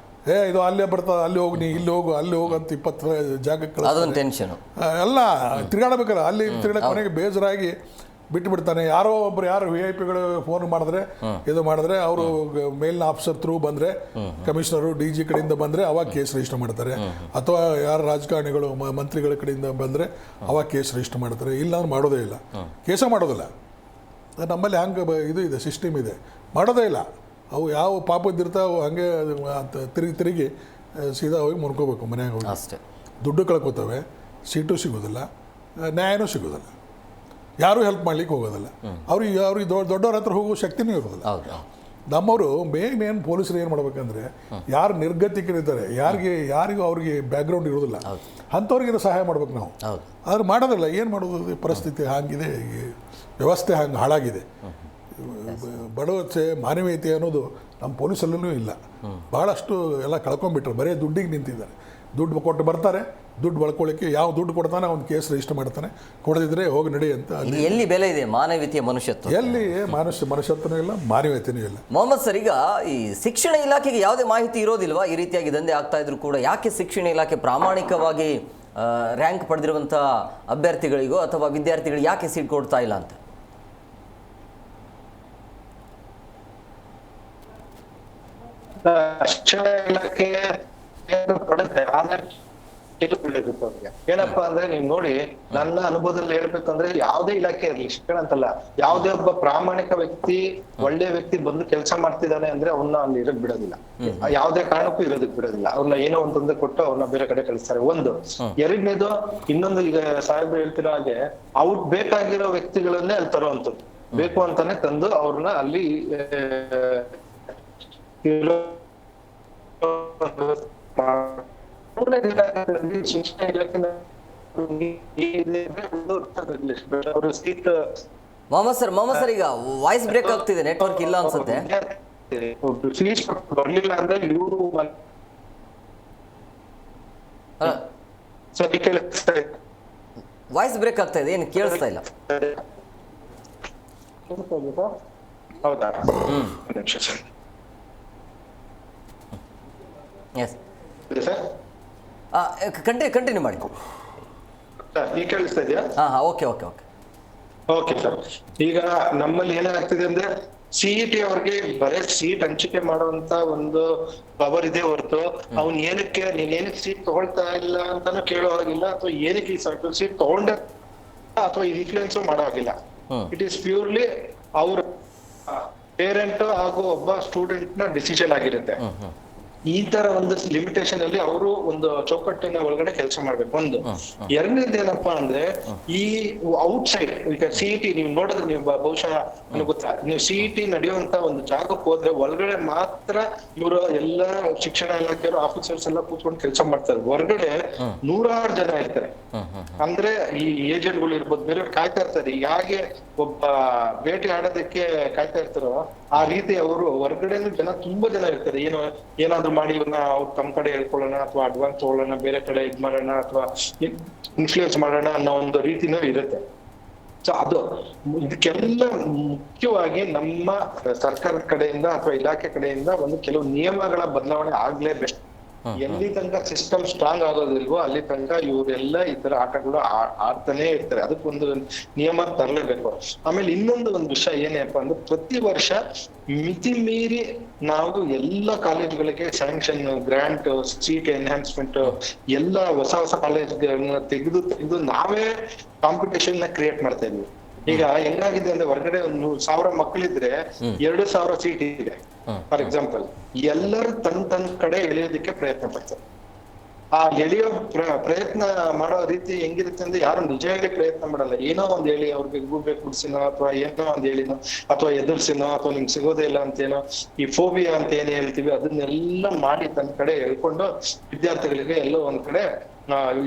[SPEAKER 5] ಇದು ಅಲ್ಲೇ ಬರ್ತದೆ, ಅಲ್ಲಿ ಹೋಗಿ ಇಲ್ಲಿ ಹೋಗು ಅಲ್ಲಿ ಹೋಗು ಅಂತ 20 ಜಾಗಕ್ಕೆ
[SPEAKER 1] ಟೆನ್ಷನ್
[SPEAKER 5] ಎಲ್ಲ ತಿರುಗಾಡಬೇಕಲ್ಲ. ಅಲ್ಲಿ ತಿರುಗಾಡ ಕೊನೆಗೆ ಬೇಜಾರಾಗಿ ಬಿಟ್ಟುಬಿಡ್ತಾನೆ. ಯಾರೋ ಒಬ್ರು ಯಾರು VIP-ಗಳು ಫೋನ್ ಮಾಡಿದ್ರೆ ಇದು ಮಾಡಿದ್ರೆ, ಅವರು ಮೇಲಿನ ಆಫೀಸರ್ ಥ್ರೂ ಬಂದರೆ, ಕಮಿಷನರು DG ಕಡೆಯಿಂದ ಬಂದರೆ ಅವಾಗ ಕೇಸ್ ರಿಜಿಸ್ಟರ್ ಮಾಡ್ತಾರೆ. ಅಥವಾ ಯಾರು ರಾಜಕಾರಣಿಗಳು ಮಂತ್ರಿಗಳ ಕಡೆಯಿಂದ ಬಂದರೆ ಅವಾಗ ಕೇಸ್ ರಿಜಿಸ್ಟರ್ ಮಾಡ್ತಾರೆ. ಇಲ್ಲ ಅವ್ರು ಮಾಡೋದೇ ಇಲ್ಲ, ಕೇಸ ಮಾಡೋದಿಲ್ಲ. ನಮ್ಮಲ್ಲಿ ಹಂಗೆ ಇದು ಇದೆ, ಸಿಸ್ಟಮ್ ಇದೆ, ಮಾಡೋದೇ ಇಲ್ಲ. ಅವು ಯಾವ ಪಾಪದ್ದಿರ್ತಾವೆ ಹಾಗೆ ತಿರುಗಿ ಸೀದಾ ಹೋಗಿ ಮುನ್ಕೋಬೇಕು, ಮನೆಯಾಗ ಹೋಗಿ
[SPEAKER 1] ಅಷ್ಟೇ.
[SPEAKER 5] ದುಡ್ಡು ಕಳ್ಕೊತವೆ, ಸೀಟು ಸಿಗೋದಿಲ್ಲ, ನ್ಯಾಯನೂ ಸಿಗೋದಿಲ್ಲ, ಯಾರೂ ಹೆಲ್ಪ್ ಮಾಡ್ಲಿಕ್ಕೆ ಹೋಗೋದಿಲ್ಲ. ಅವ್ರಿಗೆ ದೊಡ್ಡವ್ರ ಹತ್ರ ಹೋಗೋ ಶಕ್ತಿನೂ ಇರೋದಿಲ್ಲ. ನಮ್ಮವರು ಮೇನ್ ಪೊಲೀಸರು ಏನು ಮಾಡ್ಬೇಕಂದ್ರೆ, ಯಾರು ನಿರ್ಗತಿಕರಿದ್ದಾರೆ, ಯಾರಿಗೂ ಅವ್ರಿಗೆ ಬ್ಯಾಕ್ಗ್ರೌಂಡ್ ಇರೋದಿಲ್ಲ, ಅಂಥವ್ರಿಗೆ ಸಹಾಯ ಮಾಡ್ಬೇಕು ನಾವು. ಆದ್ರೆ ಮಾಡೋದಿಲ್ಲ. ಏನು ಮಾಡೋದು, ಪರಿಸ್ಥಿತಿ ಹಾಗಿದೆ, ವ್ಯವಸ್ಥೆ ಹಂಗೆ ಹಾಳಾಗಿದೆ. ಬಡವತೆ ಮಾನವೀಯತೆ ಅನ್ನೋದು ನಮ್ಮ ಪೊಲೀಸಲ್ಲೂ ಇಲ್ಲ. ಭಾಳಷ್ಟು ಎಲ್ಲ ಕಳ್ಕೊಂಡ್ಬಿಟ್ರು, ಬರೀ ದುಡ್ಡಿಗೆ ನಿಂತಿದ್ದಾರೆ. ದುಡ್ಡು ಕೊಟ್ಟು ಬರ್ತಾರೆ, ದುಡ್ಡು ಬಳ್ಕೊಳ್ಳಿಕ್ಕೆ ಯಾವ ದುಡ್ಡು ಕೊಡ್ತಾನೆ ಅವ್ನು ಕೇಸ್ ರಿಜಿಸ್ಟರ್ ಮಾಡ್ತಾನೆ, ಕೊಡದಿದ್ರೆ ಹೋಗಿ ನಡಿ ಅಂತ.
[SPEAKER 1] ಎಲ್ಲಿ ಬೆಲೆ ಇದೆ ಮಾನವೀಯತೆಯ, ಮನುಷ್ಯತ್ವ?
[SPEAKER 5] ಎಲ್ಲಿ ಮನುಷ್ಯತ್ವನೂ ಇಲ್ಲ, ಮಾನವೀಯತೆಯೂ ಇಲ್ಲ.
[SPEAKER 1] ಮೊಹಮ್ಮದ್ ಸರ್, ಈಗ ಈ ಶಿಕ್ಷಣ ಇಲಾಖೆಗೆ ಯಾವುದೇ ಮಾಹಿತಿ ಇರೋದಿಲ್ವಾ ಈ ರೀತಿಯಾಗಿ ದಂಧೆ ಆಗ್ತಾ ಇದ್ರು ಕೂಡ? ಯಾಕೆ ಶಿಕ್ಷಣ ಇಲಾಖೆ ಪ್ರಾಮಾಣಿಕವಾಗಿ ರ್ಯಾಂಕ್ ಪಡೆದಿರುವಂಥ ಅಭ್ಯರ್ಥಿಗಳಿಗೋ ಅಥವಾ ವಿದ್ಯಾರ್ಥಿಗಳಿಗೆ ಯಾಕೆ ಸೀಟ್ ಕೊಡ್ತಾ ಇಲ್ಲ ಅಂತ?
[SPEAKER 4] ಶಿಕ್ಷಣ ಇಲಾಖೆ ಇದು ಒಳ್ಳೇದಿತ್ತು ಅವ್ರಿಗೆ. ಏನಪ್ಪಾ ಅಂದ್ರೆ ನೀವ್ ನೋಡಿ, ನನ್ನ ಅನುಭವದಲ್ಲಿ ಹೇಳ್ಬೇಕಂದ್ರೆ ಯಾವ್ದೇ ಇಲಾಖೆ ಇರ್ಲಿ, ಶಿಕ್ಷಣ ಅಂತಲ್ಲ, ಯಾವ್ದೇ ಒಬ್ಬ ಪ್ರಾಮಾಣಿಕ ವ್ಯಕ್ತಿ, ಒಳ್ಳೆ ವ್ಯಕ್ತಿ ಬಂದು ಕೆಲಸ ಮಾಡ್ತಿದ್ದಾನೆ ಅಂದ್ರೆ ಅವನ್ನ ಅಲ್ಲಿ ಇರೋಕ್ ಬಿಡೋದಿಲ್ಲ, ಯಾವ್ದೇ ಕಾರಣಕ್ಕೂ ಇರೋದಕ್ ಬಿಡೋದಿಲ್ಲ. ಅವ್ರನ್ನ ಏನೋ ಒಂದು ತೊಂದರೆ ಕೊಟ್ಟು ಅವ್ರನ್ನ ಬೇರೆ ಕಡೆ ಕಳಿಸ್ತಾರೆ. ಒಂದು. ಎರಡನೇದು, ಇನ್ನೊಂದು, ಈಗ ಸಾಹೇಬ್ರು ಹೇಳ್ತಿರೋ ಹಾಗೆ ಅವ್ರು ಬೇಕಾಗಿರೋ ವ್ಯಕ್ತಿಗಳನ್ನೇ ಅಲ್ಲಿ ತರುವಂತದ್ದು, ಬೇಕು ಅಂತಾನೆ ತಂದು ಅವ್ರನ್ನ ಅಲ್ಲಿ ಶಿಕ್ಷಣ ಇಲಾಖೆ
[SPEAKER 1] ಮೊಹಮ್ಮದ್ ಸರ್ ಈಗ ವಾಯ್ಸ್ ಬ್ರೇಕ್ ಆಗ್ತಿದೆ, ನೆಟ್ವರ್ಕ್ ಇಲ್ಲ ಅನ್ಸುತ್ತೆ.
[SPEAKER 4] ಫೀಸ್ ಬರ್ಲಿಲ್ಲ ಅಂದ್ರೆ ಇವರು ಸರಿ ಕೇಳಿಸ್ತಾ ಇದೆ,
[SPEAKER 1] ವಾಯ್ಸ್ ಬ್ರೇಕ್ ಆಗ್ತಾ ಇದೆ, ಏನು ಕೇಳಿಸ್ತಾ ಇಲ್ಲ.
[SPEAKER 4] ಹೌದಾ?
[SPEAKER 1] ಎಸ್
[SPEAKER 4] ಸರ್
[SPEAKER 1] ಕಂಟಿನ್ಯೂ ಮಾಡಿ.
[SPEAKER 4] ಈಗ ಕೇಳಿಸ್ತಾ ಇದೆಯಾ?
[SPEAKER 1] ಓಕೆ.
[SPEAKER 4] Okay sir. ಈಗ ನಮ್ಮಲ್ಲಿ ಏನಾಗ್ತಿದೆ ಅಂದ್ರೆ ಸಿಇಟಿ ಅವ್ರಿಗೆ ಬರೇ ಸೀಟ್ ಹಂಚಿಕೆ ಮಾಡುವಂತ ಒಂದು ಪವರ್ ಇದೆ ಹೊರತು ಅವ್ನ್ ಏನಕ್ಕೆ ನೀನ್ ಏನಕ್ಕೆ ಸೀಟ್ ತಗೊಳ್ತಾ ಇಲ್ಲ ಅಂತಾನು ಕೇಳೋ ಹಾಗಿಲ್ಲ, ಅಥವಾ ಏನಕ್ಕೆ ಈ ಸೀಟ್ ತಗೊಂಡ ಅಥವಾ ಇನ್ಫ್ಲೂಯೆನ್ಸ್ ಮಾಡೋ ಹಾಗಿಲ್ಲ. ಇಟ್ ಈಸ್ ಪ್ಯೂರ್ಲಿ ಅವ್ರ ಪೇರೆಂಟ್ ಹಾಗೂ ಒಬ್ಬ ಸ್ಟೂಡೆಂಟ್ ನ ಡಿಸಿಷನ್ ಆಗಿರುತ್ತೆ. ಈ ತರ ಒಂದು ಲಿಮಿಟೇಷನ್ ಅಲ್ಲಿ ಅವರು ಒಂದು ಚೌಕಟ್ಟಿನ ಒಳಗಡೆ ಕೆಲಸ ಮಾಡ್ಬೇಕು. ಒಂದು. ಎರಡನೇದು ಏನಪ್ಪಾ ಅಂದ್ರೆ, ಈ ಔಟ್ಸೈಡ್, ಈಗ ಸಿಇಟಿ ನೀವು ನೋಡಿದ್ರೆ, ನೀವು ಬಹುಶಃ ನನಗೆ ಗೊತ್ತಾ, ನೀವು ಸಿಇಟಿ ನಡೆಯುವಂತ ಒಂದು ಜಾಗಕ್ಕೆ ಹೋದ್ರೆ ಒಳಗಡೆ ಮಾತ್ರ ಇವರು ಎಲ್ಲಾ ಶಿಕ್ಷಣ ಇಲಾಖೆಯವರು ಆಫೀಸರ್ಸ್ ಎಲ್ಲ ಕೂತ್ಕೊಂಡು ಕೆಲಸ ಮಾಡ್ತಾರೆ. ಹೊರಗಡೆ 100 ಜನ ಇರ್ತಾರೆ. ಅಂದ್ರೆ ಈ ಏಜೆಂಟ್ಗಳು ಇರ್ಬೋದು, ಬೇರೆಯವ್ರು ಕಾಯ್ತಾ ಇರ್ತಾರೆ. ಹೇಗೆ ಒಬ್ಬ ಭೇಟಿ ಆಡೋದಕ್ಕೆ ಕಾಯ್ತಾ ಇರ್ತಾರೋ ಆ ರೀತಿ ಅವರು ಹೊರಗಡೆನೂ ತುಂಬಾ ಜನ ಇರ್ತಾರೆ. ಏನಾದ್ರು ಮಾಡಿ ಇವ್ರನ್ನ ಅವ್ರು ತಮ್ಮ ಕಡೆ ಹೇಳ್ಕೊಳ್ಳೋಣ, ಅಥವಾ ಅಡ್ವಾನ್ಸ್ ತಗೊಳ್ಳೋಣ, ಬೇರೆ ಕಡೆ ಇದ್ ಮಾಡೋಣ, ಅಥವಾ ಇನ್ಫ್ಲೂಯೆನ್ಸ್ ಮಾಡೋಣ ಅನ್ನೋ ಒಂದು ರೀತಿನೂ ಇರುತ್ತೆ. ಸೊ ಅದು ಇದಕ್ಕೆಲ್ಲ ಮುಖ್ಯವಾಗಿ ನಮ್ಮ ಸರ್ಕಾರದ ಕಡೆಯಿಂದ ಅಥವಾ ಇಲಾಖೆ ಕಡೆಯಿಂದ ಒಂದು ಕೆಲವು ನಿಯಮಗಳ ಬದಲಾವಣೆ ಆಗ್ಲೇಬೇಕು. ಎಲ್ಲಿ ತನಕ ಸಿಸ್ಟಮ್ ಸ್ಟ್ರಾಂಗ್ ಆಗೋದಿಲ್ವೋ ಅಲ್ಲಿ ತನಕ ಇವರೆಲ್ಲ ಈ ತರ ಆಟಗಳು ಆಡ್ತಾನೆ ಇರ್ತಾರೆ. ಅದಕ್ಕೊಂದು ನಿಯಮ ತರಲೇಬೇಕು. ಆಮೇಲೆ ಇನ್ನೊಂದು ವಿಷಯ ಏನಪ್ಪ ಅಂದ್ರೆ, ಪ್ರತಿ ವರ್ಷ ಮಿತಿ ಮೀರಿ ನಾವು ಎಲ್ಲ ಕಾಲೇಜುಗಳಿಗೆ ಸ್ಯಾಂಕ್ಷನ್, ಗ್ರಾಂಟ್, ಸೀಟ್ ಎನ್ಹಾನ್ಸ್ಮೆಂಟ್ ಎಲ್ಲ ಹೊಸ ಕಾಲೇಜ್ಗಳನ್ನ ತೆಗೆದು ನಾವೇ ಕಾಂಪಿಟೇಷನ್ ನ ಕ್ರಿಯೇಟ್ ಮಾಡ್ತಾ ಇದ್ವಿ. ಈಗ ಹೆಂಗಾಗಿದೆ ಅಂದ್ರೆ, ಹೊರಗಡೆ 1,000 ಮಕ್ಕಳಿದ್ರೆ 2,000 ಸೀಟ್ ಇದೆ ಫಾರ್ ಎಕ್ಸಾಂಪಲ್. ಎಲ್ಲರೂ ತನ್ನ ಕಡೆ ಎಳೆಯೋದಕ್ಕೆ ಪ್ರಯತ್ನ ಪಡ್ತಾರೆ. ಆ ಎಳೆಯೋ ಪ್ರಯತ್ನ ಮಾಡೋ ರೀತಿ ಹೆಂಗಿರುತ್ತೆ ಅಂದ್ರೆ, ಯಾರು ನಿಜವಾಗಿ ಪ್ರಯತ್ನ ಮಾಡಲ್ಲ. ಏನೋ ಒಂದ್ ಹೇಳಿ ಅವ್ರಿಗೆ ಗೂಬೆ ಕುಡ್ಸಿನೋ, ಅಥವಾ ಏನೋ ಒಂದ್ ಹೇಳಿನೋ, ಅಥವಾ ಎದುರ್ಸಿನೋ, ಅಥವಾ ನಿಮ್ಗೆ ಸಿಗೋದೇ ಇಲ್ಲ ಅಂತೇನೋ, ಈ ಫೋಬಿಯಾ ಅಂತ ಏನ್ ಹೇಳ್ತೀವಿ ಅದನ್ನೆಲ್ಲ ಮಾಡಿ ತನ್ನ ಕಡೆ ಹೇಳ್ಕೊಂಡು ವಿದ್ಯಾರ್ಥಿಗಳಿಗೆ ಎಲ್ಲೋ ಒಂದ್ ಕಡೆ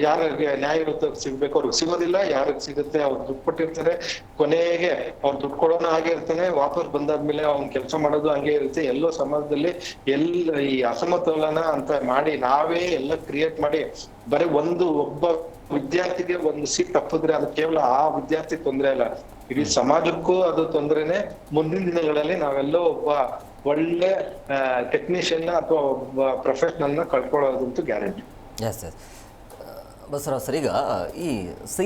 [SPEAKER 4] ಯಾರಿಗೆ ನ್ಯಾಯಯುತ ಸಿಗ್ಬೇಕು ಅವ್ರಿಗೆ ಸಿಗೋದಿಲ್ಲ, ಯಾರಿಗೆ ಸಿಗುತ್ತೆ ಅವ್ರು ದುಡ್ಡು ಕೊಟ್ಟಿರ್ತಾರೆ. ಕೊನೆಗೆ ಅವ್ರು ದುಡ್ಡು ಕೊಡೋನು ಹಾಗೆ ಇರ್ತಾನೆ, ವಾಪಸ್ ಬಂದಾದ್ಮೇಲೆ ಅವ್ನ್ ಕೆಲಸ ಮಾಡೋದು ಹಂಗೆ ಇರುತ್ತೆ. ಎಲ್ಲೋ ಸಮಾಜದಲ್ಲಿ ಈ ಅಸಮತೋಲನ ಅಂತ ಮಾಡಿ ನಾವೇ ಎಲ್ಲ ಕ್ರಿಯೇಟ್ ಮಾಡಿ, ಬರೀ ಒಬ್ಬ ವಿದ್ಯಾರ್ಥಿಗೆ ಒಂದು ಸೀಟ್ ತಪ್ಪಿದ್ರೆ ಅದು ಕೇವಲ ಆ ವಿದ್ಯಾರ್ಥಿ ತೊಂದ್ರೆ ಅಲ್ಲ, ಇಡೀ ಸಮಾಜಕ್ಕೂ ಅದು ತೊಂದ್ರೆನೆ. ಮುಂದಿನ ದಿನಗಳಲ್ಲಿ ನಾವೆಲ್ಲೋ ಒಬ್ಬ ಒಳ್ಳೆ ಟೆಕ್ನಿಷಿಯನ್ ಅಥವಾ ಒಬ್ಬ ಪ್ರೊಫೆಷನಲ್ ನ ಕಳ್ಕೊಳ್ಳೋದಂತೂ ಗ್ಯಾರಂಟಿ.
[SPEAKER 1] ಎಸ್ ಬಸವರಾಜ್ ಸರ್, ಈಗ ಈ ಸಿ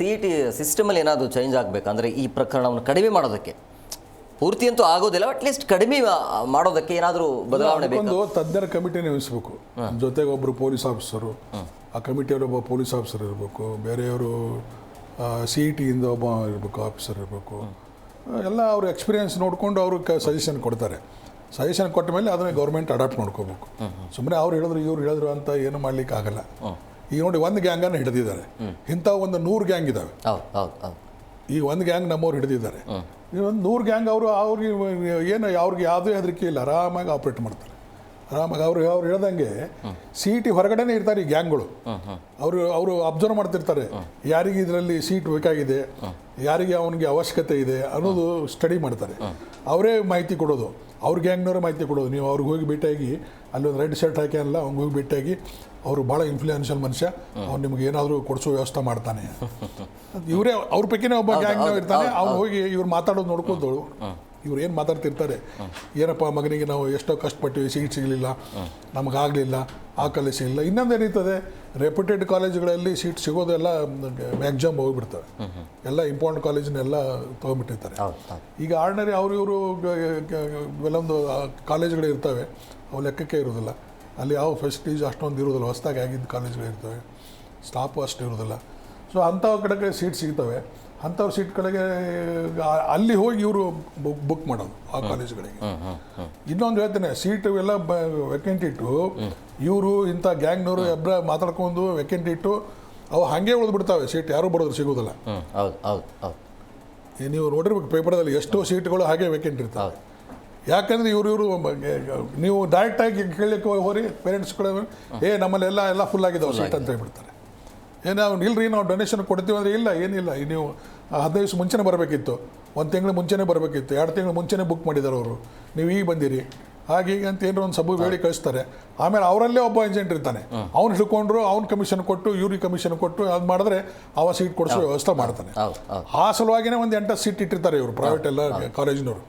[SPEAKER 1] ಇ ಟಿ ಸಿಸ್ಟಮಲ್ಲಿ ಏನಾದರೂ ಚೇಂಜ್ ಆಗಬೇಕಂದ್ರೆ, ಈ ಪ್ರಕರಣವನ್ನು ಕಡಿಮೆ ಮಾಡೋದಕ್ಕೆ, ಪೂರ್ತಿ ಅಂತೂ ಆಗೋದಿಲ್ಲ, ಅಟ್ಲೀಸ್ಟ್ ಕಡಿಮೆ ಮಾಡೋದಕ್ಕೆ ಏನಾದರೂ ಬದಲಾವಣೆ ಬೇಕು.
[SPEAKER 5] ಒಂದು ತಜ್ಞರ ಕಮಿಟಿ ನೇಮಿಸಬೇಕು, ಜೊತೆಗೆ ಒಬ್ಬರು ಪೊಲೀಸ್ ಆಫೀಸರು, ಆ ಕಮಿಟಿಯವರು ಒಬ್ಬ ಪೊಲೀಸ್ ಆಫೀಸರ್ ಇರಬೇಕು, ಬೇರೆಯವರು CET ಇಂದ ಒಬ್ಬ ಇರಬೇಕು, ಆಫೀಸರ್ ಇರಬೇಕು. ಎಲ್ಲ ಅವ್ರ ಎಕ್ಸ್ಪೀರಿಯನ್ಸ್ ನೋಡಿಕೊಂಡು ಅವರು ಸಜೆಷನ್ ಕೊಡ್ತಾರೆ. ಸಜೆಷನ್ ಕೊಟ್ಟ ಮೇಲೆ ಅದನ್ನೇ ಗೌರ್ಮೆಂಟ್ ಅಡಾಪ್ಟ್ ಮಾಡ್ಕೋಬೇಕು. ಸುಮ್ಮನೆ ಅವ್ರು ಹೇಳಿದ್ರು ಇವ್ರು ಹೇಳಿದ್ರು ಅಂತ ಏನು ಮಾಡ್ಲಿಕ್ಕೆ ಆಗಲ್ಲ. ಈಗ ನೋಡಿ, ಒಂದು ಗ್ಯಾಂಗನ್ನು ಹಿಡಿದಿದ್ದಾರೆ, ಇಂಥ ಒಂದು 100 ಗ್ಯಾಂಗ್ ಇದ್ದಾವೆ. ಈ ಒಂದು ಗ್ಯಾಂಗ್ ನಮ್ಮವ್ರು ಹಿಡಿದಿದ್ದಾರೆ. ಒಂದು 100 ಗ್ಯಾಂಗ್ ಅವ್ರಿಗೆ ಏನು ಅವ್ರಿಗೆ ಯಾವುದೇ ಹೆದರಿಕೆ ಇಲ್ಲ, ಆರಾಮಾಗಿ ಆಪ್ರೇಟ್ ಮಾಡ್ತಾರೆ. ಆರಾಮಾಗಿ ಅವ್ರು ಹೇಳ್ದಂಗೆ CET ಹೊರಗಡೆನೇ ಇರ್ತಾರೆ ಈ ಗ್ಯಾಂಗ್ಗಳು. ಅವರು ಅಬ್ಸರ್ವ್ ಮಾಡ್ತಿರ್ತಾರೆ, ಯಾರಿಗೆ ಇದರಲ್ಲಿ ಸೀಟ್ ಬೇಕಾಗಿದೆ, ಯಾರಿಗೆ ಅವನಿಗೆ ಅವಶ್ಯಕತೆ ಇದೆ ಅನ್ನೋದು ಸ್ಟಡಿ ಮಾಡ್ತಾರೆ. ಅವರೇ ಮಾಹಿತಿ ಕೊಡೋದು, ಅವ್ರ ಗ್ಯಾಂಗ್ನವರೇ ಮಾಹಿತಿ ಕೊಡೋದು. ನೀವು ಅವ್ರಿಗೆ ಹೋಗಿ ಭೇಟಿಯಾಗಿ, ಅಲ್ಲೊಂದು ರೆಡ್ ಶರ್ಟ್ ಹಾಕಿ ಅಲ್ಲ, ಅವ್ನಿಗೆ ಹೋಗಿ ಭೇಟಿಯಾಗಿ, ಅವರು ಭಾಳ ಇನ್ಫ್ಲೂಯೆನ್ಷಿಯಲ್ ಮನುಷ್ಯ, ಅವ್ನು ನಿಮ್ಗೆ ಏನಾದರೂ ಕೊಡಿಸೋ ವ್ಯವಸ್ಥೆ ಮಾಡ್ತಾನೆ. ಇವರೇ ಅವ್ರ ಪೈಕಿನೇ ಒಬ್ಬ ಗ್ಯಾಂಗ್ನವ ಇರ್ತಾನೆ. ಅವ್ನು ಹೋಗಿ ಇವ್ರು ಮಾತಾಡೋದು ನೋಡ್ಕೊಂತೋಳು, ಇವ್ರು ಏನು ಮಾತಾಡ್ತಿರ್ತಾರೆ, ಏನಪ್ಪ ಮಗನಿಗೆ ನಾವು ಎಷ್ಟೋ ಕಷ್ಟಪಟ್ಟಿವಿ, ಸೀಟ್ ಸಿಗಲಿಲ್ಲ, ನಮಗಾಗಲಿಲ್ಲ, ಆ ಕಾಲೇಜ್ ಸಿಗಲಿಲ್ಲ. ಇನ್ನೊಂದು ಏನಿರ್ತದೆ, ರೆಪ್ಯೂಟೆಡ್ ಕಾಲೇಜುಗಳಲ್ಲಿ ಸೀಟ್ ಸಿಗೋದೆಲ್ಲ ಮ್ಯಾಕ್ಸಿಮಮ್ ಹೋಗಿಬಿಡ್ತವೆ. ಎಲ್ಲ ಇಂಪಾರ್ಟೆಂಟ್ ಕಾಲೇಜನ್ನೆಲ್ಲ ತೊಗೊಂಡ್ಬಿಟ್ಟಿರ್ತಾರೆ. ಈಗ ಆರ್ಡಿನರಿ ಇವರು ಕೆಲವೊಂದು ಕಾಲೇಜುಗಳು ಇರ್ತವೆ, ಅವು ಲೆಕ್ಕಕ್ಕೆ ಇರೋದಿಲ್ಲ. ಅಲ್ಲಿ ಯಾವ ಫೆಸಿಲಿಟೀಸ್ ಅಷ್ಟೊಂದು ಇರೋದಿಲ್ಲ, ಹೊಸದಾಗಿ ಆಗಿದ್ದ ಕಾಲೇಜುಗಳಿರ್ತವೆ. ಸ್ಟಾಫು ಅಷ್ಟು ಇರೋದಿಲ್ಲ. ಸೊ ಅಂಥ ಕಡೆಗೆ ಸೀಟ್ ಸಿಗ್ತವೆ. ಅಂಥವ್ರ ಸೀಟ್ಗಳಿಗೆ ಅಲ್ಲಿ ಹೋಗಿ ಇವರು ಬುಕ್ ಮಾಡೋದು ಆ ಕಾಲೇಜುಗಳಿಗೆ. ಇನ್ನೊಂದು ಹೇಳ್ತೇನೆ, ಸೀಟ್ ಎಲ್ಲ ವೆಕೆಂಟ್ ಇಟ್ಟು ಇವರು ಇಂಥ ಗ್ಯಾಂಗ್ನವರು ಎಬ್ರ ಮಾತಾಡ್ಕೊಂಡು ವೆಕೆಂಟ್ ಇಟ್ಟು ಅವು ಹಾಗೆ ಉಳಿದ್ಬಿಡ್ತಾವೆ ಸೀಟ್, ಯಾರೂ ಬರೋದು ಸಿಗೋದಿಲ್ಲ.
[SPEAKER 1] ಹೌದು ಹೌದು ಹೌದು.
[SPEAKER 5] ನೀವು ನೋಡಿರ್ಬೇಕು ಪೇಪರ್ದಲ್ಲಿ ಎಷ್ಟೋ ಸೀಟ್ಗಳು ಹಾಗೆ ವೇಕೆಂಟ್ ಇರ್ತವೆ. ಯಾಕಂದರೆ ಇವರು ನೀವು ಡೈರೆಕ್ಟಾಗಿ ಕೇಳಲಿಕ್ಕೆ ಹೋರಿ ಪೇರೆಂಟ್ಸ್ಗಳು, ನಮ್ಮಲ್ಲೆಲ್ಲ ಎಲ್ಲ ಫುಲ್ ಆಗಿದ್ದಾವೆ ಸೀಟ್ ಅಂತ ಹೇಳ್ಬಿಡ್ತಾರೆ. ನಾವು ಇಲ್ರಿ ನಾವು ಡೊನೇಷನ್ ಕೊಡ್ತೀವಿ ಅಂದರೆ ಇಲ್ಲ, ಏನಿಲ್ಲ, ನೀವು 15 ದಿವಸ ಮುಂಚೆನೇ ಬರಬೇಕಿತ್ತು, 1 ತಿಂಗಳು ಮುಂಚೆನೇ ಬರಬೇಕಿತ್ತು, 2 ತಿಂಗಳು ಮುಂಚೆನೇ ಬುಕ್ ಮಾಡಿದ್ದಾರೆ ಅವರು, ನೀವು ಈಗ ಬಂದಿರಿ ಹಾಗೆ ಈಗ ಅಂತ ಏನಾರು ಒಂದು ಸಬ್ಬು ಬೇಡಿ ಕಳಿಸ್ತಾರೆ. ಆಮೇಲೆ ಅವರಲ್ಲೇ ಒಬ್ಬ ಏಜೆಂಟ್ ಇರ್ತಾನೆ, ಅವ್ನು ಹಿಡ್ಕೊಂಡ್ರು ಅವ್ನು ಕಮಿಷನ್ ಕೊಟ್ಟು ಇವ್ರಿಗೆ ಕಮಿಷನ್ ಕೊಟ್ಟು ಅದು ಮಾಡಿದ್ರೆ ಅವ ಸೀಟ್ ಕೊಡಿಸೋ ವ್ಯವಸ್ಥೆ ಮಾಡ್ತಾನೆ. ಆ ಸಲುವಾಗಿನೇ ಒಂದು 8 ಸೀಟ್ ಇಟ್ಟಿರ್ತಾರೆ ಇವರು ಪ್ರೈವೇಟ್ ಎಲ್ಲ ಕಾಲೇಜಿನವರು.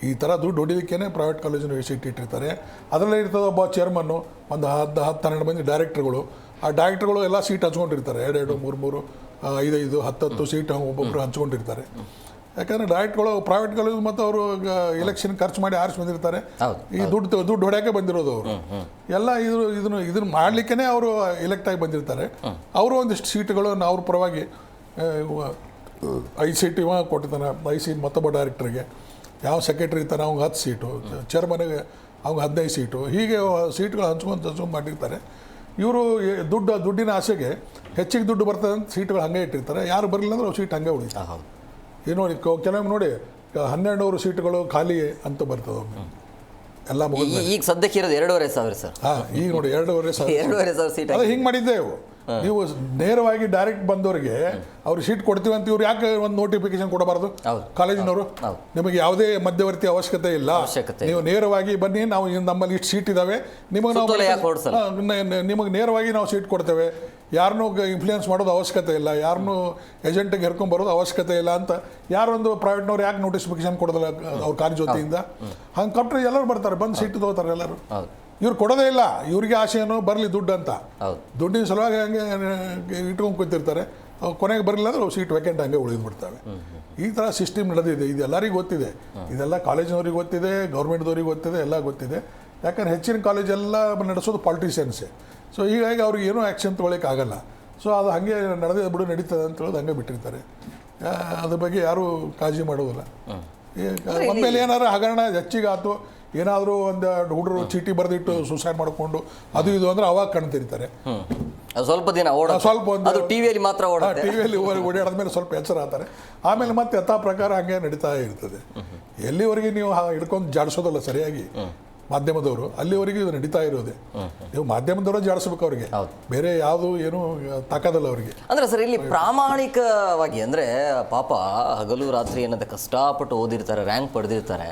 [SPEAKER 5] ಈ ಥರ ದುಡ್ಡು ಹೊಡಿಲಿಕ್ಕೇ ಪ್ರೈವೇಟ್ ಕಾಲೇಜಿನ ಸೀಟ್ ಇಟ್ಟಿರ್ತಾರೆ. ಅದರಲ್ಲೇ ಇರ್ತದೆ ಒಬ್ಬ ಚೇರ್ಮನ್ನು, ಒಂದು 10-12 ಮಂದಿ ಡೈರೆಕ್ಟರ್ಗಳು. ಆ ಡೈರೆಕ್ಟರ್ಗಳು ಎಲ್ಲ ಸೀಟ್ ಹಂಚ್ಕೊಂಡಿರ್ತಾರೆ, 2-2, 3-3, 5-5, 10-10 ಸೀಟ್ ಒಬ್ಬೊಬ್ಬರು ಹಂಚ್ಕೊಂಡಿರ್ತಾರೆ. ಯಾಕಂದರೆ ಡೈರೆಕ್ಟ್ಗಳು ಪ್ರೈವೇಟ್ ಕಾಲೇಜ್ ಮತ್ತು ಅವರು ಎಲೆಕ್ಷನ್ ಖರ್ಚು ಮಾಡಿ ಆರಿಸಿ ಬಂದಿರ್ತಾರೆ, ಈ ದುಡ್ಡು ಹೊಡ್ಯಾಕೆ ಬಂದಿರೋದು ಅವರು ಎಲ್ಲ. ಇದನ್ನು ಮಾಡಲಿಕ್ಕೇ ಅವರು ಎಲೆಕ್ಟ್ ಆಗಿ ಬಂದಿರ್ತಾರೆ. ಅವರು ಒಂದಿಷ್ಟು ಸೀಟ್ಗಳು ಅವ್ರ ಪರವಾಗಿ 5 ಸೀಟ್ ಇವ ಕೊಟ್ಟಿರ್ತಾನೆ, 5 ಸೀಟ್ ಮತ್ತೊಬ್ಬ ಡೈರೆಕ್ಟ್ರಿಗೆ, ಯಾವ ಸೆಕ್ರೆಟ್ರಿ ಇರ್ತಾನೆ ಅವ್ಗೆ 10 ಸೀಟು, ಚೇರ್ಮನ್ಗೆ ಅವ್ಗೆ 15 ಸೀಟು, ಹೀಗೆ ಸೀಟ್ಗಳು ಹಂಚ್ಕೊಂಡು ಮಾಡಿರ್ತಾರೆ. ಇವರು ದುಡ್ಡಿನ ಆಸೆಗೆ ಹೆಚ್ಚಿಗೆ ದುಡ್ಡು ಬರ್ತದೆ ಅಂತ ಸೀಟ್ಗಳು ಹಾಗೆ ಇಟ್ಟಿರ್ತಾರೆ. ಯಾರು ಬರಲಿಲ್ಲ ಅಂದ್ರೆ ಅವ್ರು ಸೀಟ್ ಹಂಗೆ ಉಳಿತಾರೆ. ಈಗ ನೋಡಿ ಕೆಲವೊಮ್ಮೆ ನೋಡಿ 1200 ಸೀಟ್ಗಳು ಖಾಲಿ ಅಂತ ಬರ್ತದೆ ಒಮ್ಮೆ ಎಲ್ಲ ಮುಗಿದ.
[SPEAKER 1] ಈಗ ಸದ್ಯಕ್ಕೆ ಇರೋದು 2,500 ಸರ್.
[SPEAKER 5] ಈಗ ನೋಡಿ 2,500
[SPEAKER 1] ಸೀಟ್.
[SPEAKER 5] ಅದು ಹಿಂಗೆ ಮಾಡಿದ್ದೇವು. ನೀವು ನೇರವಾಗಿ ಡೈರೆಕ್ಟ್ ಬಂದವರಿಗೆ ಅವ್ರಿಗೆ ಸೀಟ್ ಕೊಡ್ತೀವಿ ಅಂತ ಇವ್ರು ಯಾಕೆ ಒಂದು ನೋಟಿಫಿಕೇಶನ್ ಕೊಡಬಾರ್ದು ಕಾಲೇಜಿನವರು? ನಿಮಗೆ ಯಾವುದೇ ಮಧ್ಯವರ್ತಿ ಅವಶ್ಯಕತೆ ಇಲ್ಲ, ನೀವು ನೇರವಾಗಿ ಬನ್ನಿ, ನಾವು ನಮ್ಮಲ್ಲಿ ಇಷ್ಟು ಸೀಟ್ ಇದ್ದಾವೆ, ನಿಮಗೆ ನೇರವಾಗಿ ನಾವು ಸೀಟ್ ಕೊಡ್ತೇವೆ, ಯಾರನ್ನೂ ಇನ್ಫ್ಲೂಯೆನ್ಸ್ ಮಾಡೋದು ಅವಶ್ಯಕತೆ ಇಲ್ಲ, ಯಾರನ್ನೂ ಏಜೆಂಟಿಗೆ ಹೆರ್ಕೊಂಡ್ಬರೋದು ಅವಶ್ಯಕತೆ ಇಲ್ಲ ಅಂತ ಯಾರೊಂದು ಪ್ರೈವೇಟ್ನವ್ರು ಯಾಕೆ ನೋಟಿಫಿಕೇಶನ್ ಕೊಡೋದಿಲ್ಲ ಅವ್ರ ಕಾರ್ಯಜೊತೆಯಿಂದ? ಹಂಗೆ ಕೊಟ್ಟರೆ ಎಲ್ಲರೂ ಬರ್ತಾರೆ, ಬಂದು ಸೀಟ್ ತಗೋತಾರೆ ಎಲ್ಲರೂ. ಇವ್ರು ಕೊಡೋದೇ ಇಲ್ಲ, ಇವರಿಗೆ ಆಸೆ ಏನೋ ಬರಲಿ ದುಡ್ಡು ಅಂತ, ದುಡ್ಡಿನ ಸಲುವಾಗಿ ಹಂಗೆ ಇಟ್ಕೊಂಡು ಕೂತಿರ್ತಾರೆ. ಕೊನೆಗೆ ಬರಲಿಲ್ಲ ಅಂದ್ರೆ ಸೀಟ್ ವೇಕೆಂಟ್ ಹಂಗೆ ಉಳಿದು ಬಿಡ್ತವೆ. ಈ ಥರ ಸಿಸ್ಟಮ್ ನಡೆದಿದೆ. ಇದು ಎಲ್ಲರಿಗೂ ಗೊತ್ತಿದೆ, ಇದೆಲ್ಲ ಕಾಲೇಜಿನವ್ರಿಗೆ ಗೊತ್ತಿದೆ, ಗೌರ್ಮೆಂಟ್ದವ್ರಿಗೆ ಗೊತ್ತಿದೆ, ಎಲ್ಲ ಗೊತ್ತಿದೆ. ಯಾಕಂದ್ರೆ ಹೆಚ್ಚಿನ ಕಾಲೇಜೆಲ್ಲ ನಡೆಸೋದು ಪಾಲಿಟಿಷಿಯನ್ಸೇ. ಸೊ ಹೀಗಾಗಿ ಅವ್ರಿಗೆ ಏನೂ ಆ್ಯಕ್ಷನ್ ತೊಗೊಳಕ್ಕಾಗಲ್ಲ. ಸೊ ಅದು ಹಾಗೆ ನಡೆದ ಬಿಡು ನಡೀತದೆ ಅಂತ ಹೇಳೋದು ಹಂಗೆ ಬಿಟ್ಟಿರ್ತಾರೆ. ಅದ್ರ ಬಗ್ಗೆ ಯಾರೂ ಕಾಳಜಿ ಮಾಡೋದಿಲ್ಲ. ಒಮ್ಮೆಲೆ ಏನಾದ್ರು ಹಗರಣ ಹೆಚ್ಚಿಗೆ ಆಯ್ತು, ಏನಾದರೂ ಒಂದು ಹುಡುಗರು ಚೀಟಿ ಬರೆದಿಟ್ಟು ಸೂಸೈಡ್ ಮಾಡಿಕೊಂಡು ಅದು ಇದು ಅಂದ್ರೆ ಅವಾಗ ಕಣ್ತಿರ್ತಾರೆ.
[SPEAKER 1] ಸ್ವಲ್ಪ ದಿನ
[SPEAKER 5] ಸ್ವಲ್ಪ ಒಂದು
[SPEAKER 1] ಟಿವಿಯಲ್ಲಿ ಮಾತ್ರ
[SPEAKER 5] ಟಿವಿಯಲ್ಲಿ ಓಡಾಡಿದ್ಮೇಲೆ ಸ್ವಲ್ಪ ಎಚ್ಚರ ಆಗ್ತಾರೆ. ಆಮೇಲೆ ಮತ್ತೆ ಯಥಾ ಪ್ರಕಾರ ಹಂಗೆ ನಡೀತಾ ಇರ್ತದೆ. ಎಲ್ಲಿವರೆಗೆ ನೀವು ಹಿಡ್ಕೊಂಡು ಜಾಡಿಸೋದಲ್ಲ ಸರಿಯಾಗಿ ಮಾಧ್ಯಮದವರು, ಅಲ್ಲಿವರೆಗೆ ಇದು ನಡೀತಾ ಇರೋದೆ. ನೀವು ಮಾಧ್ಯಮದವರು ಜಾಡಿಸ್ಬೇಕು ಅವ್ರಿಗೆ, ಬೇರೆ ಯಾವುದು ಏನು ತಾಕದಲ್ಲ ಅವರಿಗೆ.
[SPEAKER 1] ಅಂದ್ರೆ ಸರ್ ಇಲ್ಲಿ ಪ್ರಾಮಾಣಿಕವಾಗಿ ಅಂದ್ರೆ ಪಾಪ ಹಗಲು ರಾತ್ರಿ ಏನಂತ ಕಷ್ಟಪಟ್ಟು ಓದಿರ್ತಾರೆ, ರ್ಯಾಂಕ್ ಪಡೆದಿರ್ತಾರೆ,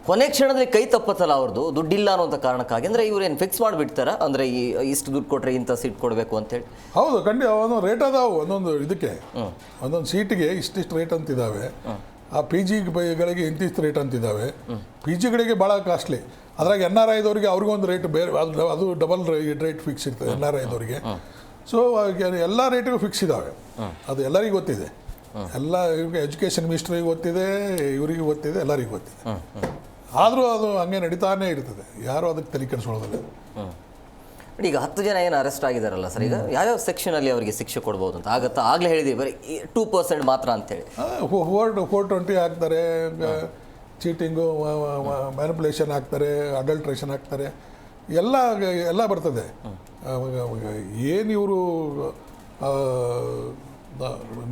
[SPEAKER 1] ಕೊನೆ ಕ್ಷಣದಲ್ಲಿ ಕೈ ತಪ್ಪತ್ತಲ್ಲ ಅವ್ರದ್ದು ದುಡ್ಡಿಲ್ಲ ಅನ್ನೋಂಥ ಕಾರಣಕ್ಕಾಗಿ. ಅಂದರೆ ಇವ್ರೇನು ಫಿಕ್ಸ್ ಮಾಡಿಬಿಡ್ತಾರ, ಅಂದರೆ ಇಷ್ಟು ದುಡ್ಡು ಕೊಟ್ಟರೆ ಇಂಥ ಸೀಟ್ ಕೊಡಬೇಕು ಅಂತೇಳಿ?
[SPEAKER 5] ಹೌದು, ಖಂಡಿತ ಒಂದೊಂದು ರೇಟ್ ಅದಾವೆ. ಒಂದೊಂದು ಇದಕ್ಕೆ ಒಂದೊಂದು ಸೀಟಿಗೆ ಇಷ್ಟಿಷ್ಟು ರೇಟ್ ಅಂತಿದ್ದಾವೆ. ಆ ಪಿ ಜಿಗಳಿಗೆ ಇಂತಿಷ್ಟು ರೇಟ್ ಅಂತಿದ್ದಾವೆ. ಪಿ ಜಿಗಳಿಗೆ ಭಾಳ ಕಾಸ್ಟ್ಲಿ. ಅದ್ರಾಗ NRI ದವರಿಗೆ ಅವ್ರಿಗೊಂದು ರೇಟ್ ಬೇರೆ, ಅದು ಡಬಲ್ ರೇಟ್ ಫಿಕ್ಸ್ ಇರ್ತದೆ NRI ದವರಿಗೆ. ಸೊ ಎಲ್ಲ ರೇಟಿಗೂ ಫಿಕ್ಸ್ ಇದ್ದಾವೆ, ಅದು ಎಲ್ಲರಿಗೂ ಗೊತ್ತಿದೆ. ಎಲ್ಲ ಇವ್ರಿಗೆ ಎಜುಕೇಷನ್ ಮಿನಿಸ್ಟ್ರಿಗೆ ಗೊತ್ತಿದೆ, ಇವರಿಗೆ ಗೊತ್ತಿದೆ, ಎಲ್ಲರಿಗೂ ಗೊತ್ತಿದೆ. ಆದರೂ ಅದು ಹಂಗೆ ನಡೀತಾನೆ ಇರ್ತದೆ, ಯಾರು ಅದಕ್ಕೆ ತಲೆ ಕೆಡಿಸ್ಕೊಳ್ಳೋದಿಲ್ಲ.
[SPEAKER 1] ಈಗ 10 ಜನ ಏನು ಅರೆಸ್ಟ್ ಆಗಿದಾರಲ್ಲ ಸರ್, ಈಗ ಯಾವ್ಯಾವ ಸೆಕ್ಷನಲ್ಲಿ ಅವರಿಗೆ ಶಿಕ್ಷೆ ಕೊಡ್ಬೋದು ಅಂತ ಆಗತ್ತಾ? ಆಗಲೇ ಹೇಳಿದೀವಿ ಬರೀ 2% ಮಾತ್ರ ಅಂತೇಳಿ.
[SPEAKER 5] 420 ಹಾಕ್ತಾರೆ, ಚೀಟಿಂಗು, ಮ್ಯಾನಿಪುಲೇಷನ್ ಹಾಕ್ತಾರೆ, ಅಡಲ್ಟ್ರೇಷನ್ ಹಾಕ್ತಾರೆ, ಎಲ್ಲ ಬರ್ತದೆ. ಏನು ಇವರು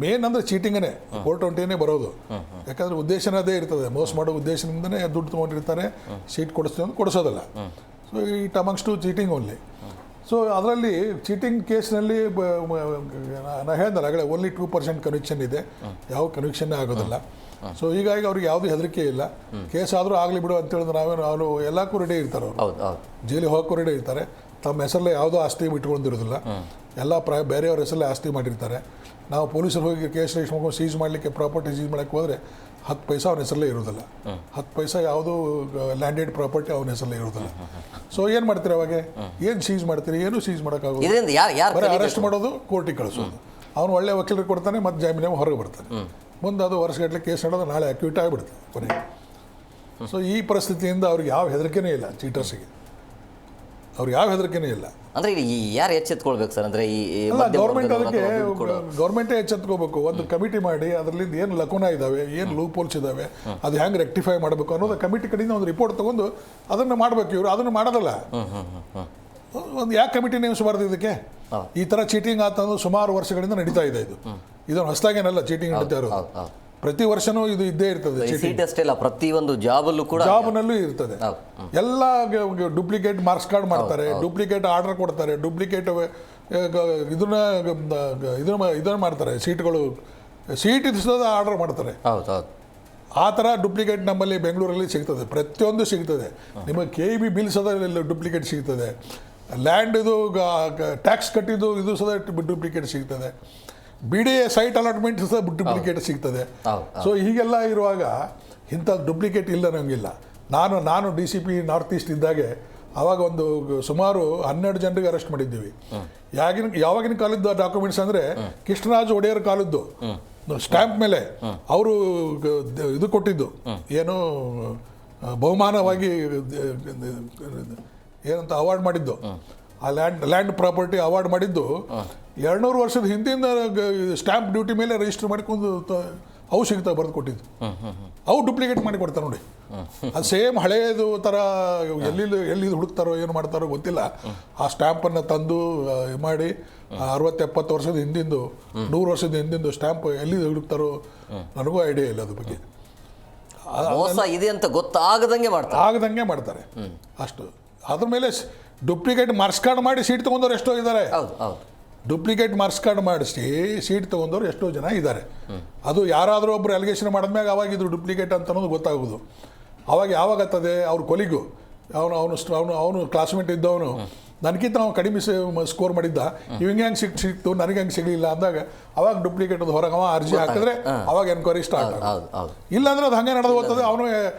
[SPEAKER 5] ಮೇನ್ ಅಂದರೆ ಚೀಟಿಂಗೇ, 420 ಬರೋದು. ಯಾಕಂದರೆ ಉದ್ದೇಶನೇ ಅದೇ ಇರ್ತದೆ, ಮೋಸ ಮಾಡೋ ಉದ್ದೇಶದಿಂದನೇ ದುಡ್ಡು ತೊಗೊಂಡಿರ್ತಾರೆ, ಸೀಟ್ ಕೊಡಿಸ್ತೀವಿ ಅಂತ ಕೊಡಿಸೋದಿಲ್ಲ. So it amounts to cheating only. So ಅದರಲ್ಲಿ ಚೀಟಿಂಗ್ ಕೇಸ್ನಲ್ಲಿ ನಾನು ಹೇಳ್ದಲ್ಲ ಆಗಲೇ, ಓನ್ಲಿ 2% ಕನ್ವಿಕ್ಷನ್ ಇದೆ, ಯಾವ ಕನ್ವಿಕ್ಷನ್ನೇ ಆಗೋದಿಲ್ಲ. ಸೊ ಹೀಗಾಗಿ ಅವ್ರಿಗೆ ಯಾವುದೇ ಹೆದರಿಕೆ ಇಲ್ಲ. ಕೇಸ್ ಆದರೂ ಆಗಲಿ ಬಿಡು ಅಂತ ಹೇಳಿದ್ರೆ ಅವರು ಎಲ್ಲಕ್ಕೂ ರೆಡಿ ಇರ್ತಾರೆ. ಅವರು ಜೈಲಿಗೆ ಹೋಗೋಕ್ಕೂ ರೆಡಿ ಇರ್ತಾರೆ. ತಮ್ಮ ಹೆಸರಲ್ಲೇ ಯಾವುದೋ ಆಸ್ತಿ ಇಟ್ಕೊಂಡಿರೋದಿಲ್ಲ, ಎಲ್ಲ ಬೇರೆಯವ್ರ ಹೆಸರಲ್ಲೇ ಆಸ್ತಿ ಮಾಡಿರ್ತಾರೆ. ನಾವು ಪೊಲೀಸರು ಹೋಗಿ ಕೇಸ್ ರಿಜಿಸ್ಟರ್ ಮಾಡ್ಕೊಂಡು ಸೀಜ್ ಮಾಡಲಿಕ್ಕೆ, ಪ್ರಾಪರ್ಟಿ ಸೀಜ್ ಮಾಡೋಕ್ಕೆ ಹೋದರೆ 10 ಪೈಸೆ ಅವನ ಹೆಸರಲ್ಲೇ ಇರೋದಿಲ್ಲ. 10 ಪೈಸೆ ಯಾವುದು ಲ್ಯಾಂಡೆಡ್ ಪ್ರಾಪರ್ಟಿ ಅವನ ಹೆಸರಲ್ಲೇ ಇರೋದಿಲ್ಲ. ಸೊ ಏನು ಮಾಡ್ತೀರಿ ಅವಾಗ? ಏನು ಸೀಜ್ ಮಾಡ್ತೀರಿ? ಏನು ಸೀಜ್ ಮಾಡೋಕ್ಕಾಗೋದು, ಬರೀ ಅರೆಸ್ಟ್ ಮಾಡೋದು, ಕೋರ್ಟಿಗೆ ಕಳಿಸೋದು. ಅವನು ಒಳ್ಳೆ ವಕೀಲರಿಗೆ ಕೊಡ್ತಾನೆ, ಮತ್ತು ಜಾಮೀನಾಗ ಹೊರಗೆ ಬರ್ತಾನೆ. ಮುಂದೆ ಅದು ವರ್ಷಗಟ್ಟಲೆ ಕೇಸ್ ನಡೆದು ನಾಳೆ ಅಕ್ಯೂಟ್ ಆಗಿಬಿಡುತ್ತೆ ಕೊನೆಗೆ. ಸೊ ಈ ಪರಿಸ್ಥಿತಿಯಿಂದ ಅವ್ರಿಗೆ ಯಾವ ಹೆದರಿಕೆನೇ ಇಲ್ಲ, ಚೀಟರ್ಸಿಗೆ ಅವ್ರಿಗೆ ಯಾವ ಹೆದರಿಕೆನೇ ಇಲ್ಲ.
[SPEAKER 1] ಅಂದ್ರೆ ಈ ಯಾರು ಎಚ್ಚೆತ್ಕೊಳ್ಬೇಕು ಸರ್? ಅಂದ್ರೆ ಈ
[SPEAKER 5] ಅಲ್ಲ,
[SPEAKER 1] ಮಧ್ಯಮ
[SPEAKER 5] ಗೌರ್ಮೆಂಟ್
[SPEAKER 1] ವರ್ಗದವರು
[SPEAKER 5] ಅದಕ್ಕೆ
[SPEAKER 1] ಅಥವಾ ದುಡ್ಡು ಕೊಡೋರು?
[SPEAKER 5] ಗೌರ್ಮೆಂಟೇ ಎಚ್ಚೆತ್ಕೋಬೇಕು. ಒಂದು ಕಮಿಟಿ ಮಾಡಿ ಅದರಿಂದ ಏನು ಲಕುನ ಇದ್ದಾವೆ, ಏನು ಲೂಪ್ ಹೋಲ್ಸ್ ಇದ್ದಾವೆ, ಅದು ಹೆಂಗೆ ರೆಕ್ಟಿಫೈ ಮಾಡಬೇಕು ಅನ್ನೋದು ಕಮಿಟಿ ಕಡೆಯಿಂದ ಒಂದು ರಿಪೋರ್ಟ್ ತಗೊಂಡು ಅದನ್ನು ಮಾಡಬೇಕು. ಇವರು ಅದನ್ನು ಮಾಡೋದಲ್ಲ. ಒಂದು ಯಾಕೆ ಕಮಿಟಿ ನೇಮಿಸಬಾರ್ದು ಇದಕ್ಕೆ? ಈ ಥರ ಚೀಟಿಂಗ್ ಆತಂದು ಸುಮಾರು ವರ್ಷಗಳಿಂದ ನಡೀತಾ ಇದೆ. ಇದನ್ನು ಹೊಸದಾಗೇನಲ್ಲ ಚೀಟಿಂಗ್ ನಡೀತಾ ಇರೋದು. ಪ್ರತಿ ವರ್ಷನೂ ಇದು ಇದ್ದೇ ಇರ್ತದೆ.
[SPEAKER 1] ಸೀಟ್ ಅಷ್ಟೇ ಅಲ್ಲ, ಪ್ರತಿಯೊಂದು ಜಾಬಲ್ಲೂ ಕೂಡ
[SPEAKER 5] ಜಾಬ್ನಲ್ಲೂ ಇರ್ತದೆ. ಎಲ್ಲ ಡೂಪ್ಲಿಕೇಟ್ ಮಾರ್ಕ್ಸ್ ಕಾರ್ಡ್ ಮಾಡ್ತಾರೆ, ಡೂಪ್ಲಿಕೇಟ್ ಆರ್ಡರ್ ಕೊಡ್ತಾರೆ, ಡೂಪ್ಲಿಕೇಟ್ ಇದನ್ನ ಮಾಡ್ತಾರೆ. ಸೀಟ್ ಇದಿಸೋದು ಆರ್ಡರ್ ಮಾಡ್ತಾರೆ. ಆ ಥರ ಡೂಪ್ಲಿಕೇಟ್ ನಮ್ಮಲ್ಲಿ ಬೆಂಗಳೂರಲ್ಲಿ ಸಿಗ್ತದೆ, ಪ್ರತಿಯೊಂದು ಸಿಗ್ತದೆ. ನಿಮಗೆ KEB ಬಿಲ್ಸ್ ಅದ ಡೂಪ್ಲಿಕೇಟ್ ಸಿಗ್ತದೆ. ಲ್ಯಾಂಡ್ ಇದು ಟ್ಯಾಕ್ಸ್ ಕಟ್ಟಿದ್ದು ಇದು ಸದ ಡೂಪ್ಲಿಕೇಟ್ ಸಿಗ್ತದೆ. BDA ಸೈಟ್ ಅಲಾಟ್ಮೆಂಟ್ ಸಹ ಡೂಪ್ಲಿಕೇಟ್ ಸಿಗ್ತದೆ. ಸೊ ಹೀಗೆಲ್ಲ ಇರುವಾಗ ಇಂಥ ಡೂಪ್ಲಿಕೇಟ್ ಇಲ್ಲ ನಮಗಿಲ್ಲ. ನಾನು DCP ನಾರ್ತ್ ಈಸ್ಟ್ ಇದ್ದಾಗೆ ಆವಾಗ ಒಂದು ಸುಮಾರು 12 ಜನರಿಗೆ ಅರೆಸ್ಟ್ ಮಾಡಿದ್ದೀವಿ. ಯಾವಾಗಿನ ಕಾಲದ್ದು ಡಾಕ್ಯುಮೆಂಟ್ಸ್ ಅಂದರೆ ಕೃಷ್ಣರಾಜ ಒಡೆಯರ್ ಕಾಲದ್ದು ಸ್ಟ್ಯಾಂಪ್ ಮೇಲೆ ಅವರು ಇದು ಕೊಟ್ಟಿದ್ದು ಏನು ಬಹುಮಾನವಾಗಿ ಏನಂತ ಅವಾರ್ಡ್ ಮಾಡಿದ್ದು, ಆ ಲ್ಯಾಂಡ್ ಪ್ರಾಪರ್ಟಿ ಅವಾರ್ಡ್ ಮಾಡಿದ್ದು 200 ವರ್ಷದ ಹಿಂದಿಂದ ಸ್ಟ್ಯಾಂಪ್ ಡ್ಯೂಟಿ ಮೇಲೆ ರಿಜಿಸ್ಟರ್ ಮಾಡಿಕೊಂಡು ಅವು ಸಿಗ್ತಾವೆ, ಬರೆದು ಕೊಟ್ಟಿದ್ದು. ಅವು ಡೂಪ್ಲಿಕೇಟ್ ಮಾಡಿ ಕೊಡ್ತಾರೆ ನೋಡಿ. ಅದು ಸೇಮ್ ಹಳೆಯದು ಥರ ಎಲ್ಲಿ ಹುಡುಕ್ತಾರೋ ಏನು ಮಾಡ್ತಾರೋ ಗೊತ್ತಿಲ್ಲ. ಆ ಸ್ಟ್ಯಾಂಪನ್ನು ತಂದು ಮಾಡಿ 60-70 ವರ್ಷದ ಹಿಂದಿಂದು 100 ವರ್ಷದ ಹಿಂದಿಂದು ಸ್ಟ್ಯಾಂಪ್ ಎಲ್ಲಿ ಹುಡುಕ್ತಾರೋ ನನಗೂ ಐಡಿಯಾ ಇಲ್ಲ ಅದ್ರ ಬಗ್ಗೆ.
[SPEAKER 1] ಮೋಸ ಇದೆ ಅಂತ ಆಗದಂಗೆ ಮಾಡ್ತಾರೆ
[SPEAKER 5] ಅಷ್ಟು. ಅದ್ರ ಮೇಲೆ ಡೂಪ್ಲಿಕೇಟ್ ಮಾರ್ಕ್ಸ್ ಕಾರ್ಡ್ ಮಾಡಿ ಸೀಟ್ ತೊಗೊಂಡವ್ರು ಎಷ್ಟೋ ಇದ್ದಾರೆ. ಡೂಪ್ಲಿಕೇಟ್ ಮಾರ್ಕ್ಸ್ ಕಾರ್ಡ್ ಮಾಡಿಸಿ ಸೀಟ್ ತೊಗೊಂಡವ್ರು ಎಷ್ಟೋ ಜನ ಇದ್ದಾರೆ. ಅದು ಯಾರಾದರೂ ಒಬ್ಬರು ಅಲಿಗೇಷನ್ ಮಾಡಿದ್ಮ್ಯಾಗ ಅವಾಗ ಇದು ಡೂಪ್ಲಿಕೇಟ್ ಅಂತ ಅನ್ನೋದು ಗೊತ್ತಾಗೋದು. ಅವಾಗ ಯಾವಾಗತ್ತದೆ ಅವ್ರ ಕೊಲಿಗು ಅವನು ಕ್ಲಾಸ್ಮೇಟ್ ಇದ್ದವನು ನನಗಿಂತ ಅವ್ನು ಕಡಿಮೆ ಸ್ಕೋರ್ ಮಾಡಿದ್ದ, ಇವಂಗೆ ಹೆಂಗೆ ಸಿಕ್ತು ನನಗೆ ಹೆಂಗೆ ಸಿಗಲಿಲ್ಲ ಅಂದಾಗ ಅವಾಗ ಡೂಪ್ಲಿಕೇಟ್ ಅದು ಹೊರಗೆ ಅರ್ಜಿ ಹಾಕಿದ್ರೆ ಅವಾಗ ಎನ್ಕ್ವೈರಿ ಸ್ಟಾರ್ಟ್ ಆಗೋದು. ಇಲ್ಲಾಂದ್ರೆ ಅದು ಹಾಗೆ ನಡೆದು ಹೋಗ್ತದೆ. ಅವನು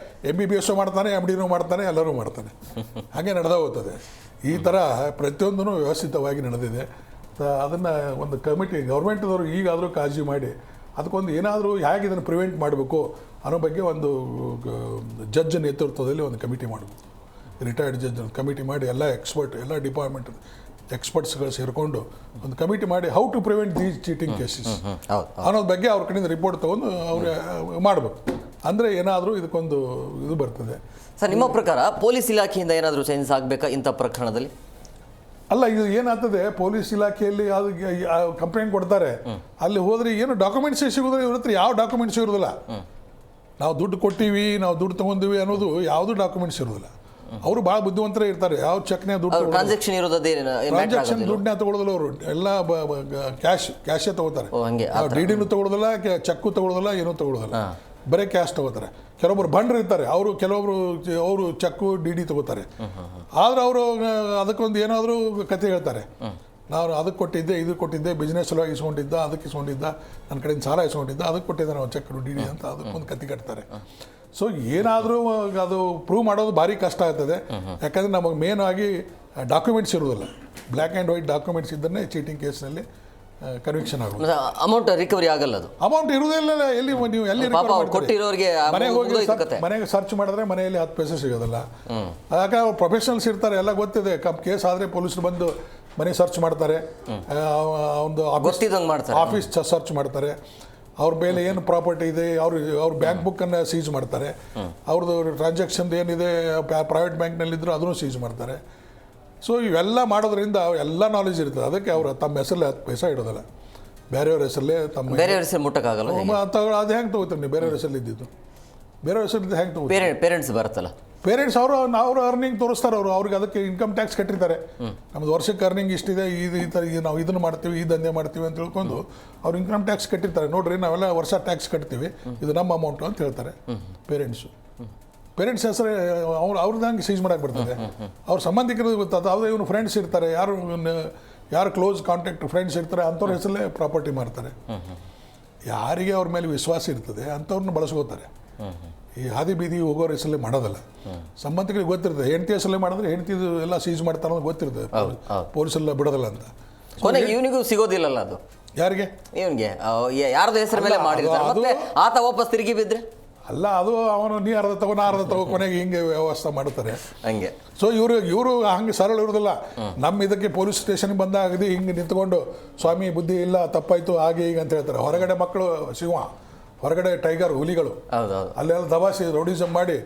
[SPEAKER 5] MBBS ಮಾಡ್ತಾನೆ, MDನೂ ಮಾಡ್ತಾನೆ, ಎಲ್ಲರೂ ಮಾಡ್ತಾನೆ, ಹಾಗೆ ನಡೆದ ಹೋಗ್ತದೆ. ಈ ಥರ ಪ್ರತಿಯೊಂದೂ ವ್ಯವಸ್ಥಿತವಾಗಿ ನಡೆದಿದೆ. ಅದನ್ನು ಒಂದು ಕಮಿಟಿ ಗೌರ್ಮೆಂಟ್ದವರು ಈಗಾದರೂ ಕಾಳಜಿ ಮಾಡಿ ಅದಕ್ಕೊಂದು ಏನಾದರೂ ಹೇಗೆ ಇದನ್ನು ಪ್ರಿವೆಂಟ್ ಮಾಡಬೇಕು ಅನ್ನೋ ಬಗ್ಗೆ ಒಂದು ಜಡ್ಜ್ ನೇತೃತ್ವದಲ್ಲಿ ಒಂದು ಕಮಿಟಿ ಮಾಡಬೇಕು. ರಿಟೈರ್ಡ್ ಜಡ್ಜ್ ಕಮಿಟಿ ಮಾಡಿ ಎಲ್ಲ ಡಿಪಾರ್ಟ್ಮೆಂಟ್ ಎಕ್ಸ್ಪರ್ಟ್ಸ್ಗಳು ಸೇರಿಕೊಂಡು ಒಂದು ಕಮಿಟಿ ಮಾಡಿ how to prevent these cheating cases ಅನ್ನೋದ್ರ ಬಗ್ಗೆ ಅವ್ರ ಕಡೆಯಿಂದ ರಿಪೋರ್ಟ್ ತೊಗೊಂಡು ಅವ್ರು ಮಾಡಬೇಕು. ಅಂದರೆ ಏನಾದರೂ ಇದಕ್ಕೊಂದು ಇದು ಬರ್ತದೆ.
[SPEAKER 1] ಸರ್, ನಿಮ್ಮ ಪ್ರಕಾರ ಪೊಲೀಸ್ ಇಲಾಖೆಯಿಂದ ಏನಾದರೂ ಚೇಂಜಸ್ ಆಗಬೇಕಾ ಇಂಥ ಪ್ರಕರಣದಲ್ಲಿ?
[SPEAKER 5] ಅಲ್ಲ, ಇದು ಏನಾಗ್ತದೆ, ಪೊಲೀಸ್ ಇಲಾಖೆಯಲ್ಲಿ ಅದು ಕಂಪ್ಲೇಂಟ್ ಕೊಡ್ತಾರೆ, ಅಲ್ಲಿ ಹೋದ್ರೆ ಏನು ಡಾಕ್ಯುಮೆಂಟ್ಸ್ ಸಿಗೋದ್ರೆ ಇವ್ರ ಹತ್ರ ಯಾವ ಡಾಕ್ಯುಮೆಂಟ್ಸ್ ಇರೋದಿಲ್ಲ. ನಾವು ದುಡ್ಡು ಕೊಟ್ಟಿವಿ, ನಾವು ದುಡ್ಡು ತೊಗೊಂಡಿವಿ ಅನ್ನೋದು ಯಾವುದು ಡಾಕ್ಯುಮೆಂಟ್ಸ್ ಇರೋದಿಲ್ಲ. ಅವರು ಭಾಳ ಬುದ್ಧಿವಂತರೇ ಇರ್ತಾರೆ. ಯಾವ ಚೆಕ್ನೇ ದುಡ್ಡು ಟ್ರಾನ್ಸಾಕ್ಷನ್ ದುಡ್ಡನ್ನ ತಗೊಳ್ಳೋದಿಲ್ಲ. ಅವರು ಎಲ್ಲ ಕ್ಯಾಶೇ ತಗೋತಾರೆ. DDನೂ ತಗೊಳ್ಳೋದಿಲ್ಲ, ಚೆಕ್ಕು ತಗೊಳ್ಳೋದಿಲ್ಲ, ಏನೂ ತಗೊಳ್ಳೋದಿಲ್ಲ, ಬರೀ ಕ್ಯಾಶ್ ತಗೋತಾರೆ. ಕೆಲವೊಬ್ರು ಬಂಡ್ರು ಇರ್ತಾರೆ, ಅವರು ಚೆಕ್ಕು DD ತಗೋತಾರೆ. ಆದ್ರೆ ಅವರು ಅದಕ್ಕೊಂದು ಏನಾದರೂ ಕತೆ ಹೇಳ್ತಾರೆ. ನಾನು ಅದಕ್ಕೆ ಕೊಟ್ಟಿದ್ದೆ, ಇದು ಕೊಟ್ಟಿದ್ದೆ, ಬಿಸ್ನೆಸ್ ಸಲುವಾಗಿ ಇಸ್ಕೊಂಡಿದ್ದ, ಅದಕ್ಕೆ ಇಸ್ಕೊಂಡಿದ್ದ, ನನ್ನ ಕಡೆಯಿಂದ ಸಾಲ ಇಸ್ಕೊಂಡಿದ್ದ, ಅದಕ್ಕೆ ಕೊಟ್ಟಿದ್ದೆ ನಾವು ಚೆಕ್ DD ಅಂತ ಅದಕ್ಕೊಂದು ಕತೆ ಕಟ್ತಾರೆ. ಸೊ ಏನಾದರೂ ಅದು ಪ್ರೂವ್ ಮಾಡೋದು ಭಾರಿ ಕಷ್ಟ ಆಗ್ತದೆ. ಯಾಕಂದರೆ ನಮಗೆ ಮೇನ್ ಆಗಿ ಡಾಕ್ಯುಮೆಂಟ್ಸ್ ಇರೋದಿಲ್ಲ. ಬ್ಲ್ಯಾಕ್ ಆ್ಯಂಡ್ ವೈಟ್ ಡಾಕ್ಯುಮೆಂಟ್ಸ್ ಇದ್ದನ್ನೇ ಚೀಟಿಂಗ್ ಕೇಸ್ನಲ್ಲಿ ಕನ್ವಿಕ್ಷನ್ ಆಗೋದು.
[SPEAKER 1] ಅಮೌಂಟ್ ರಿಕವರಿ ಆಗಲ್ಲ. ಅದು
[SPEAKER 5] ಅಮೌಂಟ್ ಇರುವುದಿಲ್ಲ. ನೀವು ಎಲ್ಲಿ
[SPEAKER 1] ಕೊಟ್ಟಿರೋರಿಗೆ
[SPEAKER 5] ಮನೆಗೆ ಸರ್ಚ್ ಮಾಡಿದ್ರೆ ಮನೆಯಲ್ಲಿ 10 ಪೈಸೆ ಸಿಗೋದಿಲ್ಲ. ಯಾಕಂದ್ರೆ ಅವ್ರು ಪ್ರೊಫೆಷನಲ್ಸ್ ಇರ್ತಾರೆ, ಎಲ್ಲ ಗೊತ್ತಿದೆ. ಕೇಸ್ ಆದರೆ ಪೊಲೀಸರು ಬಂದು ಮನೆ ಸರ್ಚ್ ಮಾಡ್ತಾರೆ, ಒಂದು ಆಫೀಸ್ ಸರ್ಚ್ ಮಾಡ್ತಾರೆ, ಅವ್ರ ಮೇಲೆ ಏನು ಪ್ರಾಪರ್ಟಿ ಇದೆ, ಅವ್ರ ಬ್ಯಾಂಕ್ ಬುಕ್ಕನ್ನು ಸೀಜ್ ಮಾಡ್ತಾರೆ, ಅವ್ರದ್ದು ಟ್ರಾನ್ಸಾಕ್ಷನ್ ಏನಿದೆ ಪ್ರೈವೇಟ್ ಬ್ಯಾಂಕ್ನಲ್ಲಿದ್ದರೂ ಅದನ್ನು ಸೀಜ್ ಮಾಡ್ತಾರೆ. ಸೊ ಇವೆಲ್ಲ ಮಾಡೋದ್ರಿಂದ ಎಲ್ಲ ನಾಲೆಜ್ ಇರ್ತದೆ. ಅದಕ್ಕೆ ಅವರು ತಮ್ಮ ಹೆಸರಲ್ಲಿ 10 ಪೈಸೆ ಇಡೋದಿಲ್ಲ, ಬೇರೆಯವ್ರ ಹೆಸರಲ್ಲೇ
[SPEAKER 1] ಬೇರೆಯವ್ರ ಹೆಸರು ಮುಟ್ಟಕ್ಕಾಗಲ್ಲ.
[SPEAKER 5] ಅದು ಹೆಂಗೆ ತೊಗೋತೀರಿ ನೀವು? ಬೇರೆಯವ್ರ ಹೆಸರಲ್ಲಿ ಇದ್ದಿದ್ದು ಬೇರೆಯವ್ರ ಹೆಸರಲ್ಲಿ ಹೆಂಗೆ ತೊಗೋತೀರಿ?
[SPEAKER 1] ಪೇರೆಂಟ್ಸ್ ಬರುತ್ತಲ್ಲ,
[SPEAKER 5] ಪೇರೆಂಟ್ಸ್ ಅವರು ಅರ್ನಿಂಗ್ ತೋರಿಸ್ತಾರೆ. ಅವ್ರಿಗೆ ಅದಕ್ಕೆ ಇನ್ಕಮ್ ಟ್ಯಾಕ್ಸ್ ಕಟ್ಟಿರ್ತಾರೆ. ನಮ್ಮದು ವರ್ಷಕ್ಕೆ ಅರ್ನಿಂಗ್ ಇಷ್ಟಿದೆ, ಈ ಥರ ನಾವು ಇದನ್ನು ಮಾಡ್ತೀವಿ, ಈ ದಂಧೆ ಮಾಡ್ತೀವಿ ಅಂತ ತಿಳ್ಕೊಂಡು ಅವ್ರು ಇನ್ಕಮ್ ಟ್ಯಾಕ್ಸ್ ಕಟ್ಟಿರ್ತಾರೆ. ನೋಡ್ರಿ ನಾವೆಲ್ಲ ವರ್ಷ ಟ್ಯಾಕ್ಸ್ ಕಟ್ತೀವಿ, ಇದು ನಮ್ಮ ಅಮೌಂಟು ಅಂತ ಹೇಳ್ತಾರೆ ಪೇರೆಂಟ್ಸ್ ಹೆಸರು ಅವ್ರದ್ದು ಹಂಗೆ ಸೀಜ್ ಮಾಡಕ್ಕೆ ಬರ್ತದೆ. ಅವ್ರ ಸಂಬಂಧಿಕರು ಗೊತ್ತಾದ, ಯಾವುದೇ ಇವನು ಫ್ರೆಂಡ್ಸ್ ಇರ್ತಾರೆ, ಯಾರು ಕ್ಲೋಸ್ ಕಾಂಟ್ಯಾಕ್ಟ್ ಫ್ರೆಂಡ್ಸ್ ಇರ್ತಾರೆ ಅಂಥವ್ರ ಹೆಸರಲ್ಲೇ ಪ್ರಾಪರ್ಟಿ ಮಾಡ್ತಾರೆ. ಯಾರಿಗೆ ಅವ್ರ ಮೇಲೆ ವಿಶ್ವಾಸ ಇರ್ತದೆ ಅಂಥವ್ರನ್ನ ಬಳಸ್ಕೋತಾರೆ. ಈ ಹಾದಿ ಬೀದಿ ಹೋಗೋರ ಹೆಸರಲ್ಲೇ ಮಾಡೋದಲ್ಲ. ಸಂಬಂಧಿಕರಿಗೆ ಗೊತ್ತಿರ್ತದೆ, ಹೆಂಡತಿ ಹೆಸರಲ್ಲೇ ಮಾಡಿದ್ರೆ ಹೆಂಡತಿದು ಎಲ್ಲ ಸೀಜ್ ಮಾಡ್ತಾರೆ ಅನ್ನೋದು ಗೊತ್ತಿರ್ತದೆ, ಪೊಲೀಸೆಲ್ಲ ಬಿಡೋದಿಲ್ಲ ಅಂತ.
[SPEAKER 1] ಕೊನೆಗೆ ಇವನಿಗೂ ಸಿಗೋದಿಲ್ಲಲ್ಲ ಅದು.
[SPEAKER 5] ಯಾರಿಗೆ?
[SPEAKER 1] ಇವನಿಗೆ ಯಾರ್ದು ಹೆಸರ ಮೇಲೆ ಮಾಡಿರ್ತಾರೆ, ಆತ ವಾಪಸ್ ತಿರುಗಿ ಬಿದ್ರೆ
[SPEAKER 5] ಅಲ್ಲ ಅದು ಅವನು ನೀ ಅರ್ಧ ತಗೋ ನಾ ಅರ್ಧ ತಗೋ ಕೊನೆಗೆ ಹಿಂಗೆ ವ್ಯವಸ್ಥೆ ಮಾಡ್ತಾರೆ.
[SPEAKER 1] ಹಂಗೆ
[SPEAKER 5] ಸೊ ಇವರು ಹಂಗೆ ಸರಳ ಇರೋದಿಲ್ಲ. ನಮ್ಮ ಇದಕ್ಕೆ ಪೊಲೀಸ್ ಸ್ಟೇಷನ್ಗೆ ಬಂದಾಗದಿ ಹಿಂಗೆ ನಿಂತ್ಕೊಂಡು ಸ್ವಾಮಿ ಬುದ್ಧಿ ಇಲ್ಲ ತಪ್ಪಾಯ್ತು ಹಾಗೆ ಈಗ ಅಂತ ಹೇಳ್ತಾರೆ. ಹೊರಗಡೆ ಮಕ್ಕಳು ಸಿಂಹ, ಹೊರಗಡೆ ಟೈಗರ್, ಹುಲಿಗಳು,
[SPEAKER 1] ಹೌದೌದು.
[SPEAKER 5] ಅಲ್ಲೆಲ್ಲ ದಬಾಸಿ ರೌಡಿಸಮ್ ಮಾಡಿ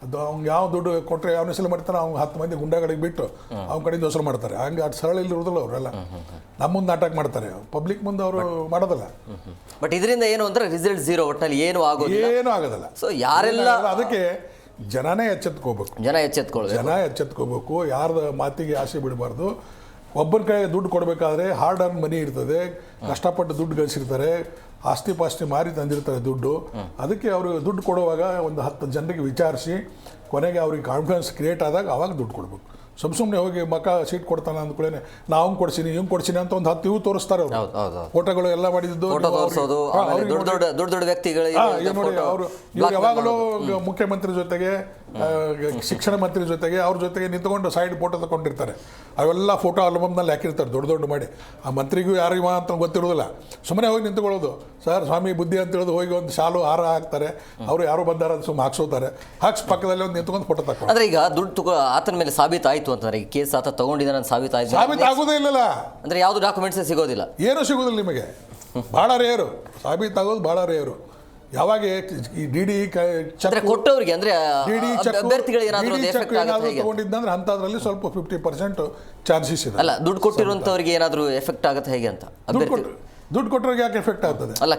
[SPEAKER 5] ಅದು ಅವ್ನಿಗೆ ಯಾವ ದುಡ್ಡು ಕೊಟ್ಟರೆ ಯಾವ ಹೆಸರು ಮಾಡ್ತಾನೆ, ಅವ್ನು 10 ಮಂದಿ ಗುಂಡಗಳಿಗೆ ಬಿಟ್ಟು ಅವ್ನ ಕಡೆಯಿಂದ ವಸೂಲು ಮಾಡ್ತಾರೆ. ಹಂಗೆ ಅದು ಸರಳ ಇಲ್ಲಿರೋದಿಲ್ಲ ಅವರೆಲ್ಲ. ನಮ್ಮ ಮುಂದೆ ನಾಟಕ ಮಾಡ್ತಾರೆ, ಪಬ್ಲಿಕ್ ಮುಂದೆ ಅವರು ಮಾಡೋದಿಲ್ಲ.
[SPEAKER 1] ಬಟ್ ಇದರಿಂದ ಏನು ಅಂದ್ರೆ ರಿಸಲ್ಟ್ ಝೀರೋ, ಒಟ್ಟಿನಲ್ಲಿ ಏನು ಆಗೋದಿಲ್ಲ,
[SPEAKER 5] ಏನೂ ಆಗೋದಿಲ್ಲ.
[SPEAKER 1] ಸೊ ಯಾರೆಲ್ಲ
[SPEAKER 5] ಅದಕ್ಕೆ ಜನನೇ ಎಚ್ಚೆತ್ಕೋಬೇಕು,
[SPEAKER 1] ಜನ ಎಚ್ಚೆತ್ಕೊಳ್ಬೇಕು.
[SPEAKER 5] ಯಾರ್ದ ಮಾತಿಗೆ ಆಸೆ ಬಿಡಬಾರ್ದು. ಒಬ್ಬನ ಕೈ ದುಡ್ಡು ಕೊಡಬೇಕಾದ್ರೆ ಹಾರ್ಡ್ ಅರ್ನ್ ಮನಿ ಇರ್ತದೆ, ಕಷ್ಟಪಟ್ಟು ದುಡ್ಡು ಗಳಿಸಿರ್ತಾರೆ, ಆಸ್ತಿ ಪಾಸ್ತಿ ಮಾರಿ ತಂದಿರ್ತಾರೆ ದುಡ್ಡು. ಅದಕ್ಕೆ ಅವರು ದುಡ್ಡು ಕೊಡುವಾಗ ಒಂದು 10 ಜನರಿಗೆ ವಿಚಾರಿಸಿ ಕೊನೆಗೆ ಅವ್ರಿಗೆ ಕಾನ್ಫಿಡೆನ್ಸ್ ಕ್ರಿಯೇಟ್ ಆದಾಗ ಅವಾಗ ದುಡ್ಡು ಕೊಡ್ಬೇಕು. ಸುಮ್ಮನೆ ಹೋಗಿ ಸೀಟ್ ಕೊಡ್ತಾನೆ ಅಂದ್ಕೊಳ್ಳೇನೆ ನಾವು ಅವ್ನು ಕೊಡ್ತೀನಿ ಇವ್ನು ಕೊಡ್ತೀನಿ ಅಂತ ಒಂದು 10 ಇವು ತೋರಿಸ್ತಾರೆ ಅವರು. ಫೋಟೋಗಳು ಎಲ್ಲ ಮಾಡಿದ್ದು
[SPEAKER 1] ದೊಡ್ಡ ವ್ಯಕ್ತಿಗಳು
[SPEAKER 5] ನೋಡಿ. ಅವರು ಇವ್ರು ಯಾವಾಗಲೂ ಮುಖ್ಯಮಂತ್ರಿ ಜೊತೆಗೆ, ಶಿಕ್ಷಣ ಮಂತ್ರಿ ಜೊತೆಗೆ, ಅವ್ರ ಜೊತೆಗೆ ನಿಂತ್ಕೊಂಡು ಸೈಡ್ ಫೋಟೋ ತಗೊಂಡಿರ್ತಾರೆ. ಅವೆಲ್ಲ ಫೋಟೋ ಆಲ್ಬಮ್ನಲ್ಲಿ ಹಾಕಿರ್ತಾರೆ ದೊಡ್ಡ ಮಾಡಿ. ಆ ಮಂತ್ರಿಗೂ ಯಾರಿಗೂ ಅಂತ ಗೊತ್ತಿರೋದಿಲ್ಲ. ಸುಮ್ಮನೆ ಹೋಗಿ ನಿಂತ್ಕೊಳ್ಳೋದು, ಸರ್ ಸ್ವಾಮಿ ಬುದ್ಧಿ ಅಂತ ಹೇಳೋದು, ಹೋಗಿ ಒಂದು ಶಾಲು ಹಾರ ಹಾಕ್ತಾರೆ. ಅವರು ಯಾರು ಬಂದಾರ ಅಂತ ಸುಮ್ಮನೆ ಹಾಕ್ಸೋತಾರೆ. ಹಾಕ್ಸ್ ಪಕ್ಕದಲ್ಲಿ ಒಂದು ನಿಂತ್ಕೊಂಡು ಫೋಟೋ ತಗೊಂಡು.
[SPEAKER 1] ಅಂದ್ರೆ ಈಗ ದುಡ್ಡು ಆತನ ಮೇಲೆ ಸಾಬೀತಾಯ್ತು ಅಂತಂದ್ರೆ, ಈ ಕೇಸ್ ಆತ ತಗೊಂಡಿದ್ದಾನೆ
[SPEAKER 5] ಸಾಬೀತಾಗೋದೇ ಇಲ್ಲಲ್ಲ.
[SPEAKER 1] ಅಂದ್ರೆ ಯಾವ್ದು ಡಾಕ್ಯುಮೆಂಟ್ಸ್ ಸಿಗೋದಿಲ್ಲ,
[SPEAKER 5] ಏನೂ ಸಿಗೋದಿಲ್ಲ ನಿಮಗೆ. ಭಾಳ ರೇರು ಸಾಬೀತಾಗೋದು, ಭಾಳ ರೇರು. ಯಾವಾಗ ಈ ಡಿ
[SPEAKER 1] ಕೊಟ್ಟವ್ರಿಗೆ ಅಂದ್ರೆ ಅಭ್ಯರ್ಥಿಗಳಿಗೆ
[SPEAKER 5] ತಗೊಂಡಿದ್ದಂದ್ರೆ ಅಂಥದ್ರಲ್ಲಿ ಸ್ವಲ್ಪ 50% ಚಾನ್ಸಸ್ ಇದೆ.
[SPEAKER 1] ಅಲ್ಲ, ದುಡ್ಡು ಕೊಟ್ಟಿರುವಂತವ್ರಿಗೆ ಏನಾದ್ರು ಎಫೆಕ್ಟ್ ಆಗುತ್ತೆ ಹೇಗೆ ಅಂತ?
[SPEAKER 5] ದುಡ್ಡು ಕೊಟ್ಟವ್ರಿಗೆ ಯಾಕೆ ಎಫೆಕ್ಟ್ ಆಗ್ತದೆ?
[SPEAKER 1] ಅಲ್ಲ,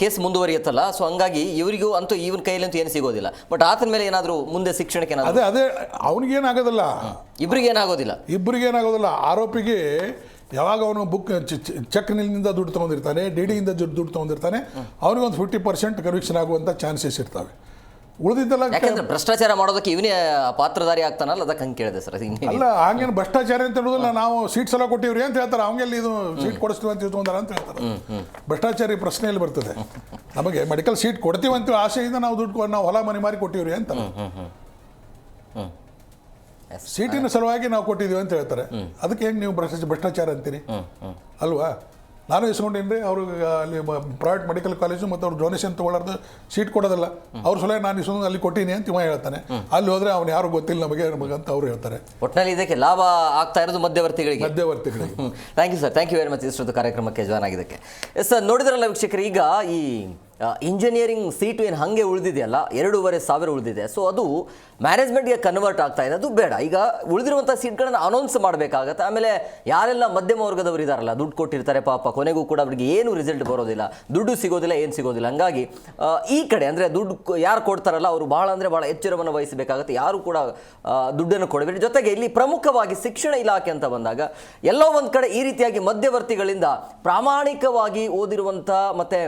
[SPEAKER 1] ಕೇಸ್ ಮುಂದುವರಿಯುತ್ತಲ್ಲ, ಸೊ ಹಂಗಾಗಿ ಇವರಿಗೂ ಅಂತೂ ಇವನ್ ಕೈಯಲ್ಲಂತೂ ಏನು ಸಿಗೋದಿಲ್ಲ. ಬಟ್ ಆತನ ಮೇಲೆ ಏನಾದ್ರು ಮುಂದೆ ಶಿಕ್ಷಣಕ್ಕೆ
[SPEAKER 5] ಅದೇ ಅವ್ನಿಗೇನಾಗೋದಿಲ್ಲ, ಇಬ್ಬರಿಗೇನಾಗೋದಿಲ್ಲ. ಆರೋಪಿಗೆ ಯಾವಾಗ ಅವನು ಚೆಕ್ನಿಂದ ದುಡ್ಡು ತೊಗೊಂಡಿರ್ತಾನೆ, ಡಿಡಿಯಿಂದ ದುಡ್ಡು ತೊಗೊಂಡಿರ್ತಾನೆ, ಅವನಿಗೆ ಒಂದು 50% ಕನ್ವಿಕ್ಷನ್ ಆಗುವಂಥ ಚಾನ್ಸಸ್ ಇರ್ತವೆ. ಉಳಿದಿದ್ದಲ್ಲ,
[SPEAKER 1] ಯಾಕಂದ್ರೆ ಭ್ರಷ್ಟಾಚಾರ ಮಾಡೋದಕ್ಕೆ ಇವನೇ ಪಾತ್ರಧಾರಿ ಆಗ್ತಾನಲ್ಲ, ಅದಕ್ಕೆ ಹಂಗೆ ಕೇಳಿದೆ ಸರ್.
[SPEAKER 5] ಅಲ್ಲ, ಹಂಗೇನು ಭ್ರಷ್ಟಾಚಾರ ಅಂತ ಹೇಳೋದಿಲ್ಲ. ನಾವು ಸೀಟ್ಸ್ ಎಲ್ಲ ಕೊಟ್ಟಿವ್ರಿ ಅಂತ ಹೇಳ್ತಾರೆ, ಅವಂಗೆಲ್ಲಿ ಇದು ಸೀಟ್ ಕೊಡಿಸ್ತೀವಿ ಅಂತ ತಿಳ್ಕೊಂಡಾರ ಅಂತ ಹೇಳ್ತಾರೆ. ಭ್ರಷ್ಟಾಚಾರಿ ಪ್ರಶ್ನೆಯಲ್ಲಿ ಬರ್ತದೆ. ನಮಗೆ ಮೆಡಿಕಲ್ ಸೀಟ್ ಕೊಡ್ತೀವಂತ ಆಸೆಯಿಂದ ನಾವು ದುಡ್ಡು ನಾವು ಹೊಲ ಮನೆ ಮಾರಿ ಕೊಟ್ಟಿವ್ರಿ ಅಂತ. ಸೀಟಿನ ಸಲುವಾಗಿ ನಾವು ಕೊಟ್ಟಿದ್ದೀವಿ ಅಂತ ಹೇಳ್ತಾರೆ. ಅದಕ್ಕೆ ಹೆಂಗೆ ನೀವು ಭ್ರಷ್ಟಾಚಾರ ಅಂತೀರಿ ಅಲ್ವಾ? ನಾನು ಇಸ್ಕೊಂಡೇನ್ರಿ ಅವ್ರಿಗೆ ಅಲ್ಲಿ ಪ್ರೈವೇಟ್ ಮೆಡಿಕಲ್ ಕಾಲೇಜು ಮತ್ತು ಅವ್ರು ಡೊನೇಷನ್ ತೊಗೊಳ್ಳಾರ್ದು ಸೀಟ್ ಕೊಡೋದಿಲ್ಲ. ಅವ್ರ ಸಲುವಾಗಿ ನಾನು ಇಸ್ಕೊಂಡು ಅಲ್ಲಿ ಕೊಟ್ಟಿನಿ ಅಂತ ಇವ ಹೇಳ್ತಾನೆ. ಅಲ್ಲಿ ಹೋದರೆ ಅವ್ನು ಯಾರು ಗೊತ್ತಿಲ್ಲ ನಮಗೆ ಅಂತ ಅವ್ರು ಹೇಳ್ತಾರೆ.
[SPEAKER 1] ಒಟ್ಟಿನಲ್ಲಿ ಇದಕ್ಕೆ ಲಾಭ ಆಗ್ತಾ ಇರೋದು ಮಧ್ಯವರ್ತಿಗಳಿಗೆ. Thank you sir, thank you very much ಇಷ್ಟೊಂದು ಕಾರ್ಯಕ್ರಮಕ್ಕೆ ಜಾಯ್ನ್ ಆಗಿದ್ದಕ್ಕೆ. ಎಸ್ ಸರ್, ನೋಡಿದ್ರಲ್ಲ ವೀಕ್ಷಕರು, ಈಗ ಈ ಇಂಜಿನಿಯರಿಂಗ್ ಸೀಟು ಏನು ಹಾಗೆ ಉಳಿದಿದೆಯಲ್ಲ, 2,500 ಉಳಿದಿದೆ. ಸೊ ಅದು ಮ್ಯಾನೇಜ್ಮೆಂಟ್ಗೆ ಕನ್ವರ್ಟ್ ಆಗ್ತಾ ಇದೆ, ಅದು ಬೇಡ. ಈಗ ಉಳಿದಿರುವಂಥ ಸೀಟ್ಗಳನ್ನು ಅನೌನ್ಸ್ ಮಾಡಬೇಕಾಗತ್ತೆ. ಆಮೇಲೆ ಯಾರೆಲ್ಲ ಮಧ್ಯಮ ವರ್ಗದವರು ಇದ್ದಾರಲ್ಲ, ದುಡ್ಡು ಕೊಟ್ಟಿರ್ತಾರೆ ಪಾಪ, ಕೊನೆಗೂ ಕೂಡ ಅವರಿಗೆ ಏನು ರಿಸಲ್ಟ್ ಬರೋದಿಲ್ಲ, ದುಡ್ಡು ಸಿಗೋದಿಲ್ಲ, ಏನು ಸಿಗೋದಿಲ್ಲ. ಹಂಗಾಗಿ ಈ ಕಡೆ ಅಂದರೆ ದುಡ್ಡು ಯಾರು ಕೊಡ್ತಾರಲ್ಲ ಅವರು ಭಾಳ ಅಂದರೆ ಭಾಳ ಎಚ್ಚರವನ್ನು ವಹಿಸಬೇಕಾಗತ್ತೆ. ಯಾರು ಕೂಡ ದುಡ್ಡನ್ನು ಕೊಡಬೇಡಿ. ಜೊತೆಗೆ ಇಲ್ಲಿ ಪ್ರಮುಖವಾಗಿ ಶಿಕ್ಷಣ ಇಲಾಖೆ ಅಂತ ಬಂದಾಗ ಎಲ್ಲೋ ಒಂದು ಕಡೆ ಈ ರೀತಿಯಾಗಿ ಮಧ್ಯವರ್ತಿಗಳಿಂದ ಪ್ರಾಮಾಣಿಕವಾಗಿ ಓದಿರುವಂಥ ಮತ್ತು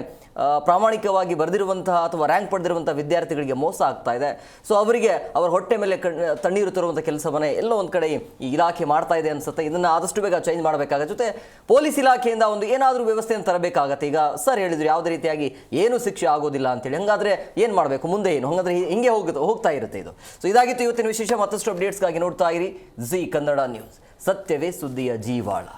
[SPEAKER 1] ಪ್ರಾಮಾಣಿಕವಾಗಿ ಬರೆದಿರುವಂತಹ ಅಥವಾ ರ್ಯಾಂಕ್ ಪಡೆದಿರುವಂಥ ವಿದ್ಯಾರ್ಥಿಗಳಿಗೆ ಮೋಸ ಆಗ್ತಾ ಇದೆ. ಸೊ ಅವರಿಗೆ ಅವರ ಹೊಟ್ಟೆ ಮೇಲೆ ತಣ್ಣೀರು ತರುವಂಥ ಕೆಲಸವನ್ನೇ ಎಲ್ಲೋ ಒಂದು ಕಡೆ ಈ ಇಲಾಖೆ ಮಾಡ್ತಾ ಇದೆ ಅನ್ಸುತ್ತೆ. ಇದನ್ನು ಆದಷ್ಟು ಬೇಗ ಚೇಂಜ್ ಮಾಡಬೇಕಾಗತ್ತೆ. ಜೊತೆ ಪೊಲೀಸ್ ಇಲಾಖೆಯಿಂದ ಒಂದು ಏನಾದರೂ ವ್ಯವಸ್ಥೆಯನ್ನು ತರಬೇಕಾಗತ್ತೆ. ಈಗ ಸರ್ ಹೇಳಿದ್ರು ಯಾವುದೇ ರೀತಿಯಾಗಿ ಏನು ಶಿಕ್ಷೆ ಆಗೋದಿಲ್ಲ ಅಂತೇಳಿ. ಹಂಗಾದ್ರೆ ಏನು ಮಾಡಬೇಕು, ಮುಂದೆ ಏನು? ಹಂಗಾದ್ರೆ ಹಿಂಗೆ ಹೋಗ್ತಾ ಇರುತ್ತೆ ಇದು. ಸೊ ಇದಾಗಿತ್ತು ಇವತ್ತಿನ ವಿಶೇಷ. ಮತ್ತಷ್ಟು ಅಪ್ಡೇಟ್ಸ್ಗಾಗಿ ನೋಡ್ತಾ ಇರಿ ಜಿ ಕನ್ನಡ ನ್ಯೂಸ್. ಸತ್ಯವೇ ಸುದ್ದಿಯ ಜೀವಾಳ.